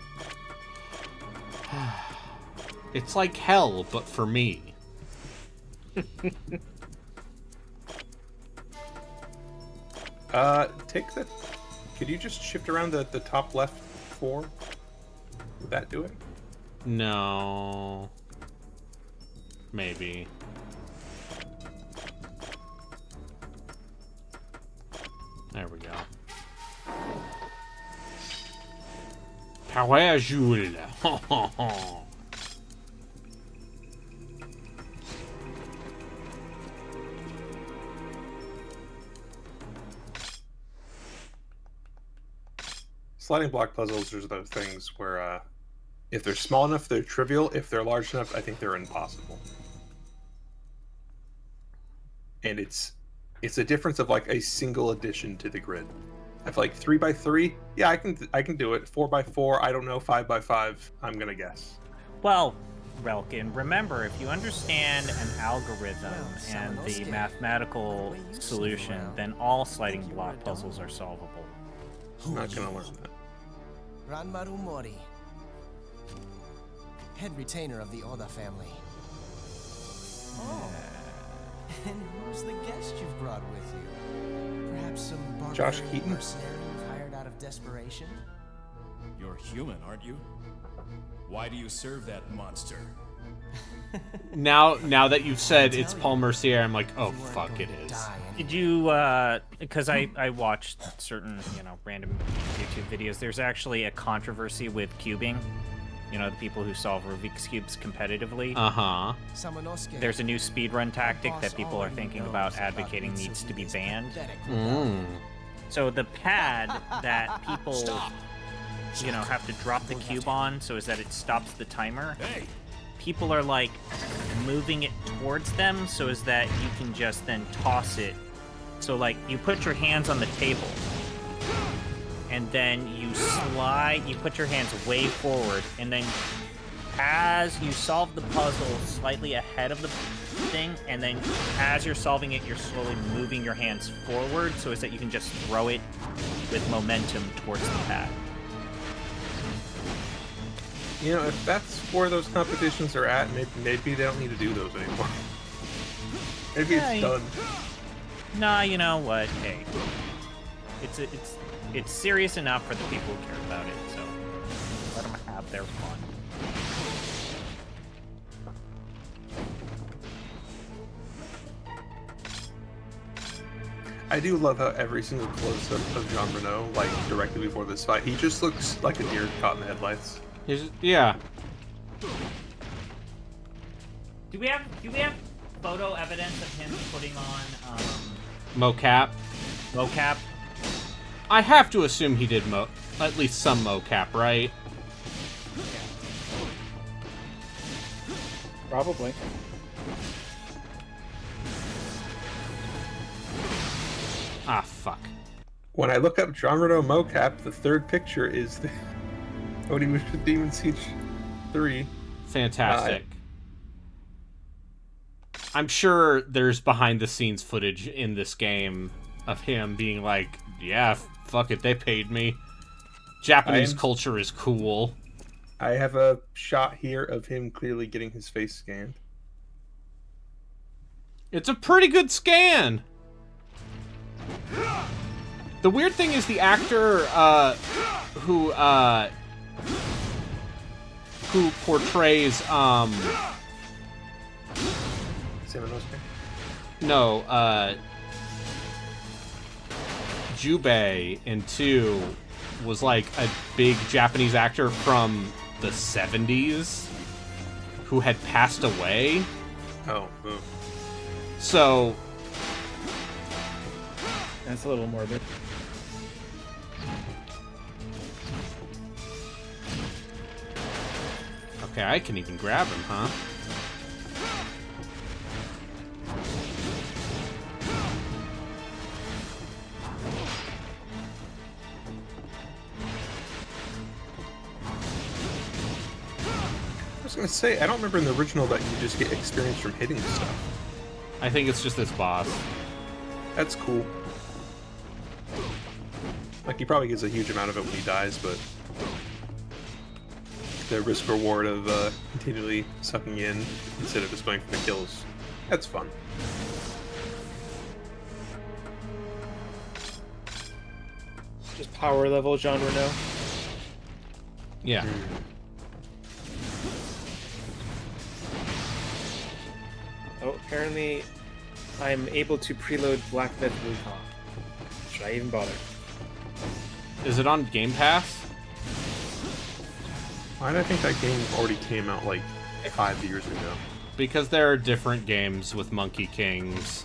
It's like hell, but for me. Take the... Could you just shift around the top left 4? Would that do it? No. Maybe. There we go. Power Jules. Sliding block puzzles are those things where, if they're small enough, they're trivial. If they're large enough, I think they're impossible. And it's It's a difference of like a single addition to the grid. I feel like 3x3, yeah, I can do it. 4x4, I don't know. 5x5, I'm gonna guess. Well, Relkin, remember, if you understand an algorithm and the mathematical solution, then all sliding block puzzles are solvable. I'm not gonna learn that. Ranmaru Mori, head retainer of the Oda family. Oh, and who's the guest you've brought with you? Perhaps some Josh barbarian Keaton? mercenary you've hired out of desperation? You're human, aren't you? Why do you serve that monster? Now that you've said it's Paul Mercier, I'm like, oh fuck, it is. Did you, because I watched certain, random YouTube videos, there's actually a controversy with cubing. The people who solve Rubik's Cubes competitively. Uh-huh. There's a new speedrun tactic that people are thinking about advocating needs to be banned. So the pad that people, have to drop the cube on so as that it stops the timer, people are, like, moving it towards them so as that you can just then toss it. So, like, you put your hands on the table, and then you slide, you put your hands way forward, and then as you solve the puzzle slightly ahead of the thing, and then as you're solving it, you're slowly moving your hands forward so as that you can just throw it with momentum towards the pad. If that's where those competitions are at, maybe they don't need to do those anymore. Maybe it's done. Nah, you know what? Hey, it's serious enough for the people who care about it, so let them have their fun. I do love how every single close-up of Jean Renault, like directly before this fight, he just looks like a deer caught in the headlights. Yeah. Do we have photo evidence of him putting on mocap? Mocap. I have to assume he did at least some mocap, right? Probably. Ah, fuck. When I look up Jean Renault mocap, the third picture is the Onimusha Demon Siege 3. Fantastic. I'm sure there's behind-the-scenes footage in this game of him being like, yeah, fuck it, they paid me. Japanese culture is cool. I have a shot here of him clearly getting his face scanned. It's a pretty good scan! The weird thing is the actor who portrays Jubei in 2 was like a big Japanese actor from the 70s who had passed away. Oh. So that's a little morbid. Okay, I can even grab him, huh? I was gonna say, I don't remember in the original that you just get experience from hitting stuff. I think it's just this boss. That's cool. Like, he probably gets a huge amount of it when he dies, but the risk-reward of continually sucking in instead of just going for the kills, that's fun. Just power level Jean Renault. Yeah. Oh, apparently I'm able to preload Black Myth Wukong. Should I even bother? Is it on Game Pass? Why do I think that game already came out like 5 years ago? Because there are different games with Monkey Kings.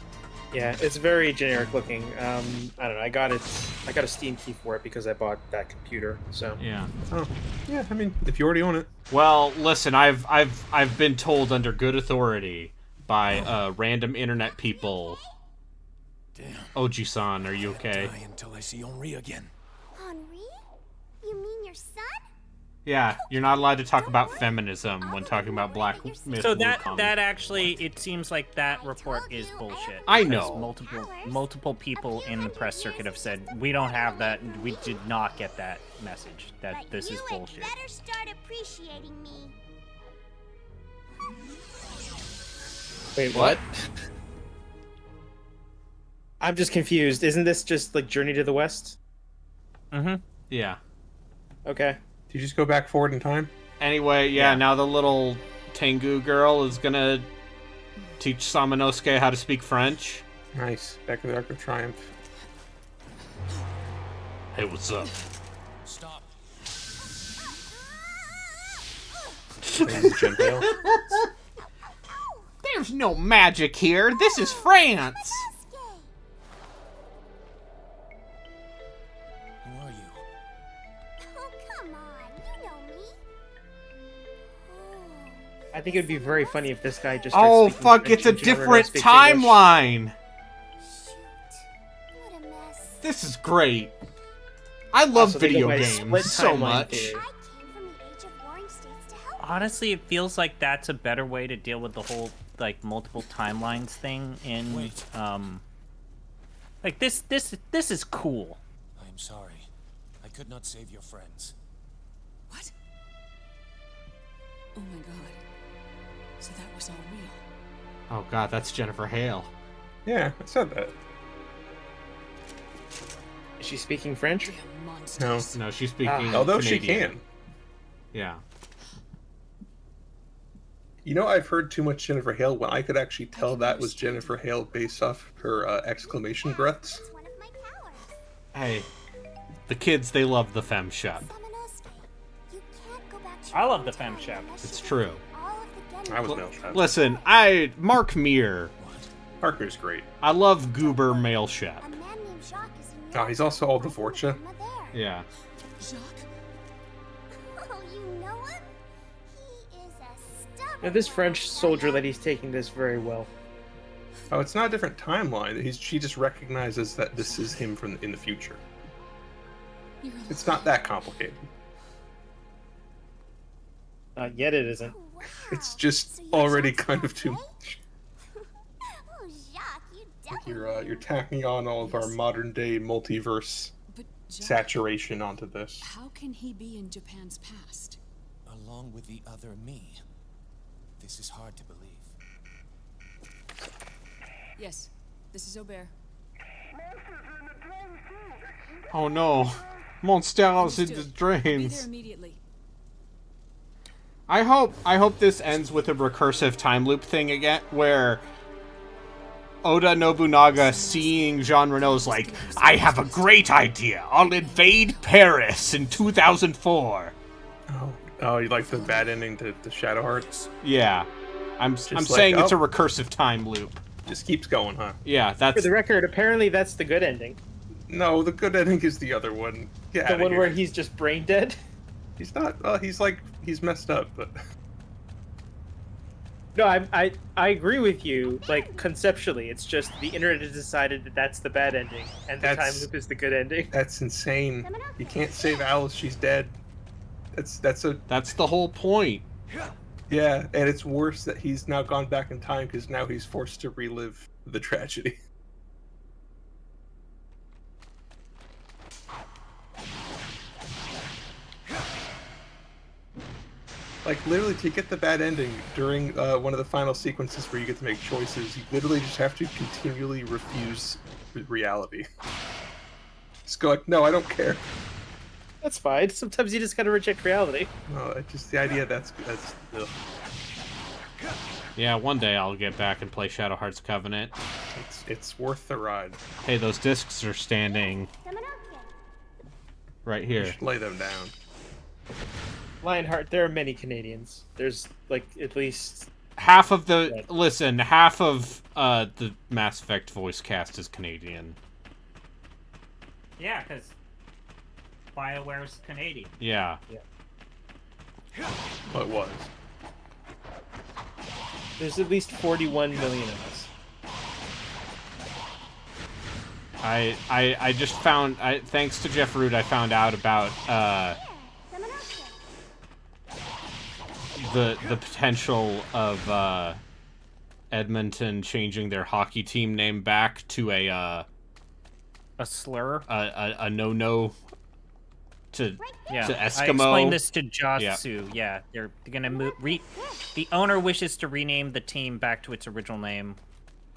Yeah, it's very generic looking. I don't know. I got a Steam key for it because I bought that computer. So yeah. Oh, yeah. I mean, if you already own it. Well, listen, I've been told under good authority by random internet people Oji-san, are you okay? Die until I see Henri again. Henri? You mean your son? Yeah, you're not allowed to talk about feminism when talking about Black Myth So Wukong. that actually, it seems like that report is bullshit. I because know. Multiple people in the press circuit have said we don't have that. We did not get that message. That this is bullshit. Better start appreciating me. Wait, what? I'm just confused. Isn't this just like Journey to the West? Mm-hmm. Yeah. Okay. Do you just go back forward in time? Anyway, yeah, now the little Tengu girl is gonna teach Samanosuke how to speak French. Nice. Back in the Arc of Triumph. Hey, what's up? Stop. There's no magic here. This is France. Who are you? Oh, come on. You know me. I think it would be very funny if this guy just. Oh, starts speaking fuck, French it's a and Jean Renault different speaks English. timeline. This is great. I love Also, they video go by games split so timeline much. theory. Honestly, it feels like that's a better way to deal with the whole like multiple timelines thing in like this is cool. I am sorry. I could not save your friends. What? Oh my god. So that was all real. Oh god, that's Jennifer Hale. Yeah, I said that. Is she speaking French? No. No, she's speaking Although she Canadian. can. Yeah. You know, I've heard too much Jennifer Hale when I could actually tell that was Jennifer Hale based off her exclamation breaths. Hey, the kids, they love the Femme Shop. I love the Femme Shop. It's true. I was male shop. Listen, Mark Meir. Mark Meir's great. I love Goober Male Shep. Oh, he's also all the Vorcha. Yeah. Oh, you know him? He is a stubborn. Now, this French soldier lady's taking this very well. Oh, it's not a different timeline. She just recognizes that this is him from in the future. It's not that complicated. Not yet, it isn't. It's just already kind of too much. Oh, Jacques, you Like you're tacking on all of our modern day multiverse saturation onto this. How can he be in Japan's past? Along with the other me. This is hard to believe. Yes, this is Aubert. Oh no. Monsters in the Be there drains. immediately. I hope this ends with a recursive time loop thing again, where Oda Nobunaga seeing Jean Renault's like, I have a great idea. I'll invade Paris in 2004. Oh, you like the bad ending to Shadow Hearts? Yeah. I'm like, saying it's a oh. recursive time loop. Just keeps going, huh? Yeah, that's... For the record, apparently that's the good ending. No, the good ending is the other one. Get The outta one here. where he's just brain dead? He's not. He's messed up, but. No, I agree with you, like, conceptually. It's just the internet has decided that that's the bad ending, and the time loop is the good ending. That's insane. You can't save Alice, she's dead. That's the whole point. Yeah, and it's worse that he's now gone back in time, because now he's forced to relive the tragedy. Like, literally, to get the bad ending during one of the final sequences where you get to make choices, you literally just have to continually refuse reality. Just go like, no, I don't care. That's fine. Sometimes you just gotta reject reality. No, it's just the idea that's ugh. Yeah, one day I'll get back and play Shadow Hearts Covenant. It's worth the ride. Hey, those discs are standing right You here. should lay them down. Lionheart, there are many Canadians. There's, like, at least... Half of the... Listen, half of the Mass Effect voice cast is Canadian. Yeah, because BioWare's Canadian. Yeah. Well, it was. There's at least 41 million of us. I just found, thanks to Jeff Root, I found out about the potential of Edmonton changing their hockey team name back to a slur, a no to Eskimo. I explained this to Yeah. Jasu. Yeah, they're gonna move. The owner wishes to rename the team back to its original name.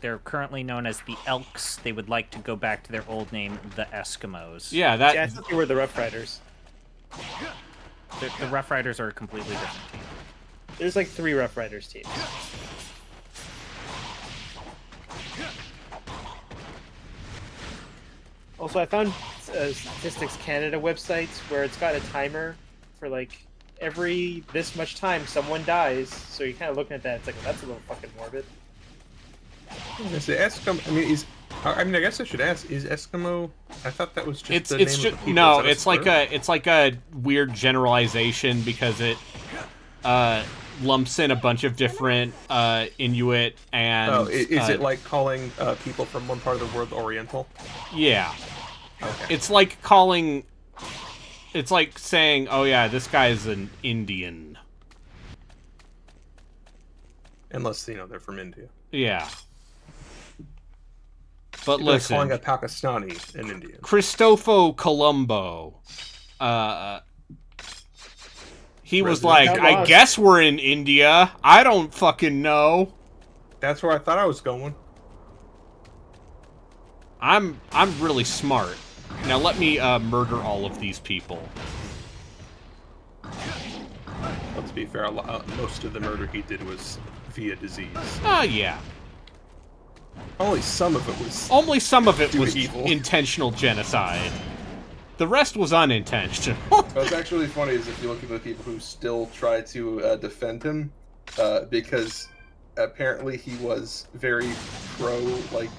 They're currently known as the Elks. They would like to go back to their old name, the Eskimos. Yeah, that. I thought they were the Rough Riders. The Rough Riders are a completely different team. There's like 3 Rough Riders teams. Also, I found Statistics Canada websites where it's got a timer for like every this much time someone dies. So you're kind of looking at that. It's like, well, that's a little fucking morbid. Is the Eskimo? I mean, I guess I should ask: is Eskimo? I thought that was just the It's name just of the people. no. Is that a It's like a weird generalization because it lumps in a bunch of different Inuit and. Oh, is it like calling people from one part of the world Oriental? Yeah. Okay. It's like calling. It's like saying, "Oh yeah, this guy is an Indian." Unless they're from India. Yeah. But It's listen, like calling a Pakistani an Indian. Cristofo Colombo. He was like, "I guess we're in India. I don't fucking know." That's where I thought I was going. I'm really smart. Now let me murder all of these people. Let's be fair. Most of the murder he did was via disease. Oh yeah. Only some of it was. Only some of it was evil. intentional genocide. The rest was unintentional. What's actually funny is if you look at the people who still try to defend him, because apparently he was very pro, like,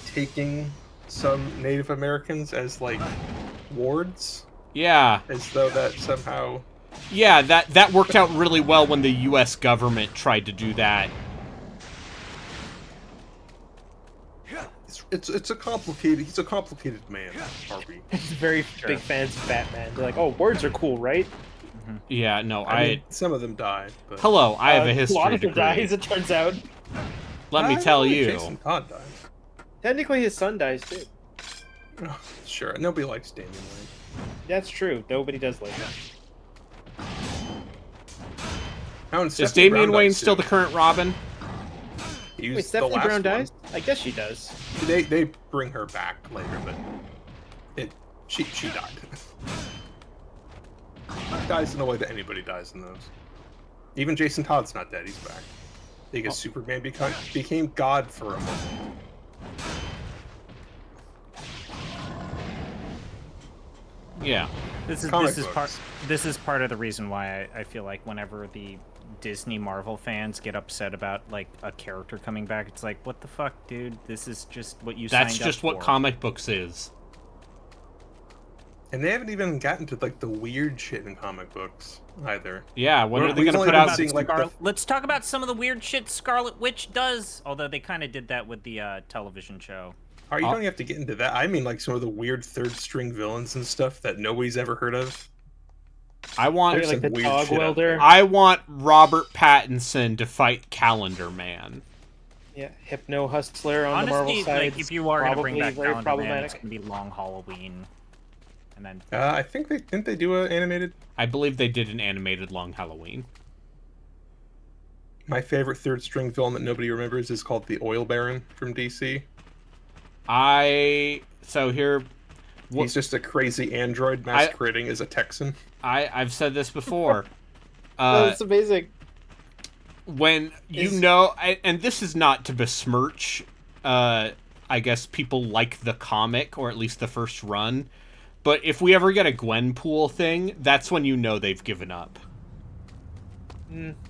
taking some Native Americans as, like, wards. Yeah. As though that somehow... Yeah, that worked out really well when the U.S. government tried to do that. It's a complicated... He's a complicated man, Harvey. He's very big fans of Batman. They're like, oh, words are cool, right? Yeah, no, I mean, some of them died. But... Hello, I have a history A lot of them degree. dies, it turns out. Let me tell you. Jason Todd dies. Technically, his son dies, too. Oh, sure, nobody likes Damian Wayne. That's true. Nobody does like that. Is Damian Wayne still the current Robin? Wait, Stephanie Brown dies? I guess she does. They bring her back later, but she died. Dies in the way that anybody dies in those. Even Jason Todd's not dead, he's back. Because Superman became God for a moment. Yeah. This is part of the reason why I feel like whenever the Disney Marvel fans get upset about like a character coming back, it's like, what the fuck, dude? This is just what you signed up for. That's just what comic books is. And they haven't even gotten to like the weird shit in comic books either. Yeah, when are they going to put out? Let's talk about some of the weird shit Scarlet Witch does. Although they kind of did that with the television show. You don't have to get into that. I mean, like some of the weird third-string villains and stuff that nobody's ever heard of. I want like the dog welder. I want Robert Pattinson to fight Calendar Man. Yeah, Hypno Hustler on Honestly, the Marvel side. like if you are going to bring back very Calendar Man, it's going to be Long Halloween. And then I think didn't they do an animated? I believe they did an animated Long Halloween. My favorite third-string villain that nobody remembers is called the Oil Baron from DC. He's just a crazy android masquerading as a Texan. I've said this before. That's amazing. When and this is not to besmirch, I guess people like the comic, or at least the first run, but if we ever get a Gwenpool thing, that's when you know they've given up.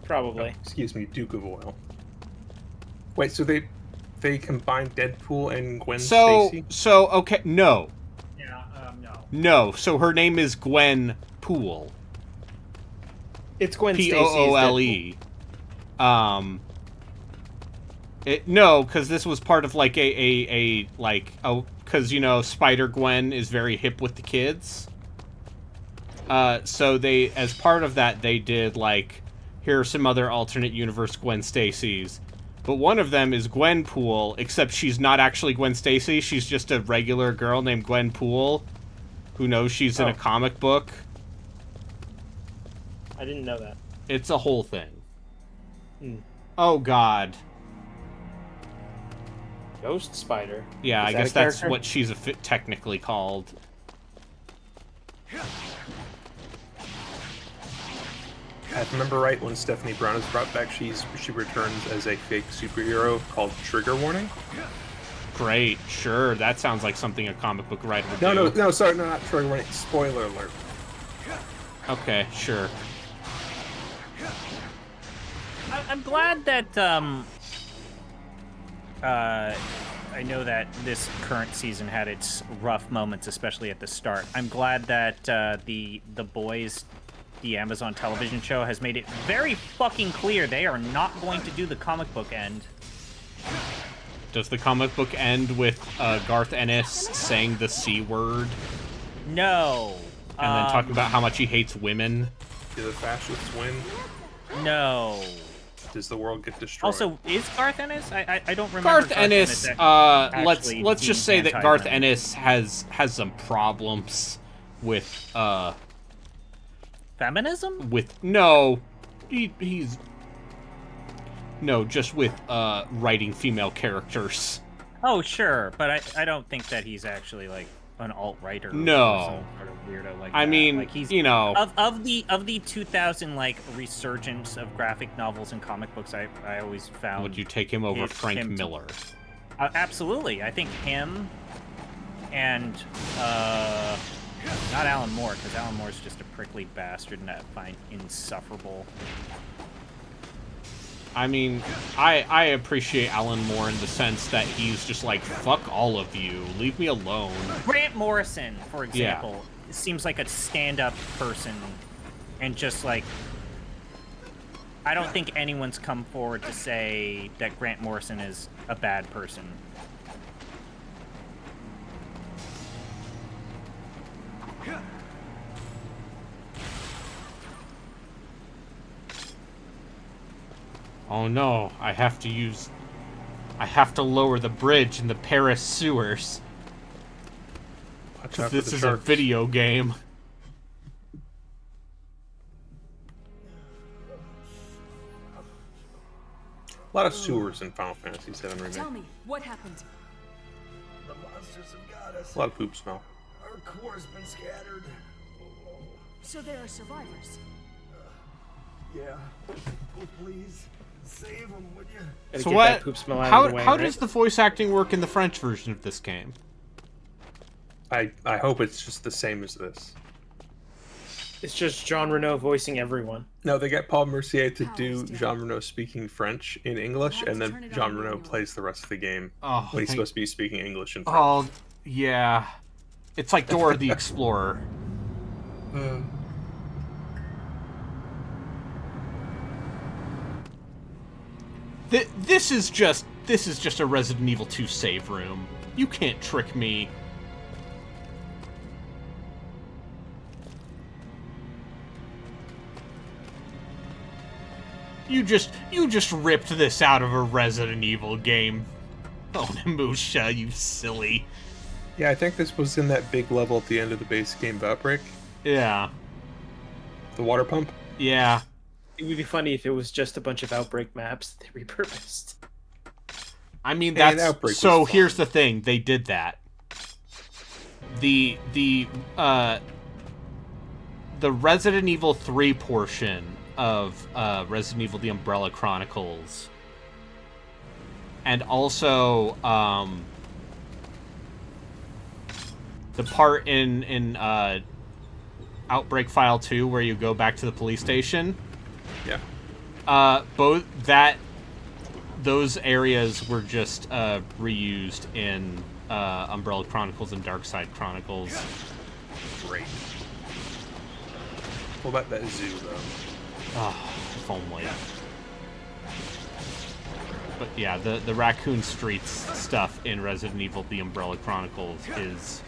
Probably. Excuse me, Duke of Oil. Wait, so they combined Deadpool and Gwen Stacy? Okay, no. Yeah, no. No, so her name is Gwen Poole. It's Gwen Stacy. Poole. No, because this was part of like because you know Spider-Gwen is very hip with the kids. So they, as part of that, they did like, here are some other alternate universe Gwen Stacy's. But one of them is Gwenpool, except she's not actually Gwen Stacy. She's just a regular girl named Gwenpool, who knows she's in a comic book. I didn't know that. It's a whole thing. Oh, God. Ghost Spider? Yeah, Is I that guess a that's character? what she's technically called. If I remember right, when Stephanie Brown is brought back, she returns as a fake superhero called Trigger Warning. Great, sure. That sounds like something a comic book writer would do. No, sorry, no, not Trigger Warning. Spoiler alert. Okay, sure. I'm glad that I know that this current season had its rough moments, especially at the start. I'm glad that the Boys, the Amazon television show, has made it very fucking clear they are not going to do the comic book end. Does the comic book end with Garth Ennis saying the C word? No. And then talking about how much he hates women? Do the fascists win? No. Does the world get destroyed? Also, is Garth Ennis? I don't remember. Garth Ennis, actually let's just say being that Garth anti-venom. Ennis has some problems with feminism? Just with writing female characters. Oh, sure, but I don't think that he's actually like an alt-writer. No. Or some sort of weirdo like I that. mean, like he's, you know, of the 2000 like resurgence of graphic novels and comic books, I always found. Would you take him over Frank Miller? Absolutely, I think him and not Alan Moore, because Alan Moore's just a prickly bastard and I find insufferable. I mean, I appreciate Alan Moore in the sense that he's just like, fuck all of you, leave me alone. Grant Morrison, for example, seems like a stand-up person, and just like, I don't think anyone's come forward to say that Grant Morrison is a bad person. Oh no, I have to lower the bridge in the Paris sewers. Watch out for This the is sharks. a video game. A lot of sewers in Final Fantasy VII Remake. Tell me, what happened? The monsters have got us. A lot of poop smell. Our core's been scattered. So there are survivors. Yeah. Oh, please. Save them, would you? So what? How does the voice acting work in the French version of this game? I hope it's just the same as this. It's just Jean Reno voicing everyone. No, they get Paul Mercier to do Jean Reno speaking French in English, and then Jean Reno plays the rest of the game when he's supposed to be speaking English in French. Oh, yeah. It's like Dora the Explorer. This is just a Resident Evil 2 save room. You can't trick me. You just ripped this out of a Resident Evil game. Onimusha, you silly. Yeah, I think this was in that big level at the end of the base game of Outbreak. Yeah. The water pump? Yeah. It would be funny if it was just a bunch of Outbreak maps that they repurposed. I mean, And that's Outbreak so. was fun. Here's the thing: they did that. The Resident Evil 3 portion of Resident Evil: The Umbrella Chronicles, and also the part in Outbreak File 2 where you go back to the police station. Yeah. Those areas were just reused in Umbrella Chronicles and Darkside Chronicles. Great. What about that zoo, though? Oh, if only. But yeah, the Raccoon Streets stuff in Resident Evil: The Umbrella Chronicles is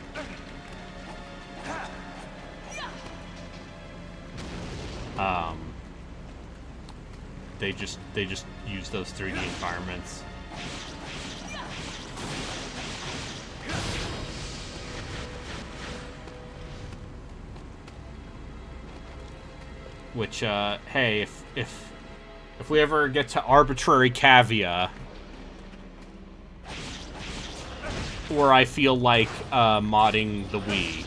they just use those 3D environments. Which hey, if we ever get to arbitrary Cavia, or I feel like modding the Wii.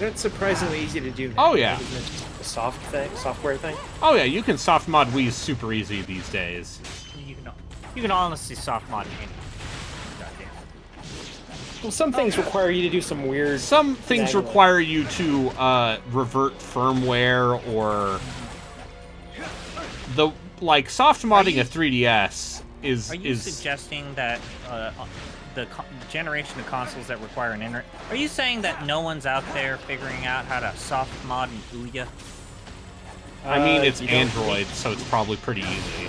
That's surprisingly easy to do now. Oh yeah. Isn't it just a software thing? Oh yeah, you can soft mod Wii super easy these days. You can honestly soft mod anything. Well, some things require you to do some weird... Some things require you to revert firmware, or the soft modding a 3DS is. Are you suggesting that the generation of consoles that require an internet? Are you saying that no one's out there figuring out how to soft mod an Ouya? I mean, it's Android, so it's probably pretty easy.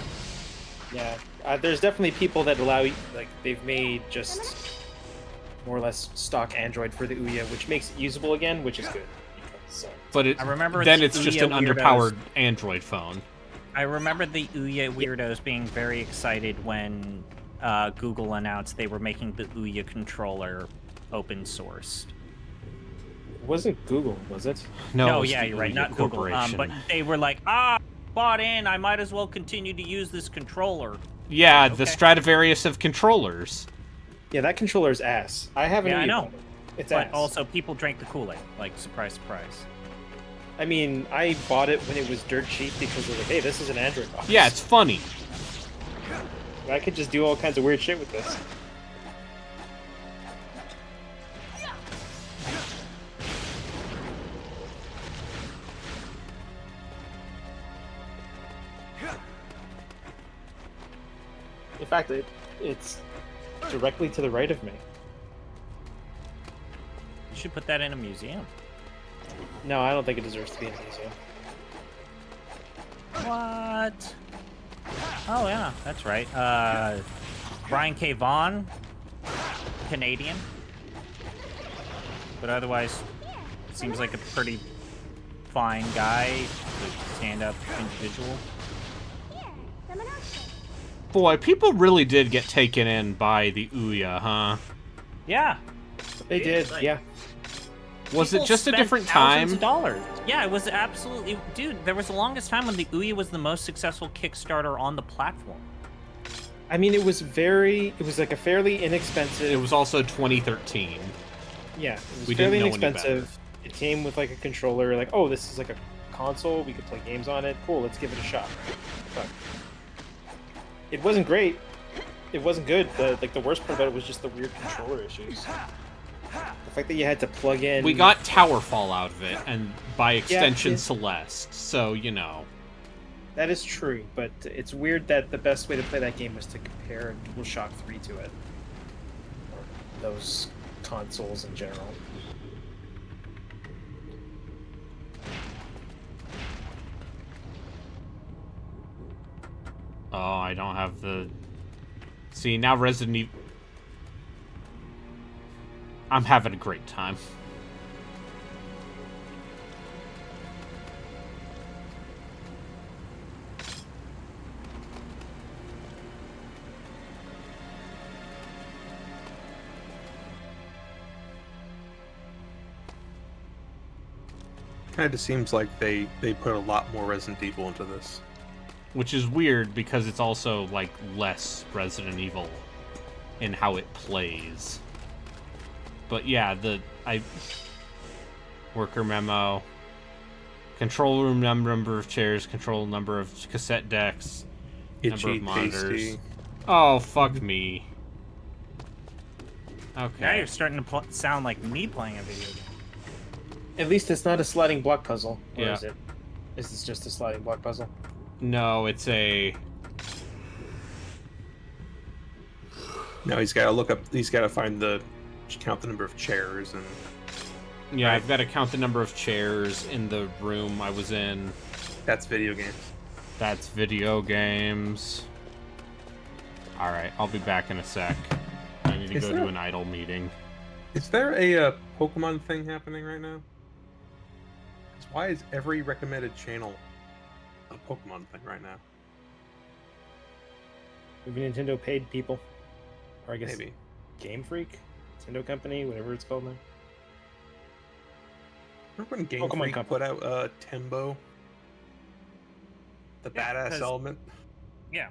Yeah, there's definitely people that allow, they've made just more or less stock Android for the Ouya, which makes it usable again, which is good. But I remember then the it's just Ouya an underpowered Android phone. I remember the Ouya weirdos being very excited when Google announced they were making the Ouya controller open sourced. It wasn't Google, was it? No, yeah, you're right, not Google. But they were like, bought in, I might as well continue to use this controller. Yeah, the Stradivarius of controllers. Yeah, that controller's ass. I haven't. Yeah, I know. It's but ass. Also, people drank the Kool-Aid. Like, surprise, surprise. I mean, I bought it when it was dirt cheap because of like, hey, this is an Android box. Yeah, it's funny. I could just do all kinds of weird shit with this. In fact, it's directly to the right of me. You should put that in a museum. No, I don't think it deserves to be in a museum. What? Oh, yeah, that's right. Brian K. Vaughan, Canadian. But otherwise, seems like a pretty fine guy, stand-up individual. Boy, people really did get taken in by the Ouya, huh? Yeah. They did, yeah. Was it just a spent different thousands time? of dollars. Yeah, it was absolutely... Dude, there was the longest time when the Ouya was the most successful Kickstarter on the platform. I mean, it was like a fairly inexpensive... It was also 2013. Yeah, it was We fairly didn't know any inexpensive. It came with like a controller, like, oh, this is like a console, we could play games on it. Cool, let's give it a shot. But it wasn't great. It wasn't good. The worst part about it was just the weird controller issues. The fact that you had to plug in... We got Towerfall out of it, and by extension Yeah, Celeste, so, you know. That is true, but it's weird that the best way to play that game was to compare DualShock 3 to it. Or those consoles in general. Oh, I don't have the... See, now Resident Evil... I'm having a great time. Kind of seems like they put a lot more Resident Evil into this. Which is weird because it's also, like, less Resident Evil in how it plays. But yeah, worker memo, control room number of chairs, control number of cassette decks, number of monitors. Tasty. Oh, fuck me. Okay. Now you're starting to sound like me playing a video game. At least it's not a sliding block puzzle. Or Yeah. is it? Is this just a sliding block puzzle? No, it's a... No, he's got to look up. He's got to count the number of chairs and. Yeah, Right. I've got to count the number of chairs in the room I was in. That's video games. That's video games. Alright, I'll be back in a sec. I need to go to an idle meeting. Is there a Pokemon thing happening right now? 'Cause why is every recommended channel a Pokemon thing right now? Maybe Nintendo paid people. Or I guess Maybe. Game Freak? Nintendo Company, whatever it's called now. Remember when Game Pokemon Freak Company. put out Tembo? The badass 'cause- element? Yeah.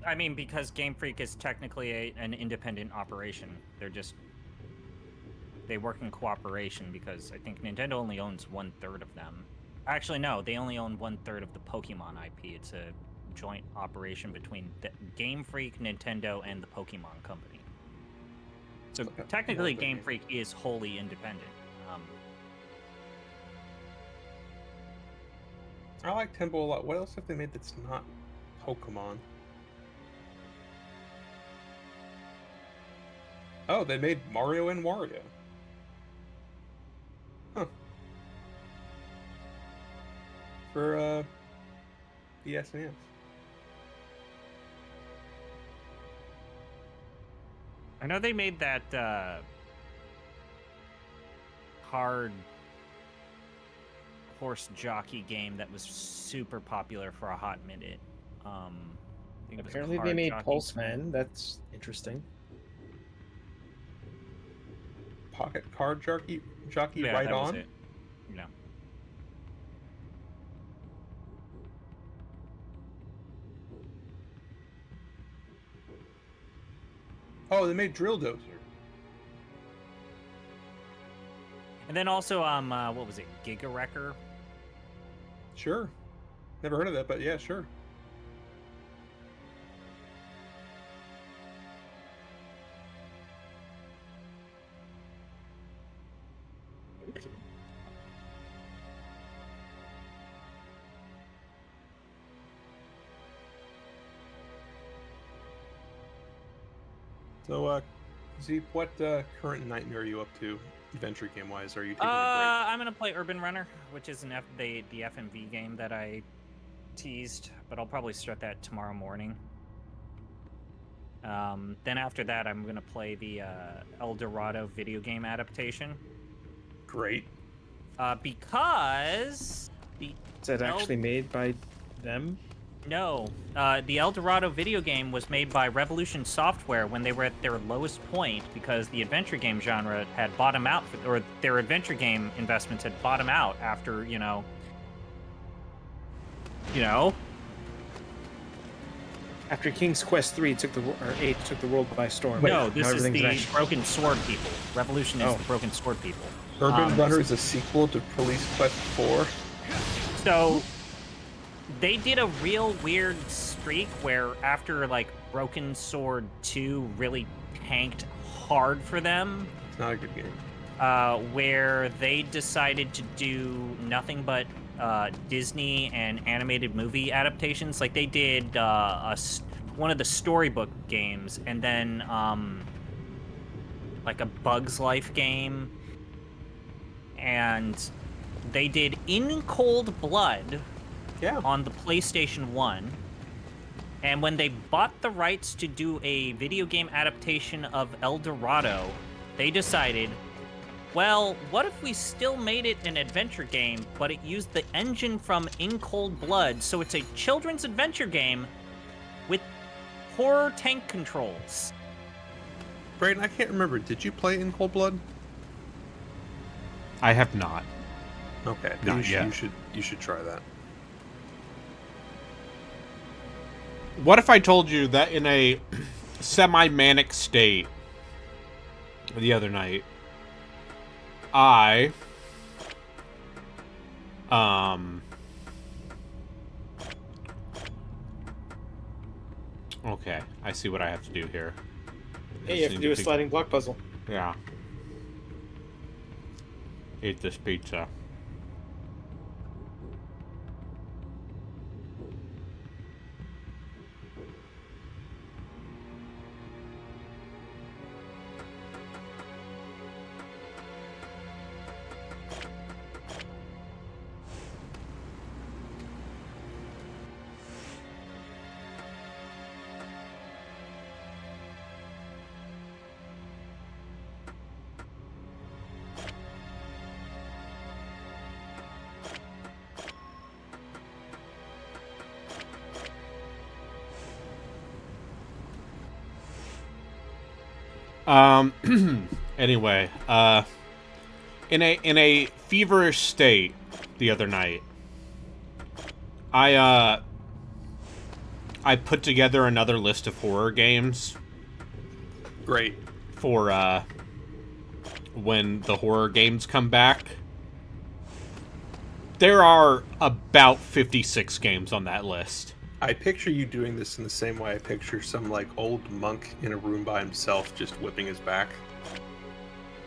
I mean, because Game Freak is technically an independent operation. They work in cooperation because I think Nintendo only owns 1/3 of them. Actually, no, they only own 1/3 of the Pokemon IP. It's a joint operation between the Game Freak, Nintendo, and the Pokemon Company. So technically, Game Freak is wholly independent. I like Tembo a lot. What else have they made that's not Pokemon? Oh, they made Mario and Wario. Huh. For the SNES. I know they made that hard horse jockey game that was super popular for a hot minute. I think it was Apparently they Card made Jockey. Pulseman. That's interesting. Pocket Card Jockey Yeah, right that was on? it. No. Oh, they made Drill Dozer. And then also, what was it? Giga Wrecker? Sure. Never heard of that, but yeah, sure. So, Zeep, what current nightmare are you up to, adventure game-wise? Are you taking a I'm gonna play Urban Runner, which is the FMV game that I teased, but I'll probably start that tomorrow morning. Then after that, I'm gonna play the El Dorado video game adaptation. Great. Because Is that actually made by them? No, the El Dorado video game was made by Revolution Software when they were at their lowest point because the adventure game genre had bottomed out, or their adventure game investments had bottomed out after, you know. After King's Quest 8 took the world by storm. No, this Now is everything's the actually- Broken Sword people. Revolution is Oh. the Broken Sword people. Urban Runner is a sequel to Police Quest 4. So they did a real weird streak where after like Broken Sword 2 really tanked hard for them. It's not a good game. Where they decided to do nothing but Disney and animated movie adaptations. Like they did one of the storybook games, and then like a Bug's Life game, and they did In Cold Blood on the PlayStation 1. And when they bought the rights to do a video game adaptation of El Dorado, they decided, well, what if we still made it an adventure game, but it used the engine from In Cold Blood, so it's a children's adventure game with horror tank controls? Brayden, I can't remember. Did you play In Cold Blood? I have not. Okay, Not yet. You should try that. What if I told you that in a semi-manic state the other night, okay, I see what I have to do here. Hey, you have to do a sliding block puzzle. Yeah. Eat this pizza. Anyway, in a feverish state the other night, I put together another list of horror games. Great. For when the horror games come back. There are about 56 games on that list. I picture you doing this in the same way I picture some, like, old monk in a room by himself just whipping his back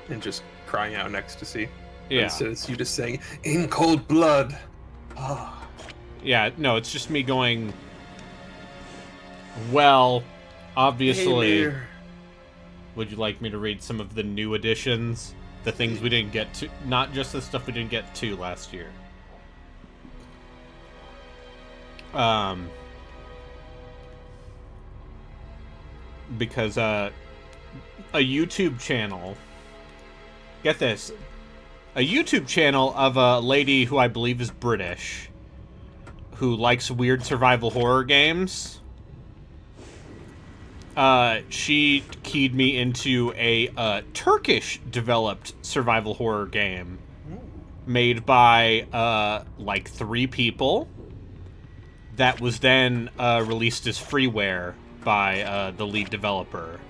and just crying out in ecstasy. Yeah. Instead it's you just saying, in cold blood. Oh. Yeah, no, it's just me going, well, obviously, Hey, would you like me to read some of the new additions? The things we didn't get to, not just the stuff we didn't get to last year. Because a YouTube channel, get this, a YouTube channel of a lady who I believe is British, who likes weird survival horror games, she keyed me into a Turkish-developed survival horror game made by, like, 3 people that was then released as freeware by the lead developer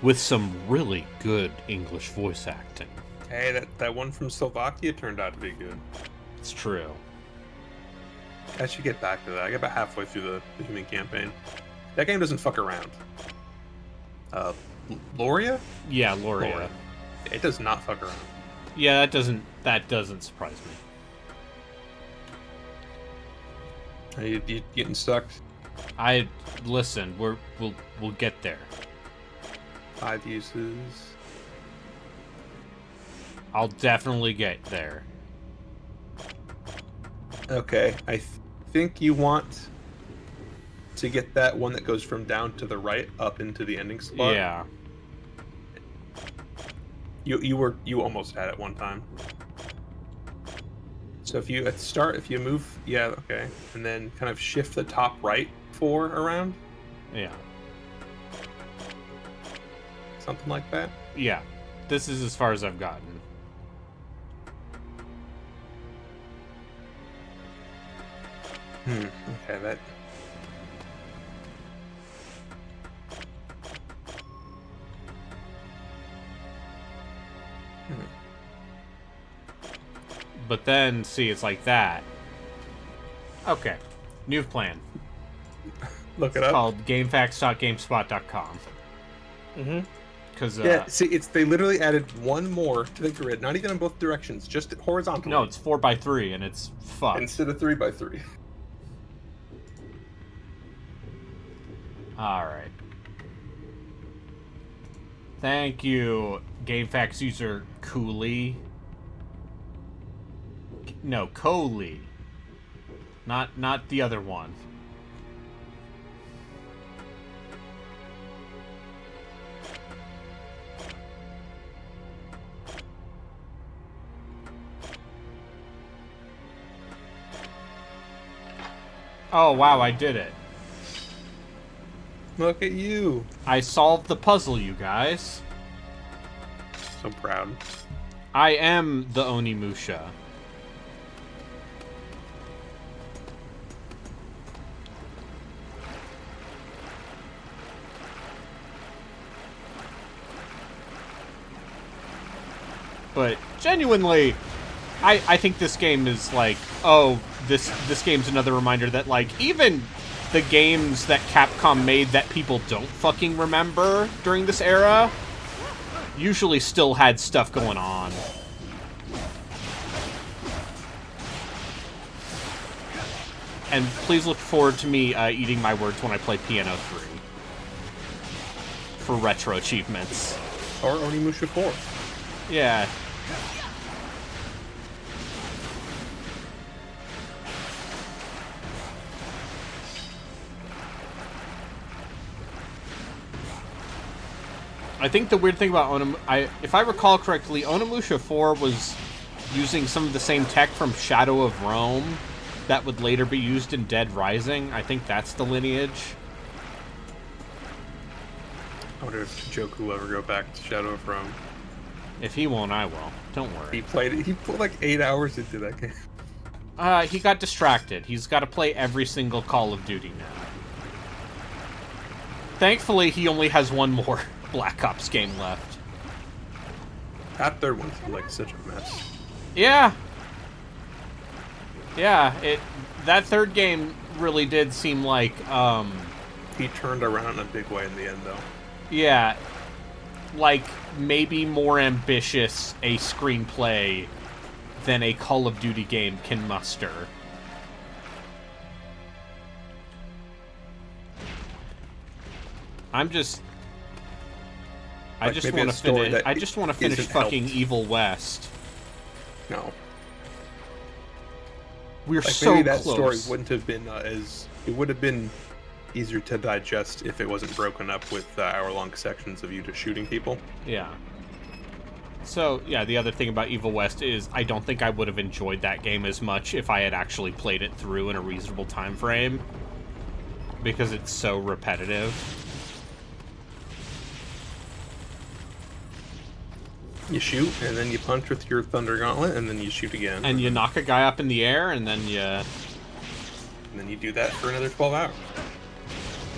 with some really good English voice acting. Hey, that one from Slovakia turned out to be good. It's true. I should get back to that. I got about halfway through the human campaign. That game doesn't fuck around. Loria? Yeah, Loria. It does not fuck around. Yeah, that doesn't surprise me. Are you getting stuck? Listen, we'll get there. 5 uses. I'll definitely get there. Okay, I think you want to get that one that goes from down to the right up into the ending spot. Yeah. You almost had it one time. So if you move, yeah, okay, and then kind of shift the top right 4 around. Yeah. Something like that. Yeah. This is as far as I've gotten. Okay, that. But then, see, it's like that. Okay. New plan. Look it It's up. called GameFAQs.GameSpot.com. Mm-hmm. Because yeah, see, they literally added one more to the grid, not even in both directions, just horizontally. No, it's 4x3, and it's fucked. Instead of 3x3. Alright. Thank you, GameFAQs user Cooley. No, Coley. Not the other one. Oh, wow, I did it. Look at you. I solved the puzzle, you guys. So proud. I am the Onimusha. But genuinely, I think this game is like, oh, this game's another reminder that, like, even the games that Capcom made that people don't fucking remember during this era usually still had stuff going on. And please look forward to me eating my words when I play Piano 3 for retro achievements. Or Onimusha 4. Yeah. I think the weird thing about if I recall correctly, Onimusha 4 was using some of the same tech from Shadow of Rome that would later be used in Dead Rising. I think that's the lineage. I wonder if Joku will ever go back to Shadow of Rome. If he won't, I will. Don't worry. He put like 8 hours into that game. He got distracted. He's got to play every single Call of Duty now. Thankfully, he only has one more Black Ops game left. That third one's like such a mess. Yeah. Yeah, that third game really did seem like, He turned around in a big way in the end, though. Yeah, like, maybe more ambitious a screenplay than a Call of Duty game can muster. I just want to finish. I just want to finish fucking Evil West. No. We're like so maybe that close. story wouldn't have been it would have been easier to digest if it wasn't broken up with hour-long sections of you just shooting people. Yeah. So, yeah, the other thing about Evil West is I don't think I would have enjoyed that game as much if I had actually played it through in a reasonable time frame. Because it's so repetitive. You shoot, and then you punch with your Thunder Gauntlet, and then you shoot again. And you knock a guy up in the air, and then you... And then you do that for another 12 hours.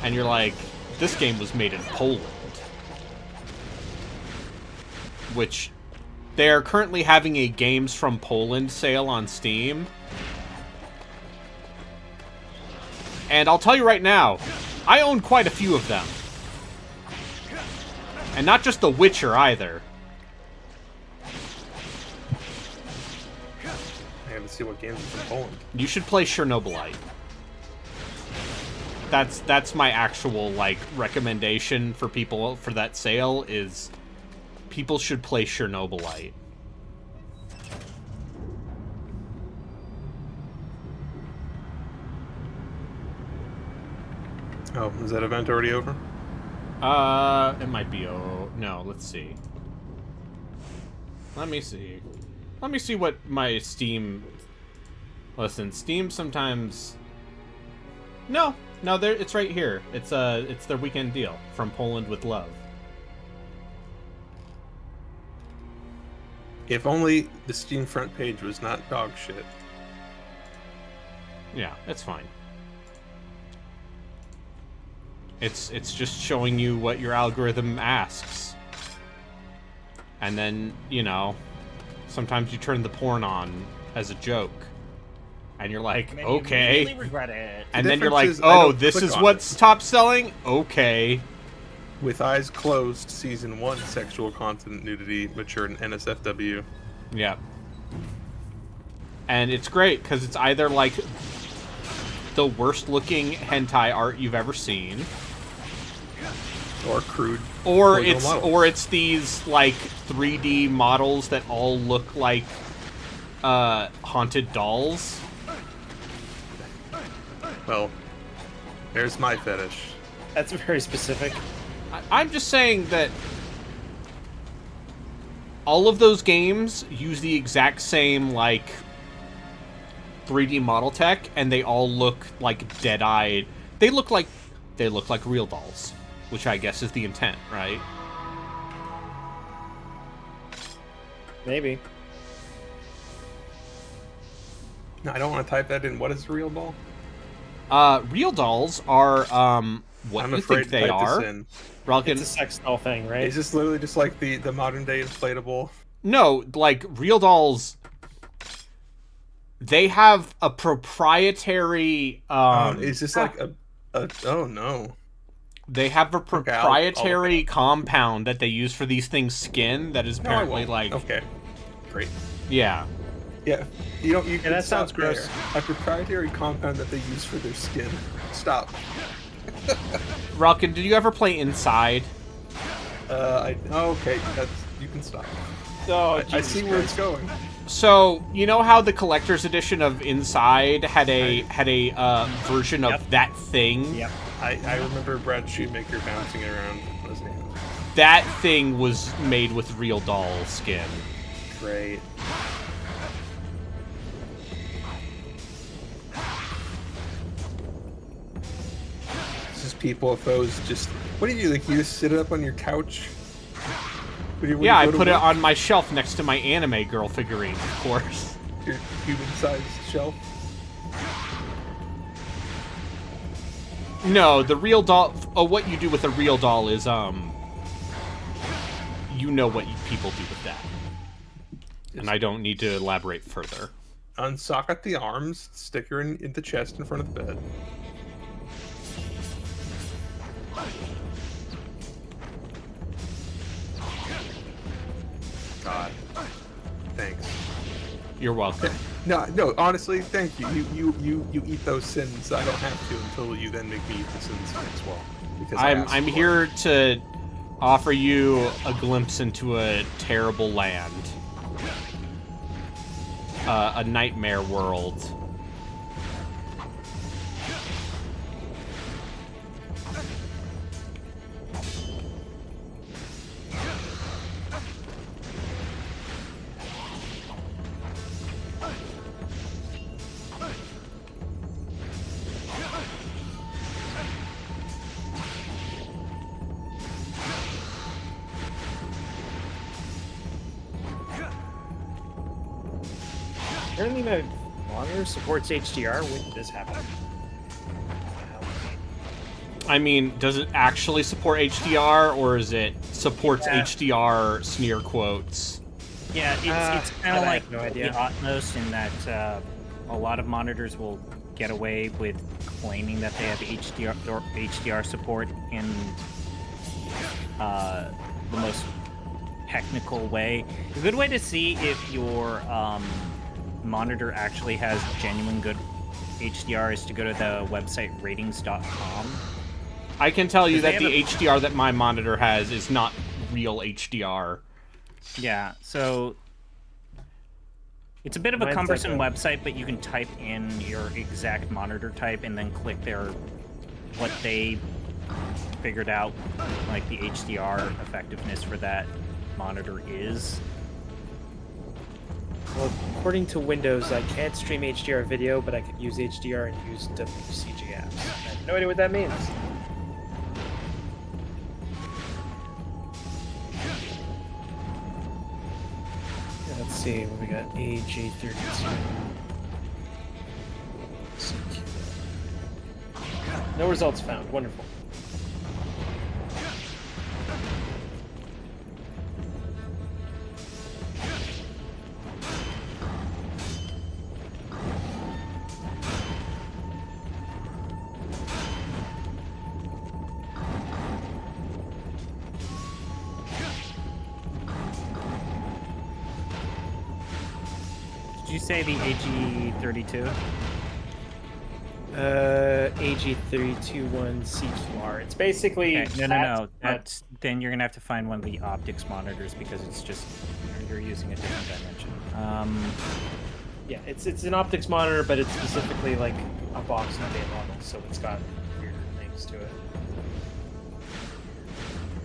And you're like, this game was made in Poland. Which, they're currently having a Games from Poland sale on Steam. And I'll tell you right now, I own quite a few of them. And not just The Witcher, either. I haven't seen what games are from Poland. You should play Chernobylite. That's my actual, like, recommendation for people for that sale is people should play Chernobylite. Oh, is that event already over? It might be, no, let's see. Let me see. Let me see what my Steam... Listen, Steam sometimes... No, it's right here. It's their weekend deal. From Poland with Love. If only the Steam front page was not dog shit. Yeah, it's fine. It's just showing you what your algorithm asks. And then, you know, sometimes you turn the porn on as a joke. And you're like, And then okay. You really regret it. And then you're like, oh, this is what's top selling? Okay. With Eyes Closed, Season 1, sexual content, nudity, mature, and NSFW. Yeah. And it's great, because it's either, like, the worst-looking hentai art you've ever seen. Or crude. Or it's these, like, 3D models that all look like, haunted dolls. Well, there's my fetish. That's very specific. I'm just saying that all of those games use the exact same, like, 3D model tech, and they all look like dead-eyed. They look like real dolls, which I guess is the intent, right? Maybe. No, I don't want to type that in. What is a real doll? Real dolls are, what I'm you afraid think they to type are. this in. It's a sex doll thing, right? Is this literally just like the modern day inflatable? No, like, real dolls, they have a proprietary, is this like a oh no. They have a proprietary compound that they use for these things' skin that is apparently, like... Okay, great. Yeah. Yeah, you that sounds gross. A proprietary compound that they use for their skin. Stop. Ralkin, did you ever play Inside? Okay, you can stop. Oh, I see where it's going. So, you know how the collector's edition of Inside had a version of that thing? Yep. I remember Brad Shoemaker bouncing it around. Wasn't it? That thing was made with real doll skin. Great. people if those just... What do you do? Like, you just sit it up on your couch? Yeah, I put it on my shelf next to my anime girl figurine, of course. Your human-sized shelf? No, the real doll... Oh, what you do with a real doll is, you know what people do with that. And I don't need to elaborate further. Unsocket the arms, stick her in the chest in front of the bed. God. Thanks. You're welcome. No, honestly, thank you. You eat those sins. I don't have to until you then make me eat the sins as well. Because I'm here to offer you a glimpse into a terrible land. A nightmare world. Apparently my monitor supports HDR. When did this happen? I mean, does it actually support HDR, or is it supports HDR sneer quotes? Yeah, it's kind of like no idea. the utmost in that a lot of monitors will get away with claiming that they have HDR support in the most technical way. A good way to see if your monitor actually has genuine good HDR is to go to the website ratings.com. I can tell you that the HDR that my monitor has is not real HDR. Yeah, so it's a bit of a cumbersome website, but you can type in your exact monitor type and then click what they figured out, like the HDR effectiveness for that monitor is. Well, according to Windows, I can't stream HDR video, but I could use HDR and use WCG apps. I have no idea what that means. Let's see what we got. AG32. No results found. Wonderful. Did you say the AG32? AG321CQR. It's basically... Okay, no. Then you're going to have to find one of the optics monitors because it's just... You're using a different dimension. Yeah, it's an optics monitor, but it's specifically like a box and a model, so it's got weird things to it.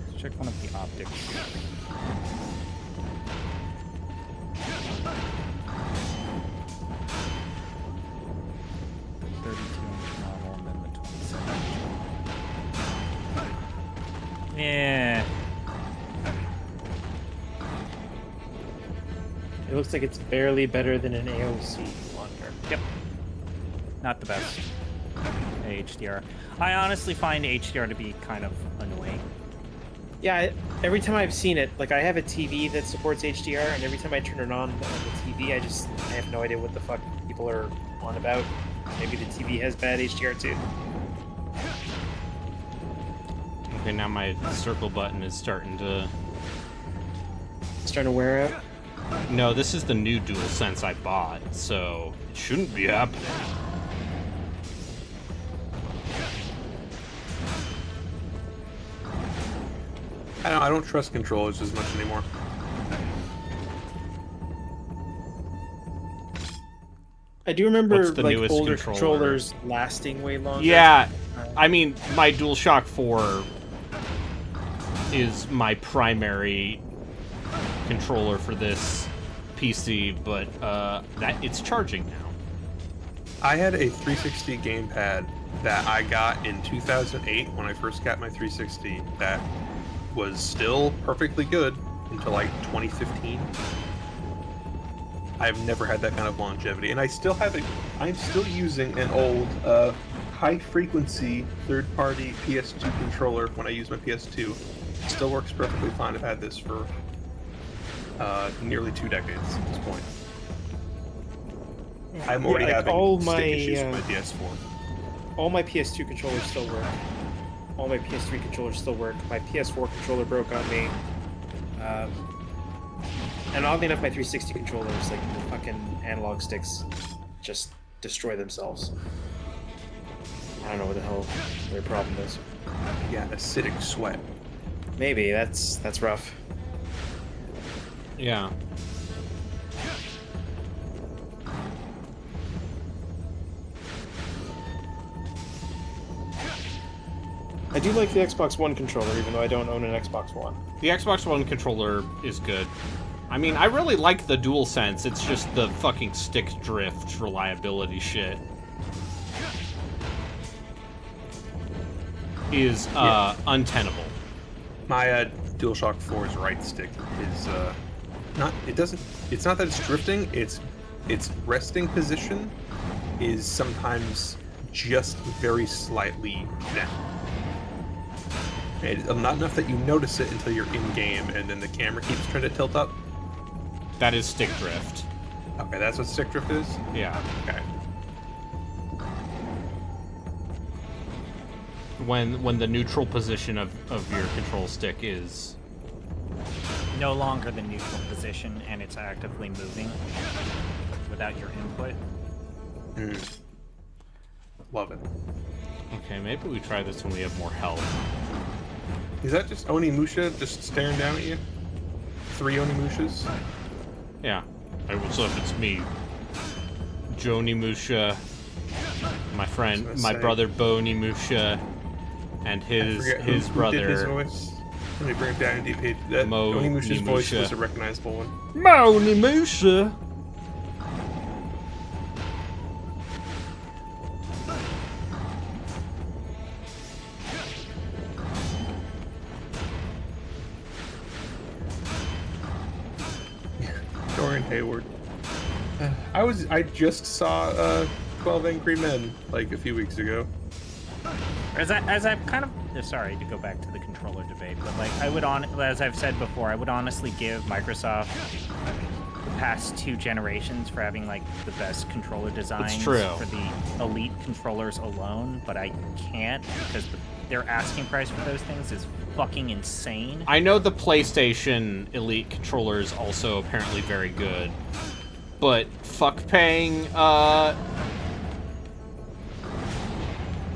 Let's check one of the optics. The 32-inch model and then the 27-inch. Yeah. It looks like it's barely better than an AOC monitor. Yep. Not the best. HDR. I honestly find HDR to be kind of annoying. Yeah, every time I've seen it, like I have a TV that supports HDR, and every time I turn it on the TV, I have no idea what the fuck people are on about. Maybe the TV has bad HDR too. Okay, now my circle button is starting to wear out. No, this is the new DualSense I bought, so it shouldn't be happening. I don't trust controllers as much anymore. I do remember What's the like newest older controller? controllers lasting way longer. Yeah, I mean, my DualShock 4 is my primary controller for this PC, but that it's charging now. I had a 360 gamepad that I got in 2008 when I first got my 360 that was still perfectly good until like 2015. I've never had that kind of longevity, and I still have it. I'm still using an old high-frequency third-party PS2 controller when I use my PS2. It still works perfectly fine. I've had this for nearly 2 decades at this point. I'm already having stick issues with my PS4. All my PS2 controllers still work. All my PS3 controllers still work. My PS4 controller broke on me. And oddly enough, my 360 controllers, like the fucking analog sticks, just destroy themselves. I don't know what the hell their problem is. Yeah, acidic sweat. Maybe that's rough. Yeah. I do like the Xbox One controller, even though I don't own an Xbox One. The Xbox One controller is good. I mean, I really like the DualSense, it's just the fucking stick drift reliability shit is untenable. My DualShock 4's right stick is it's not that it's drifting, its resting position is sometimes just very slightly down. It's not enough that you notice it until you're in game and then the camera keeps trying to tilt up. That is stick drift. Okay, that's what stick drift is? Yeah. Okay. When the neutral position of your control stick is no longer the neutral position and it's actively moving without your input. Love it. Okay, maybe we try this when we have more health. Is that just Onimusha just staring down at you? 3 Onimushas? Yeah. Hey, what's up? It's me, Onimusha, my friend, my brother Onimusha, and his brother. Who did his voice? Let me bring it down in deep page. That Onimusha's voice was a recognizable one. Onimusha. Dorian Hayward. I just saw 12 Angry Men like a few weeks ago. As I've kind of sorry to go back to the controller debate, but like as I've said before, I would honestly give Microsoft the past 2 generations for having like the best controller designs for the Elite controllers alone, but I can't because their asking price for those things is fucking insane. I know the PlayStation Elite controller is also apparently very good, but fuck paying.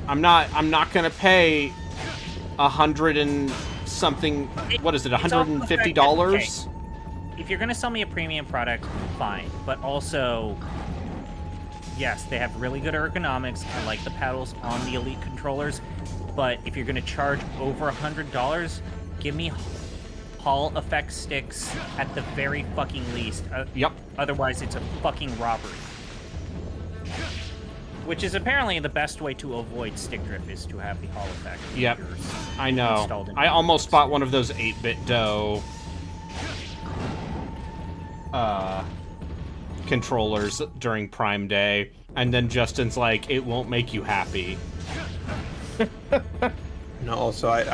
I'm not gonna pay $100 and something. What is it? $150? Okay. If you're gonna sell me a premium product, fine, but also, yes, they have really good ergonomics. I like the paddles on the Elite controllers. But if you're going to charge over $100, give me Hall effect sticks at the very fucking least. Yep. Otherwise, it's a fucking robbery. Which is apparently the best way to avoid stick drift is to have the Hall effect. Yep. I know. I almost bought one of those 8-bit dough controllers during Prime Day, and then Justin's like, it won't make you happy. No, also I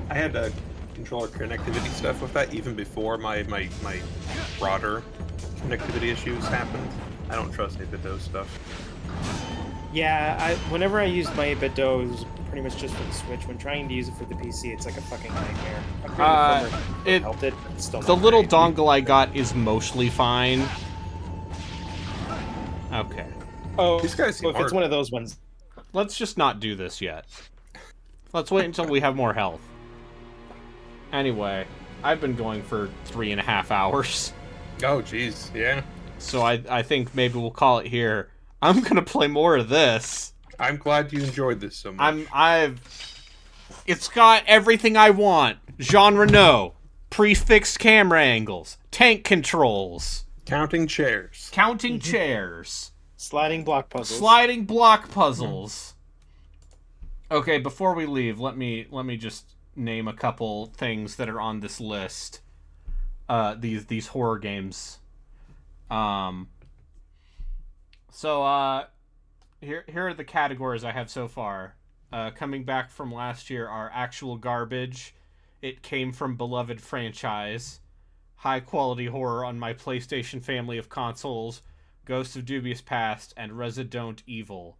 had a controller connectivity stuff with that even before my broader connectivity issues happened. I don't trust 8BitDo stuff. Yeah, whenever I used my 8BitDo, it was pretty much just for the Switch. When trying to use it for the PC, it's like a fucking nightmare. It helped it, but it's still the not little great. dongle I got is mostly fine. Okay. Oh, these guys seem if it's one of those ones. Let's just not do this yet. Let's wait until we have more health. Anyway, I've been going for 3.5 hours. Oh, jeez, yeah. So I think maybe we'll call it here. I'm gonna play more of this. I'm glad you enjoyed this so much. It's got everything I want. Genre no. Prefixed camera angles. Tank controls. Counting chairs. Counting chairs. Sliding block puzzles. Sliding block puzzles. Okay, before we leave, let me just name a couple things that are on this list. These horror games. Here are the categories I have so far. Coming back from last year are actual garbage. It came from beloved franchise. High quality horror on my PlayStation family of consoles. Ghosts of Dubious Past and Resident Evil.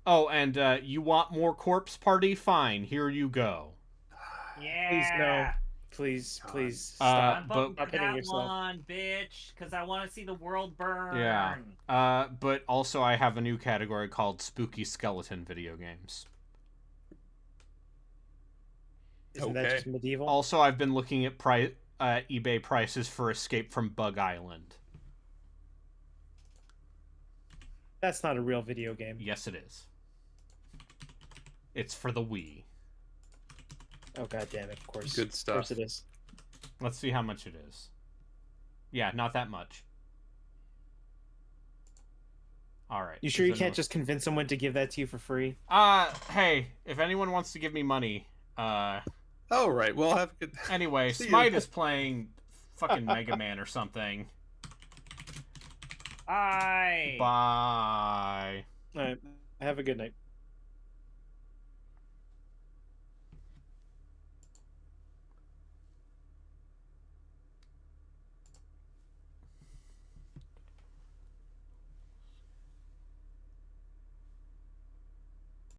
Oh, and you want more Corpse Party? Fine, here you go. Yeah. Please no. Please stop. I'm voting for hitting that yourself. one, bitch, because I want to see the world burn. Yeah. But also I have a new category called Spooky Skeleton Video Games. Isn't that just medieval? Also, I've been looking at eBay prices for Escape from Bug Island. That's not a real video game. Yes, it is. It's for the Wii. Oh, god damn it, of course. Good stuff. Of course it is. Let's see how much it is. Yeah, not that much. Alright. You sure you can't just convince someone to give that to you for free? Hey, if anyone wants to give me money, Oh, right. Well, have a good... Anyway, See Smite you. is playing fucking Mega Man or something. Bye. Bye. Alright. Have a good night.